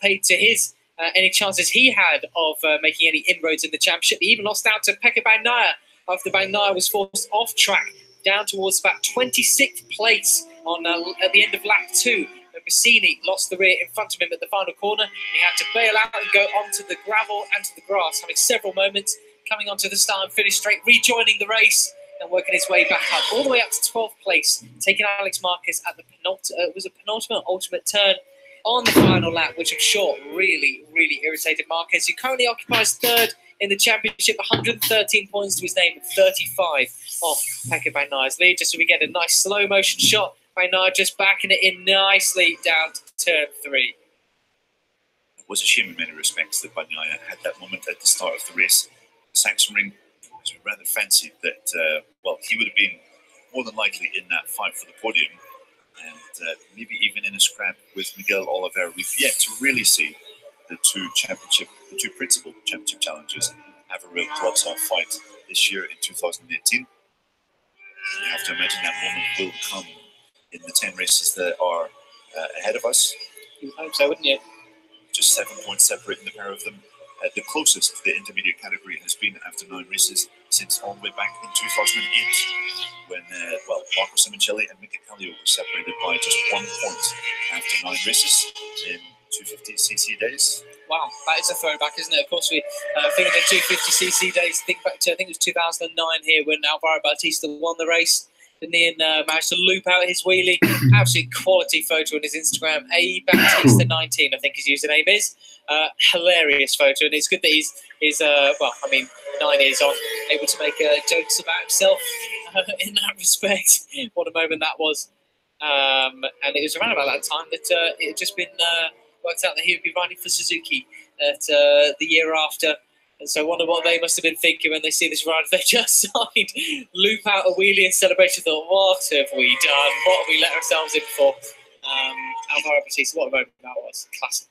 paid to his any chances he had of making any inroads in the championship. He even lost out to Pecco Bagnaia after Bagnaia was forced off track down towards about 26th place on at the end of lap 2. Piscini lost the rear in front of him at the final corner. He had to bail out and go onto the gravel and to the grass, having several moments, coming onto the start and finish straight, rejoining the race and working his way back up, all the way up to 12th place, taking Alex Marquez at the penultimate ultimate turn on the final lap, which I'm sure really irritated Marquez, who currently occupies 3rd in the championship, 113 points to his name, 35 off Pecco Bagnaia's lead. Just so we get a nice slow motion shot, Bagnaia just backing it in nicely down to turn 3. It was a shame in many respects that Bagnaia had that moment at the start of the race. Sachsenring was rather fancied that, well, he would have been more than likely in that fight for the podium, and maybe even in a scrap with Miguel Oliveira. We've yet to really see the two principal championship challengers have a real gloves-off fight this year in 2018. You have to imagine that moment will come in the 10 races that are ahead of us. You would hope so, wouldn't you? Just 7 points separating the pair of them. The closest to the intermediate category has been after 9 races since all the way back in 2008, when well, Marco Simoncelli and Mika Kallio were separated by just 1 point after 9 races in 250cc days. Wow, that is a throwback, isn't it? Of course, we think of the 250cc days. Think back to, I think it was 2009 here when Alvaro Bautista won the race. Didn't he? And managed to loop out his wheelie. Absolute quality photo on his Instagram. A Bautista 19, I think his username is. Hilarious photo, and it's good that he's well, I mean, 9 years on, able to make jokes about himself in that respect. What a moment that was. And it was around about that time that it had just been worked out that he would be riding for Suzuki at the year after. And so I wonder what they must have been thinking when they see this rider they just signed loop out a wheelie in celebration. Thought, what have we done? What have we let ourselves in for? Alvaro Bautista, what a moment that was. Classic.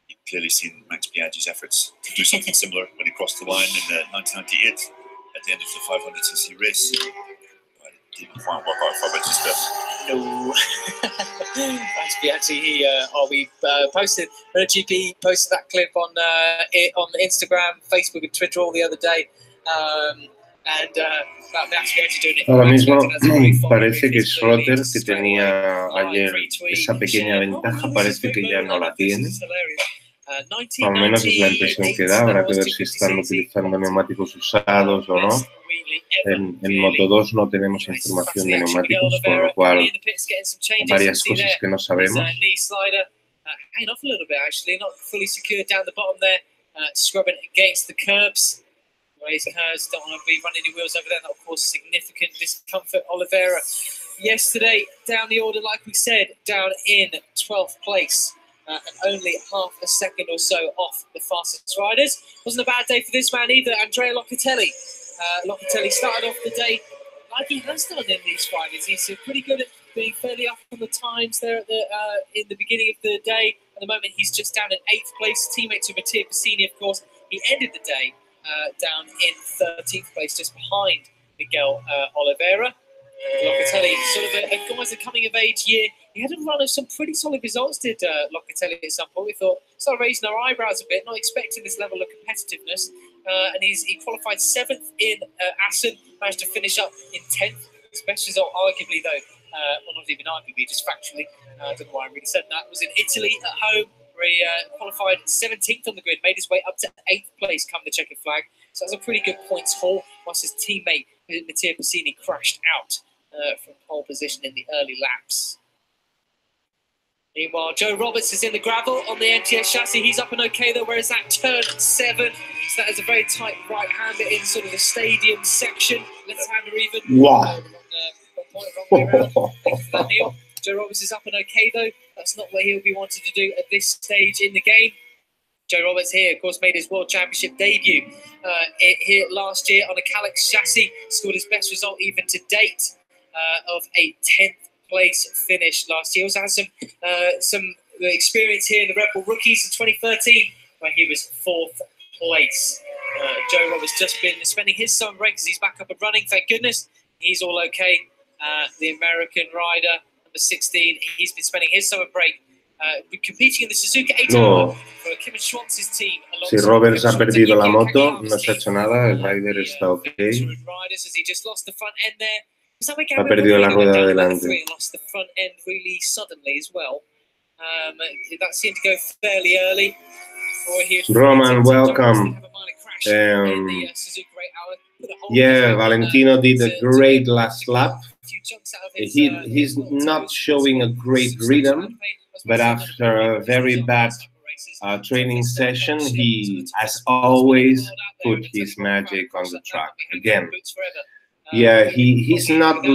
You've clearly seen Max Biaggi's efforts to do something similar when he crossed the line in 1998 at the end of the 500cc race. But it didn't quite work out for Bautista. No. Max Biaggi, we posted, GP posted that clip on Instagram, Facebook and Twitter all the other day. Ahora mismo parece que Schroeder, que tenía ayer esa pequeña ventaja, parece que ya no la tiene. Al menos es la impresión que da. Habrá que ver si están utilizando neumáticos usados o no. En Moto 2 no tenemos información de neumáticos, con lo cual varias cosas que no sabemos. Hanging off a little bit, actually, not fully secured down the bottom there, scrubbing against the curbs. Raised curves, don't want to be running any wheels over there, that will cause significant discomfort. Oliveira, yesterday, down the order, like we said, down in 12th place, and only half a second or so off the fastest riders. Wasn't a bad day for this man either, Andrea Locatelli. Locatelli started off the day like he has done in these Fridays. He's pretty good at being fairly up on the times there at in the beginning of the day. At the moment, he's just down in 8th place. Teammate to Mattia Pacini, of course. He ended the day down in 13th place, just behind Miguel Oliveira. Locatelli, sort of a guy's a coming-of-age year. He had a run of some pretty solid results, did Locatelli at some point. We thought, started raising our eyebrows a bit, not expecting this level of competitiveness. And he qualified 7th in Assen, managed to finish up in 10th. His best result, arguably, though, well, not even arguably, just factually, I don't know why I really said that, was in Italy at home, where he qualified 17th on the grid, made his way up to 8th place come the checkered flag. So that's a pretty good points haul, whilst his teammate, Mattia Pacini, crashed out from pole position in the early laps. Meanwhile, Joe Roberts is in the gravel on the NTS chassis. He's up and okay though, whereas that turn 7, so that is a very tight right-hander in sort of the stadium section. Left-hander even. Wow. Joe Roberts is up and okay though. That's not what he'll be wanting to do at this stage in the game. Joe Roberts here, of course, made his World Championship debut here last year on a Calyx chassis. Scored his best result even to date of a 10th place finish last year. Also had some experience here in the Red Bull Rookies in 2013, where he was 4th place. Joe Roberts just been spending his summer break because he's back up and running, thank goodness. He's all okay. The American rider, number 16, he's been spending his summer break competing in the Suzuka 8 No. for Kim Schwantz's team. Si Roberts ha perdido la moto, no se ha hecho nada, el rider está ok. Ha perdido la rueda de delante. Lost the front end really suddenly as well. That seemed to go fairly early. Roman, welcome. Yeah, Valentino did a great last lap. He's not showing a great rhythm, but after a very bad training session, he, as always, put his magic on the track again. Yeah, he's not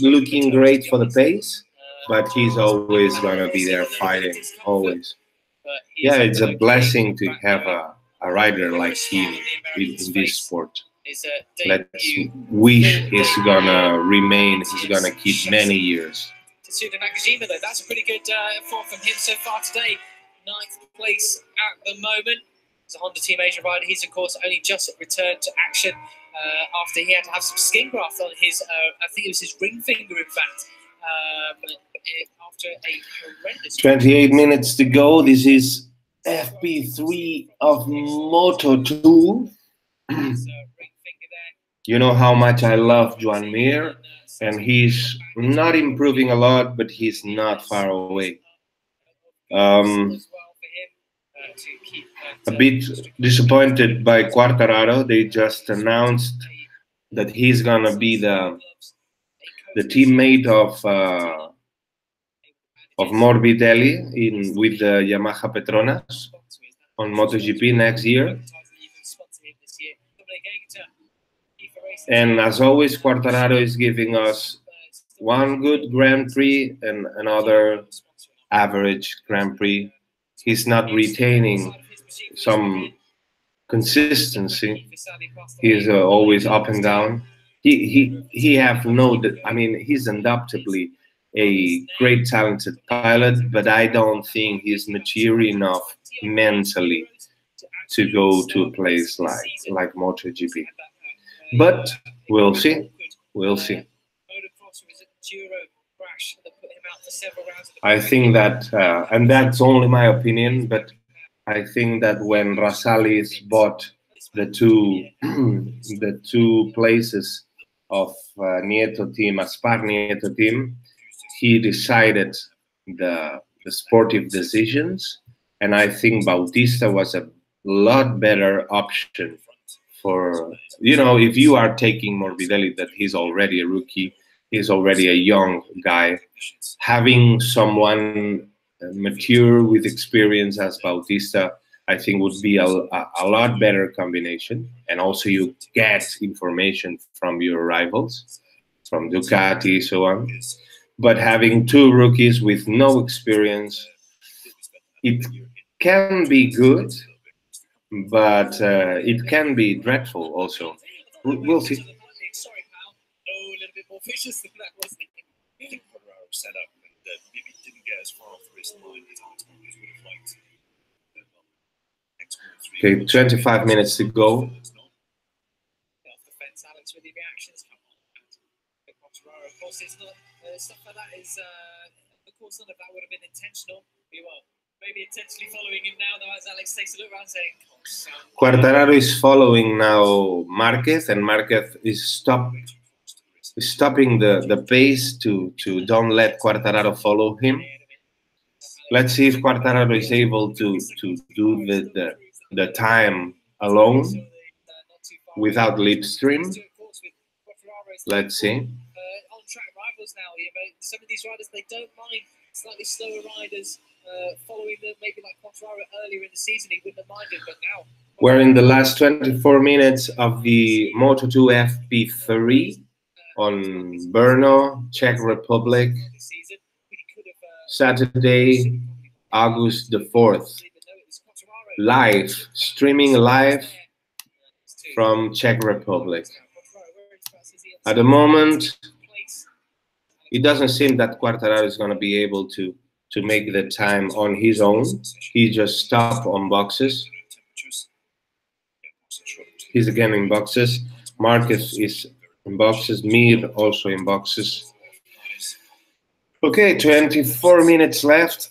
looking great for the pace, but he's always gonna be there fighting, always. Yeah, it's a blessing to have a rider like him in this sport. Let's wish he's gonna remain, he's gonna keep many years. Tetsuya Nakajima, though, that's a pretty good form from him so far today. 9th place at the moment. As a Honda Team Asia rider, he's of course only just returned to action after he had to have some skin graft on his, I think it was his ring finger, in fact. After a horrendous 28 minutes to go. This is FP3 of Moto 2. You know how much I love Joan Mir, and he's not improving a lot, but he's not far away. A bit disappointed by Quartararo. They just announced that he's gonna be the teammate of Morbidelli with the Yamaha Petronas on MotoGP next year. And as always, Quartararo is giving us one good Grand Prix and another average Grand Prix. He's not retaining some consistency. He's always up and down. He have no, I mean, he's undoubtedly a great talented pilot, but I don't think he's mature enough mentally to go to a place like MotoGP. But we'll see. We'll see. I think that, and that's only my opinion, but I think that when Rasalis bought the two places of Nieto team, Aspar Nieto team, he decided the sportive decisions, and I think Bautista was a lot better option for, you know, if you are taking Morbidelli, that he's already a rookie, he's already a young guy, having someone mature with experience as Bautista, I think would be a lot better combination. And also you get information from your rivals, from Ducati, so on. But having two rookies with no experience, it can be good, but it can be dreadful also. We'll see. Sorry, pal. No, a little bit more vicious than that, wasn't it? I think set up and maybe didn't get as far off the wrist line as would have liked. Okay, 25 minutes to go. Off the fence, Alex, with the reactions. Come on. Of course, it's not stuff like that is. Of course, none of that would have been intentional. Well, maybe intentionally following him now, though, as Alex takes a look around saying. Quartararo is following now Marquez, and Marquez is stopping the pace to don't let Quartararo follow him. Let's see if Quartararo is able to do the time alone without slipstream. Let's see. On-track rivals now, some of these riders, they don't mind slightly slower riders following them, maybe like Quartararo earlier in the season, he wouldn't have minded, but now. We're in the last 24 minutes of the Moto2 FP3 on Brno, Czech Republic, Saturday, August the 4th. Live, streaming live from Czech Republic. At the moment, it doesn't seem that Quartararo is going to be able to make the time on his own. He just stopped on boxes. He's again in boxes. Marquez is in boxes. Mir also in boxes. Okay, 24 minutes left.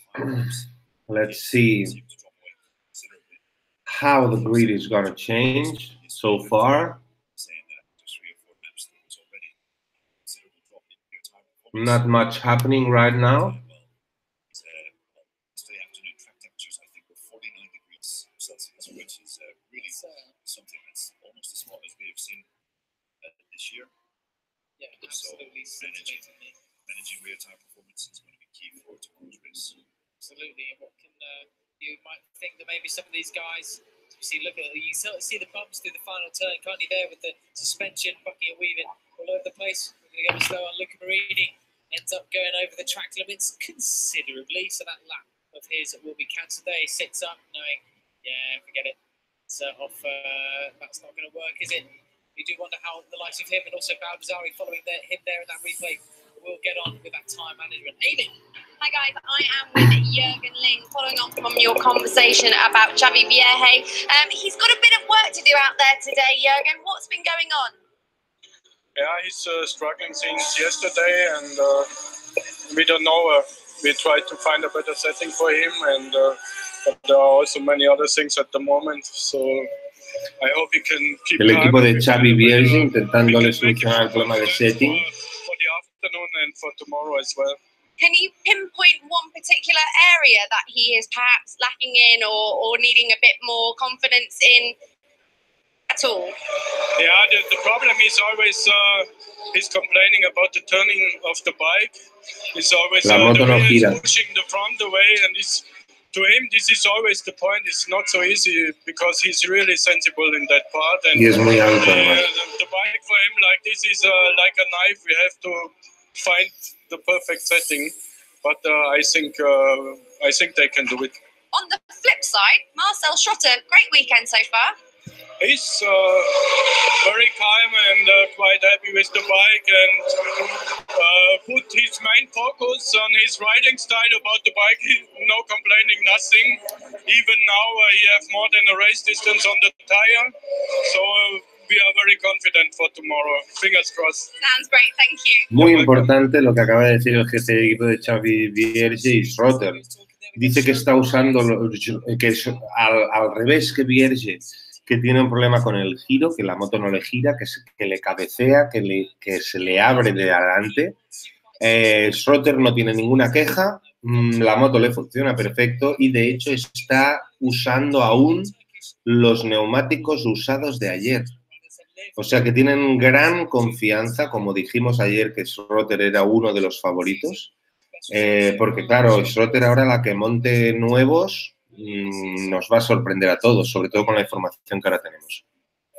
Let's see how the grid is going to change so far. Not much happening right now. Managing real-time performance is going to be key for tomorrow's race. Absolutely. What can you might think that maybe some of these guys, you see the bumps through the final turn, can't you? There with the suspension, bucking and weaving all over the place. We're going to go slow on. Luca Marini ends up going over the track limits considerably, so that lap of his will be cancelled there. He sits up knowing, yeah, forget it. It's off. That's not going to work, is it? You do wonder how the likes of him and also Baldassari following him there in that replay will get on with that time management. Amy. Hi guys, I am with Jürgen Ling, following on from your conversation about Xavi Vierge. He's got a bit of work to do out there today, Jürgen. What's been going on? Yeah, he's struggling since yesterday, and we don't know. We tried to find a better setting for him, and but there are also many other things at the moment. So I hope he can keep. El equipo de Xavi Vierge intentándole solucionar el problema de setting. For the afternoon and for tomorrow as well. Can you pinpoint one particular area that he is perhaps lacking in or needing a bit more confidence in at all? Yeah, the problem is always he's complaining about the turning of the bike. He's always pushing the front away, and to him this is always the point. It's not so easy because he's really sensible in that part. And the bike for him like this is like a knife. We have to find the perfect setting, but I think they can do it. On the flip side, Marcel Schotter, great weekend so far. He's very calm and quite happy with the bike, and put his main focus on his riding style about the bike. No complaining, nothing. Even now he has more than a race distance on the tire, so we are very confident for tomorrow. Fingers crossed. Sounds great, thank you. Muy importante lo que acaba de decir el jefe de equipo de Xavi Vierge y Schotter. Dice que está usando que es al revés que Vierge, que tiene un problema con el giro, que la moto no le gira, que le cabecea, que se le abre de adelante. Schroeter no tiene ninguna queja, la moto le funciona perfecto y de hecho está usando aún los neumáticos usados de ayer. O sea que tienen gran confianza, como dijimos ayer que Schroeter era uno de los favoritos, porque claro, Schroeter ahora la que monte nuevos nos va a sorprender a todos, sobre todo con la información que ahora tenemos.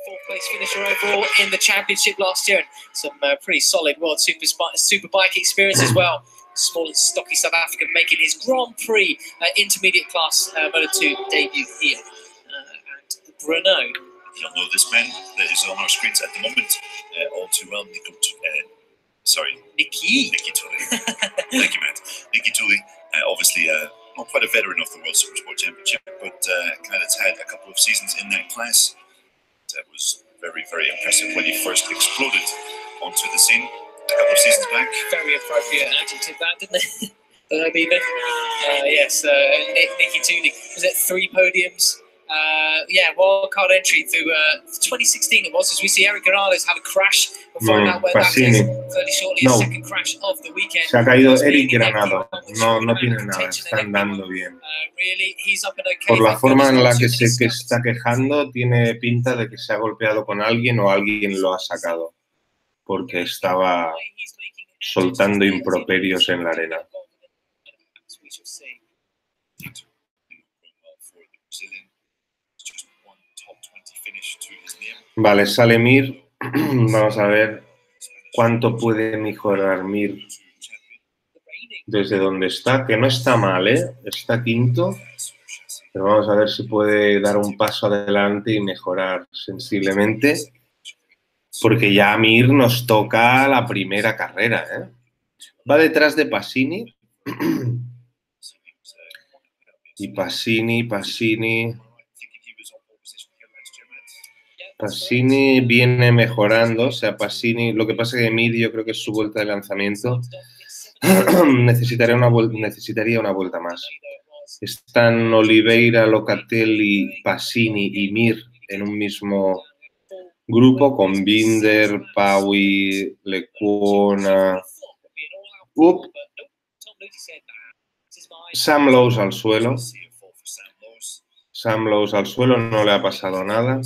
Fourth place finisher overall in the championship last year. Some pretty solid World Superbike experience as well. Small and stocky South African making his Grand Prix intermediate class Moto 2 debut here at Brno. You'll know this man that is on our screens at the moment all too well. Nicky Tully. Thank you, Matt. Nicky Tully, obviously not quite a veteran of the World Supersport Championship, but kind of had a couple of seasons in that class. That was very, very impressive when he first exploded onto the scene a couple of seasons back. Very appropriate adjective, that, didn't it? Yes, Nicky Tully was at 3 podiums. Wildcard entry through 2016 it was, as we see Eric Granados have a crash. We'll find out where that is fairly shortly. No. Second crash of the weekend. Se ha caído Eric Granado. No tiene nada, está andando bien. Por la forma en la que se está quejando, tiene pinta de que se ha golpeado con alguien o alguien lo ha sacado, porque estaba soltando improperios en la arena. Vale, sale Mir. Vamos a ver cuánto puede mejorar Mir desde donde está, que no está mal, ¿eh? Está quinto, pero vamos a ver si puede dar un paso adelante y mejorar sensiblemente, porque ya a Mir nos toca la primera carrera, ¿eh? Va detrás de Passini. Y Passini viene mejorando, o sea, Passini, lo que pasa es que Mir, yo creo que es su vuelta de lanzamiento, necesitaría una vuelta más. Están Oliveira, Locatelli, Passini y Mir en un mismo grupo, con Binder, Paui, Lecuona, Sam Lowes al suelo. Sam Lowes al suelo, no le ha pasado nada.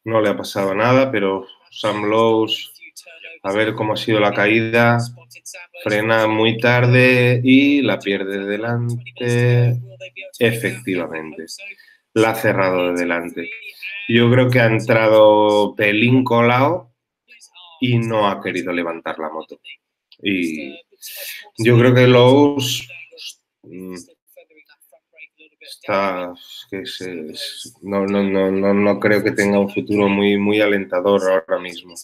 No le ha pasado nada, pero Sam Lowes, a ver cómo ha sido la caída. Frena muy tarde y la pierde de delante. Efectivamente, la ha cerrado de delante. Yo creo que ha entrado pelín colado y no ha querido levantar la moto. Y yo creo que Lowes no creo que tenga un futuro muy alentador ahora mismo.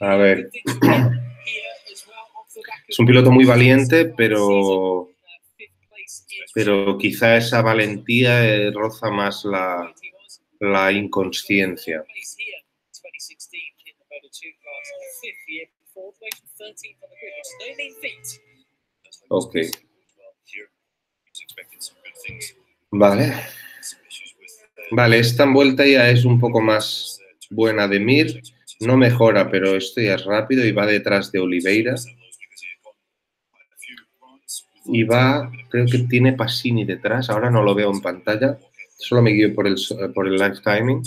A ver, es un piloto muy valiente, pero quizá esa valentía roza más la inconsciencia. Ok. Vale, esta vuelta ya es un poco más buena de Mir. No mejora, pero esto ya es rápido y va detrás de Oliveira. Y va, creo que tiene Passini detrás. Ahora no lo veo en pantalla. Solo me guío por el live timing.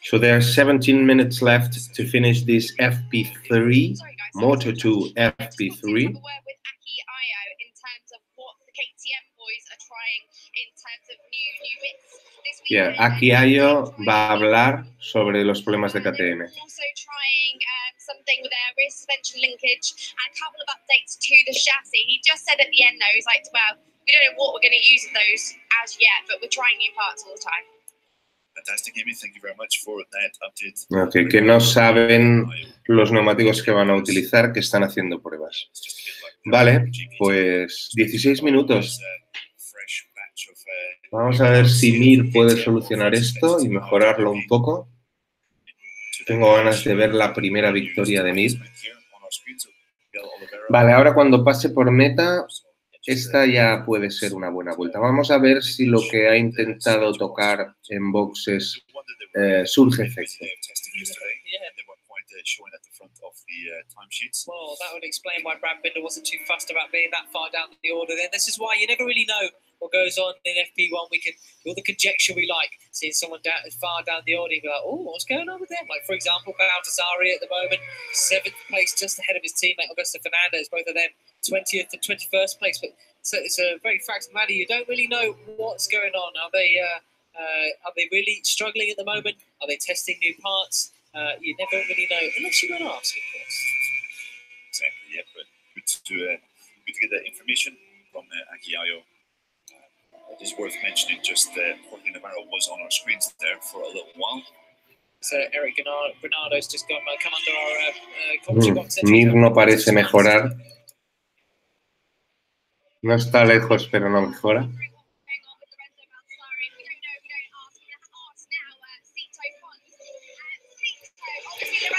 So there are 17 minutes left to finish this FP3, Moto 2 FP3. Yeah, Aki Ayo va a hablar sobre los problemas de KTM. Something with their rear suspension linkage and a couple of updates to the chassis. He just said at the end though, he's like, well, we don't know what we're going to use of those as yet, but we're trying new parts all the time. Fantastic, Amy. Thank you very much for that update. Okay, que no saben los neumáticos que van a utilizar, que están haciendo pruebas. Vale, pues 16 minutos. Vamos a ver si Mir puede solucionar esto y mejorarlo un poco. Tengo ganas de ver la primera victoria de Mir. Vale, ahora cuando pase por meta, esta ya puede ser una buena vuelta. Vamos a ver si lo que ha intentado tocar en boxes surge efecto. Well, that would explain why Brad Binder wasn't too fussed about being that far down the order. Then this is why you never really know what goes on in FP1. We can all the conjecture we like, seeing someone far down the order, you be like, oh, what's going on with them? Like, for example, Baldassarri at the moment, 7th place, just ahead of his teammate Augusto Fernandez, both of them 20th and 21st place. But so it's a very fractal matter. You don't really know what's going on. Are they really struggling at the moment? Are they testing new parts? You never really know unless you go and ask, of course. Exactly, yeah, but good to get that information from Aguiayo. It is worth mentioning just that Jorge Navarro was on our screens there for a little while. So Eric Bernardo's just come under our commentary box. Mir no parece mejorar. No está lejos, pero no mejora.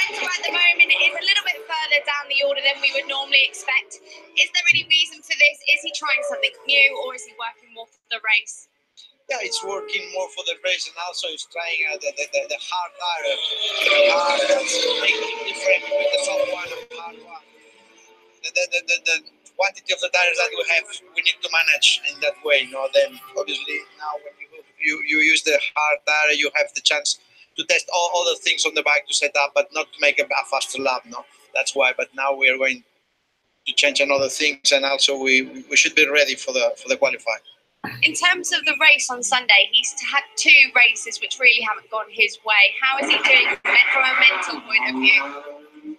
At the moment is a little bit further down the order than we would normally expect. Is there any reason for this? Is he trying something new, or is he working more for the race? Yeah, it's working more for the race, and also he's trying the hard tire. That's making it different with the soft one and hard one. The quantity of the tires that we need to manage in that way. Then obviously now when you use the hard tire, you have the chance to test all other things on the bike to set up, but not to make a faster lap. That's why. But now we are going to change another things, and also we should be ready for the qualifying. In terms of the race on Sunday, he's had 2 races which really haven't gone his way. How is he doing from a mental point of view?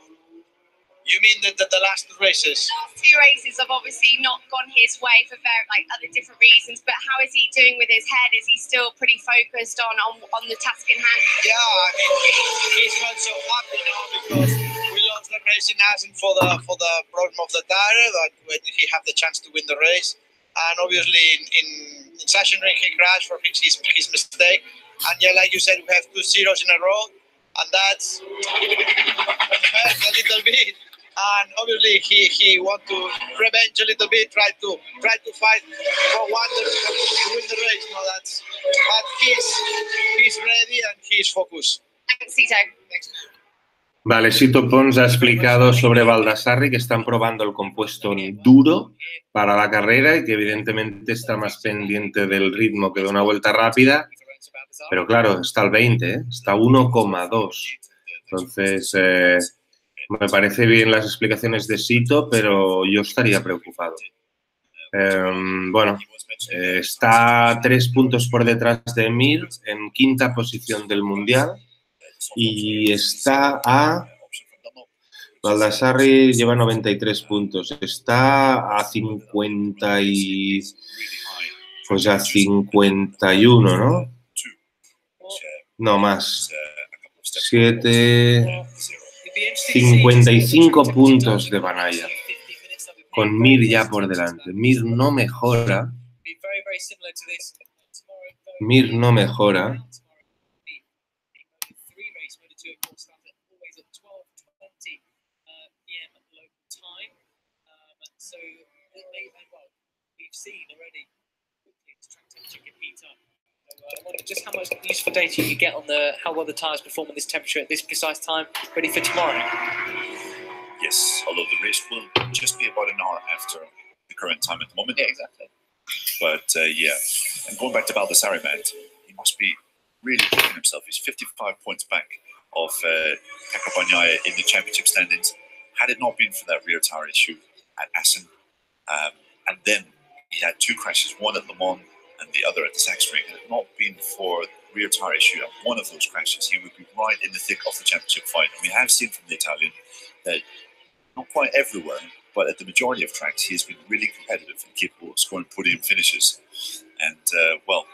You mean the last 2 races? The last 2 races have obviously not gone his way for other different reasons, but how is he doing with his head? Is he still pretty focused on the task in hand? Yeah, I mean, he's not so happy now because we lost the race in Assen for the problem of the tire, that when he had the chance to win the race. And obviously in Sesion he crashed for his mistake. And yeah, like you said, we have 2 zeros in a row, and that's hurts a little bit. And obviously he want to revenge a little bit, try to fight for one to win the race. But he's ready and he's focused. Thanks, Sito. Vale, Sito Pons ha explicado sobre Baldassarri que están probando el compuesto duro para la carrera y que evidentemente está más pendiente del ritmo que de una vuelta rápida, pero claro, está al 20, está 1,2. Entonces, me parece bien las explicaciones de Sito, pero yo estaría preocupado. Bueno, está 3 puntos por detrás de Mir, en 5ª posición del Mundial, y está a... Baldassarri lleva 93 puntos, está a 50 y... pues a 51, ¿no? No, más. 55 puntos de Banaya, con Mir ya por delante. Mir no mejora. Mir no mejora. Just how much useful data you get on how well the tyres perform at this temperature at this precise time, ready for tomorrow. Yes, although the race will just be about an hour after the current time at the moment. Yeah, exactly. But yeah, and going back to Baldassarri, man, he must be really kicking himself. He's 55 points back of Pecco Bagnaia in the championship standings. Had it not been for that rear tyre issue at Assen, and then he had 2 crashes, one at Le Mans and the other at the Sachsenring. Had it not been for the rear tyre issue at one of those crashes, he would be right in the thick of the championship fight. And we have seen from the Italian that not quite everywhere, but at the majority of tracks, he has been really competitive and capable of scoring podium finishes. And, well,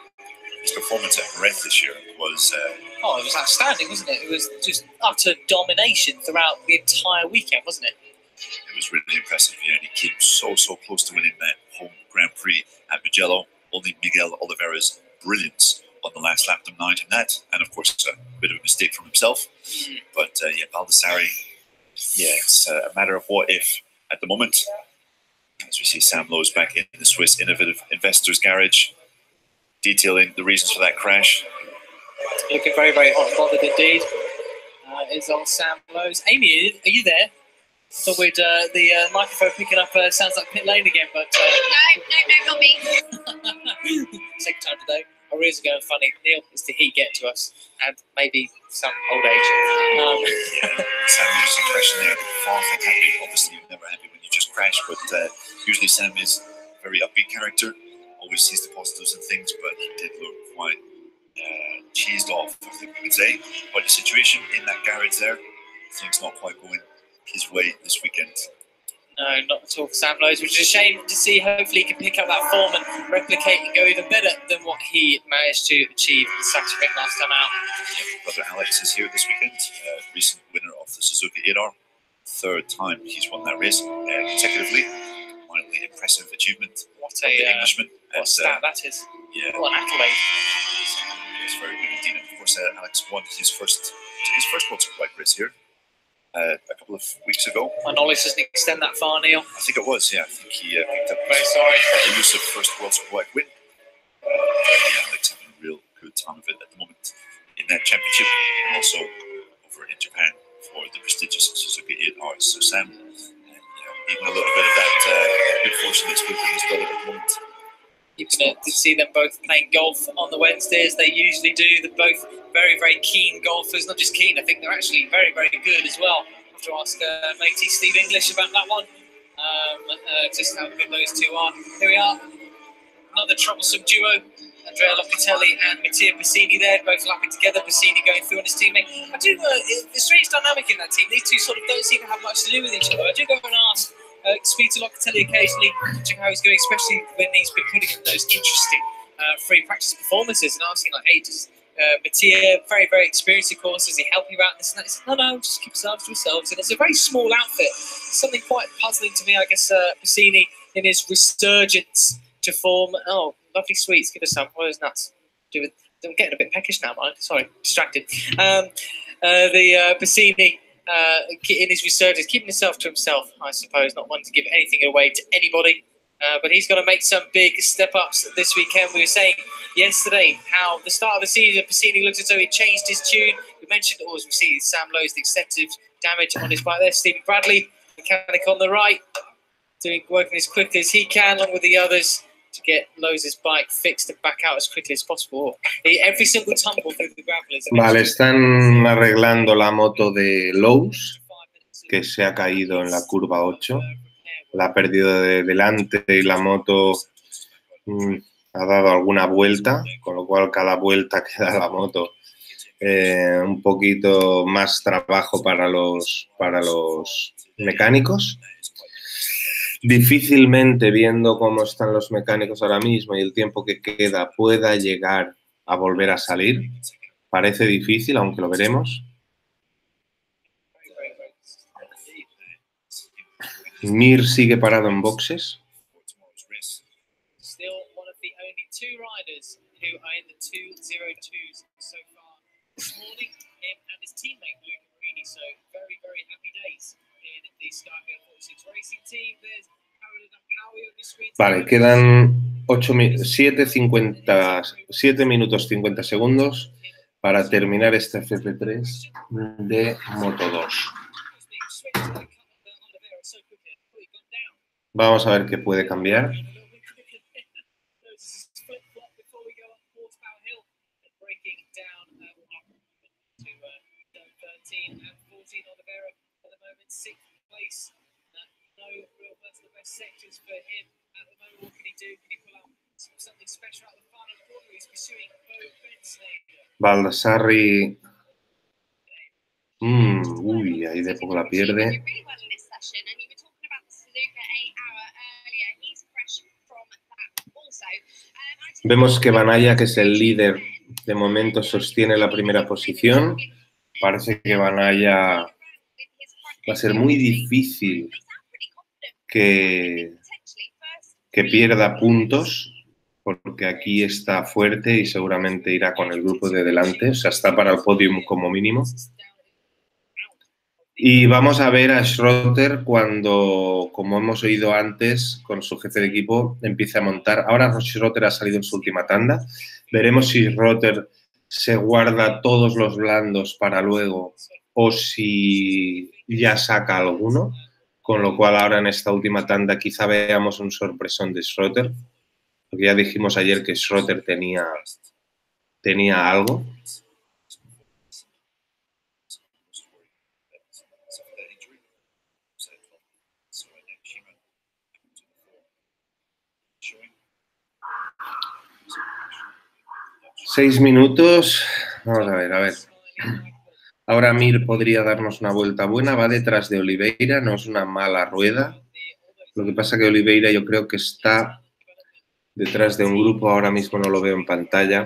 his performance at Jerez this year was... it was outstanding, wasn't it? It was just utter domination throughout the entire weekend, wasn't it? It was really impressive, yeah. And he came so close to winning that home Grand Prix at Mugello. Only Miguel Oliveira's brilliance on the last lap denied him that. And, of course, a bit of a mistake from himself. But, yeah, Baldassarri, yeah, it's a matter of what if. at the moment. As we see Sam Lowe's back in the Swiss Innovative Investors Garage, detailing the reasons for that crash. Looking very, very hot and bothered indeed. Is on Sam Lowe's. Amy, are you there? Thought we'd the microphone picking up sounds like pit lane again, but No, not me. second time today. Our ears are going funny. Neil, it's the heat getting to us, and maybe some old age. Sam usually crashing there, far from happy. Obviously, you're never happy when you just crash, but usually Sam is a very upbeat character, always sees the positives and things, but he did look quite cheesed off, I think we could say, by the situation in that garage there. Things not quite going his way this weekend. No, not at all for Sam Lowe's, which is a shame to see. Hopefully he can pick up that form and replicate and go even better than what he managed to achieve in Saturday last time out. Brother Alex is here this weekend, recent winner of the Suzuki 8R. Third time he's won that race consecutively. Mildly impressive achievement. What the Englishman. What a stat that is. Yeah. What an accolade. It's very good indeed. And of course, Alex won his first World Superbike race here a couple of weeks ago. My knowledge doesn't extend that far, Neil. I think it was, yeah. I think he picked up very sorry. the use of first World Superbike win. Yeah, Alex having a real good time of it at the moment in that championship, and also over in Japan for the prestigious Suzuki 8R. So Sam, even a little bit of that good fortune that's with his brother at the moment. You can see them both playing golf on the Wednesdays. They usually do. They're both very, very keen golfers. Not just keen, I think they're actually very, very good as well. I have to ask matey Steve English about that one. Just how good those two are. Here we are. Another troublesome duo. Andrea Locatelli and Mattia Bassini there, both lapping together. Bassini going through on his teammate. I do. It's a strange dynamic in that team. These two sort of don't seem to have much to do with each other. I do go and ask. Speak to Locatelli occasionally, check how he's going, especially when he's been putting in those interesting free practice performances. And asking, like, hey, does Mattia, very, very experienced, of course, does he help you out in this and that? He said, no, just keep yourselves to yourselves. And it's a very small outfit. Something quite puzzling to me, I guess, Bassini in his resurgence to form. Oh, lovely sweets. Give us some. What are those nuts? I'm getting a bit peckish now, man. Sorry, distracted. The Bassini. In his resurgence, keeping himself to himself, I suppose, not wanting to give anything away to anybody. But he's going to make some big step-ups this weekend. We were saying yesterday how the start of the season, Bassini looks as though he changed his tune. We mentioned, as we see, Sam Lowe's, the extensive damage on his bike there. Stephen Bradley, mechanic on the right, working as quickly as he can, along with the others, to get Lowe's bike fixed and back out as quickly as possible. Every single tumble through the gravel is... Vale, están arreglando la moto de Lowe's, que se ha caído en la curva 8. La ha perdido de delante y la moto ha dado alguna vuelta, con lo cual cada vuelta que da la moto un poquito más trabajo para los mecánicos. Difícilmente, viendo cómo están los mecánicos ahora mismo y el tiempo que queda, pueda llegar a volver a salir. Parece difícil, aunque lo veremos. Mir sigue parado en boxes. Vale, quedan 7 minutos 50 segundos para terminar este FP3 de Moto 2. Vamos a ver qué puede cambiar. Baldassarri. Uy, ahí de poco la pierde. Vemos que Banaya, que es el líder, de momento sostiene la primera posición. Parece que Banaya va a ser muy difícil que pierda puntos, porque aquí está fuerte y seguramente irá con el grupo de delante. O sea, está para el podium como mínimo. Y vamos a ver a Schroeter cuando, como hemos oído antes, con su jefe de equipo, empiece a montar. Ahora Schroeter ha salido en su última tanda. Veremos si Schroeter se guarda todos los blandos para luego o si ya saca alguno. Con lo cual ahora en esta última tanda quizá veamos un sorpresón de Schroeter. Porque ya dijimos ayer que Schroeter tenía algo. Seis minutos. Vamos a ver. Ahora Mir podría darnos una vuelta buena. Va detrás de Oliveira, no es una mala rueda. Lo que pasa que Oliveira yo creo que está detrás de un grupo. Ahora mismo no lo veo en pantalla.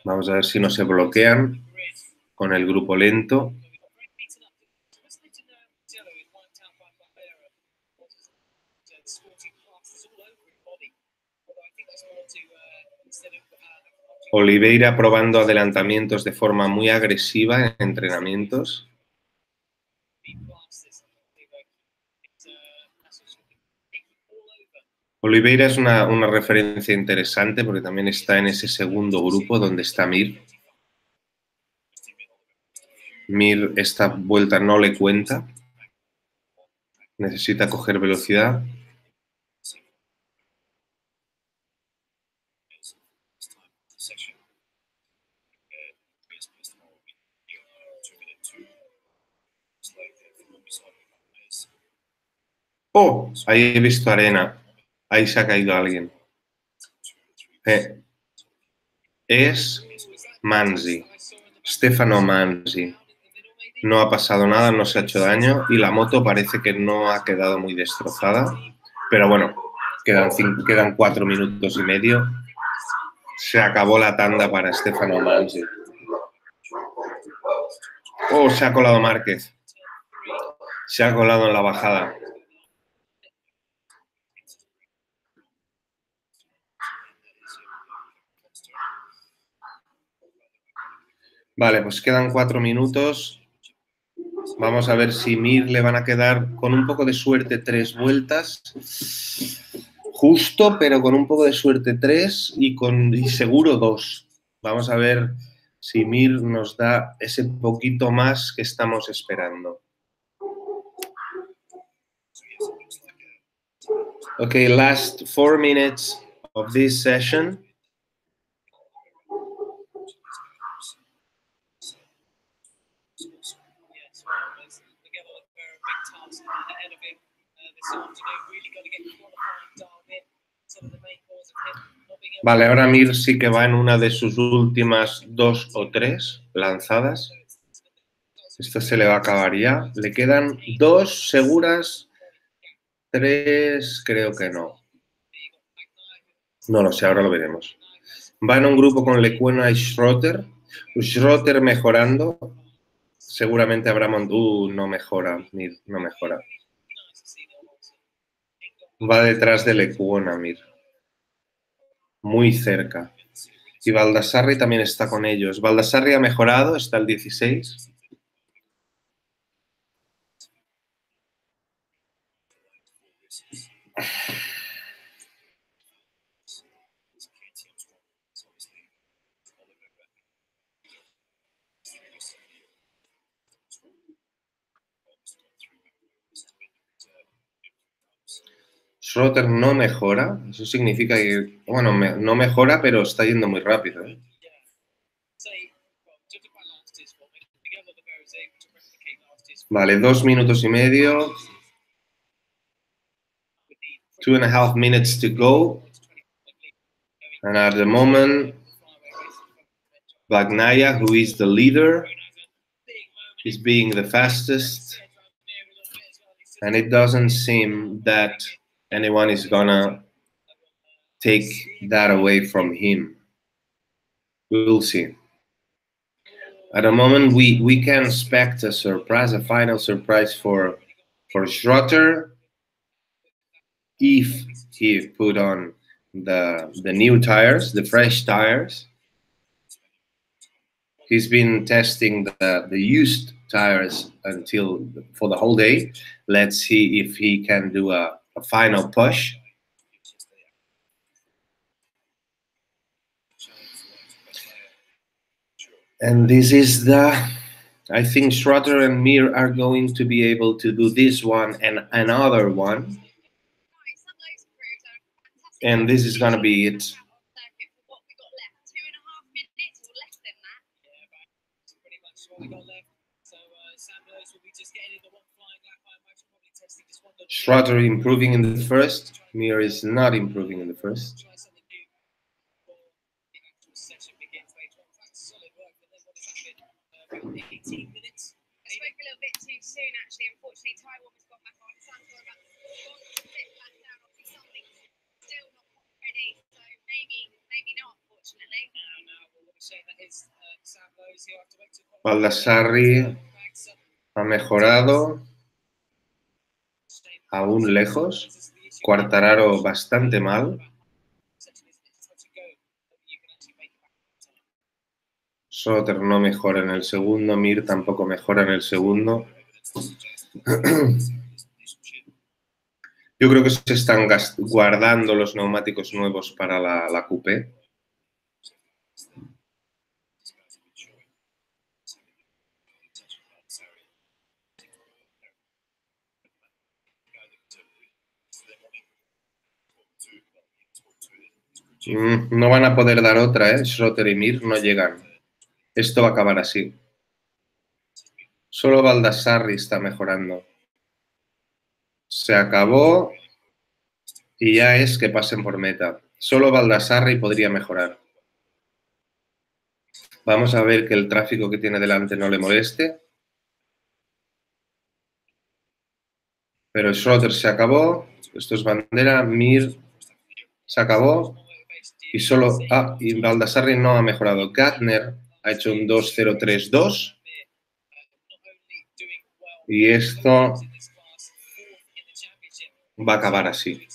Vamos a ver si no se bloquean con el grupo lento. Oliveira probando adelantamientos de forma muy agresiva en entrenamientos. Oliveira es una referencia interesante porque también está en ese segundo grupo donde está Mir. Mir esta vuelta no le cuenta. Necesita coger velocidad. ¡Oh! Ahí he visto arena. Ahí se ha caído alguien. Es Manzi. Stefano Manzi. No ha pasado nada, no se ha hecho daño y la moto parece que no ha quedado muy destrozada. Pero bueno, quedan 4 minutos y medio. Se acabó la tanda para Stefano Manzi. ¡Oh! Se ha colado Márquez. Se ha colado en la bajada. Vale, pues quedan 4 minutos. Vamos a ver si Mir le van a quedar con un poco de suerte 3 vueltas. Justo, pero con un poco de suerte 3 y seguro 2. Vamos a ver si Mir nos da ese poquito más que estamos esperando. Okay, last 4 minutes of this session. Vale, ahora Mir sí que va en una de sus últimas 2 o 3 lanzadas. Esta se le va a acabar ya. Le quedan 2 seguras, 3 creo que no. No lo sé, ahora lo veremos. Va en un grupo con Lecuona y Schroeter. Schroeter mejorando. Seguramente habrá no mejora, Mir, no mejora. Va detrás de Lecuona, Mir. Muy cerca. Y Baldassarri también está con ellos. Baldassarri ha mejorado, está el 16. Schroeter no mejora. Eso significa que, bueno, no mejora, pero está yendo muy rápido, ¿eh? Vale, 2 minutos y medio. 2.5 minutes to go. And at the moment, Bagnaia, who is the leader, is being the fastest. And it doesn't seem that anyone is gonna take that away from him. We'll see. At the moment, we can expect a surprise, a final surprise for Schroeter if he put on the new tires, the fresh tires. He's been testing the used tires for the whole day. Let's see if he can do a final push. And this is I think Schrotter and Mir are going to be able to do this one and another one. And this is going to be it. Schrotter improving in the first. Mir is not improving in the first. I spoke a little bit too soon, actually. Unfortunately, Taiwan has got back on. Sounds like about a bit back down. Obviously, something's still not ready, so maybe not, unfortunately. Baldassarri ha mejorado, aún lejos. Quartararo bastante mal. Schrotter no mejora en el segundo, Mir tampoco mejora en el segundo. Yo creo que se están guardando los neumáticos nuevos para la Coupé. No van a poder dar otra, ¿eh? Schrotter y Mir no llegan. Esto va a acabar así. Solo Baldassarri está mejorando. Se acabó y ya es que pasen por meta. Solo Baldassarri podría mejorar. Vamos a ver que el tráfico que tiene delante no le moleste. Pero Schrotter se acabó. Esto es bandera. Mir se acabó. Y solo... y Baldassarri no ha mejorado. Gardner ha hecho un 2.03.2. Y esto va a acabar así.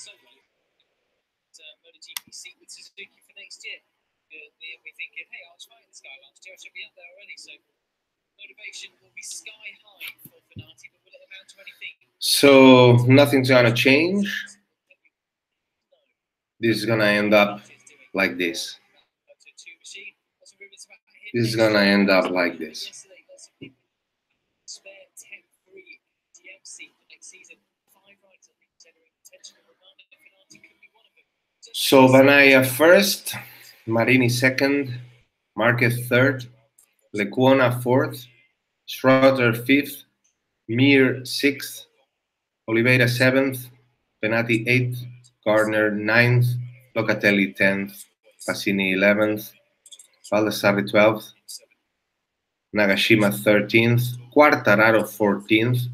So nothing's gonna change. This is gonna end up like this. This is gonna end up like this. So Banaya first, Marini second, Marquez third, Lecuona fourth, Schrotter fifth, Mir sixth, Oliveira seventh, Penati eighth, Gardner ninth, Locatelli 10th, Passini 11th, Baldassarri 12th, Nagashima 13th, Quartararo 14th,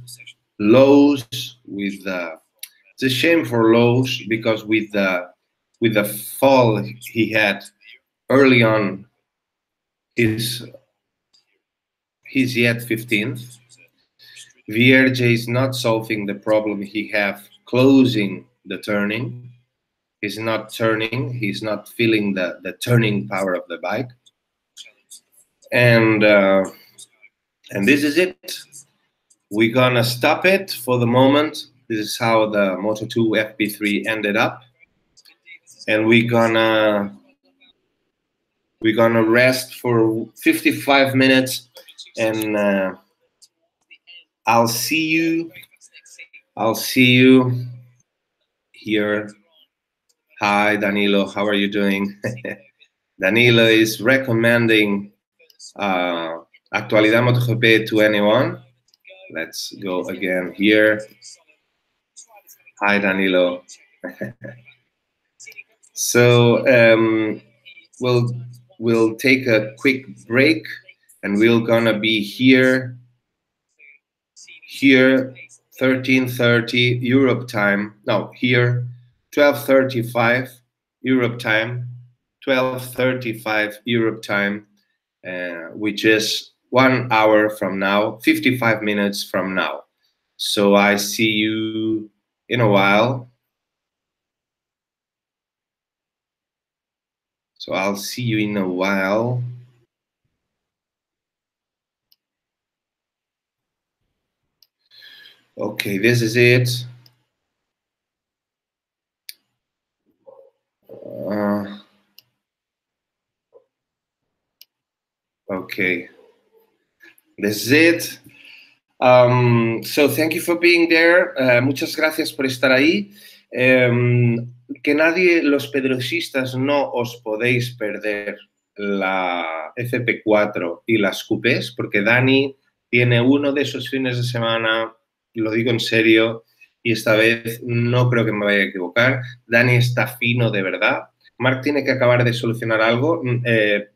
Lowe's with it's a shame for Lowe's because with the fall he had early on, he's yet 15th. Vierge is not solving the problem he have closing the turning. He's not turning. He's not feeling the turning power of the bike. And this is it. We're gonna stop it for the moment. This is how the Moto2 FP3 ended up. And we're gonna rest for 55 minutes and I'll see you here. Hi Danilo, how are you doing? Danilo is recommending Actualidad MotoGP to anyone. Let's go again here. Hi Danilo. So we'll take a quick break and we're gonna be here 13:30 Europe time. No, here 12:35 Europe time, 12:35 Europe time, which is 1 hour from now, 55 minutes from now. So I see you in a while. So I'll see you in a while. Okay, this is it. Okay, this is it. So thank you for being there. Muchas gracias por estar ahí. Que nadie, los pedrosistas, no os podéis perder la FP4 y las coupés, porque Dani tiene uno de esos fines de semana, lo digo en serio, y esta vez no creo que me vaya a equivocar. Dani está fino de verdad. Marc tiene que acabar de solucionar algo,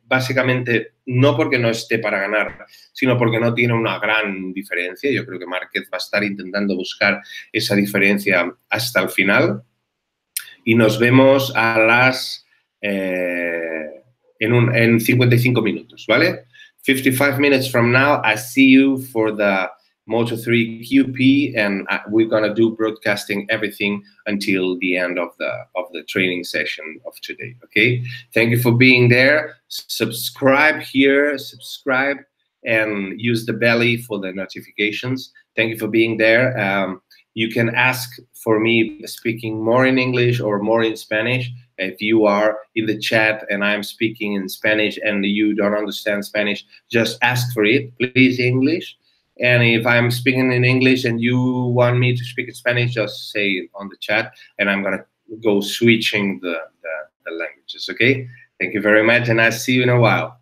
básicamente no porque no esté para ganar, sino porque no tiene una gran diferencia. Yo creo que Márquez va a estar intentando buscar esa diferencia hasta el final. Y nos vemos a las en 55 minutos, ¿vale? 55 minutes from now, I see you for the Moto3 QP, and we're gonna do broadcasting everything until the end of the training session of today. Okay, thank you for being there. Subscribe here, subscribe, and use the belly for the notifications. Thank you for being there. You can ask for me speaking more in English or more in Spanish. If you are in the chat and I'm speaking in Spanish and you don't understand Spanish, just ask for it, please, English. And if I'm speaking in English and you want me to speak in Spanish, just say it on the chat, and I'm going to go switching the languages, okay? Thank you very much, and I'll see you in a while.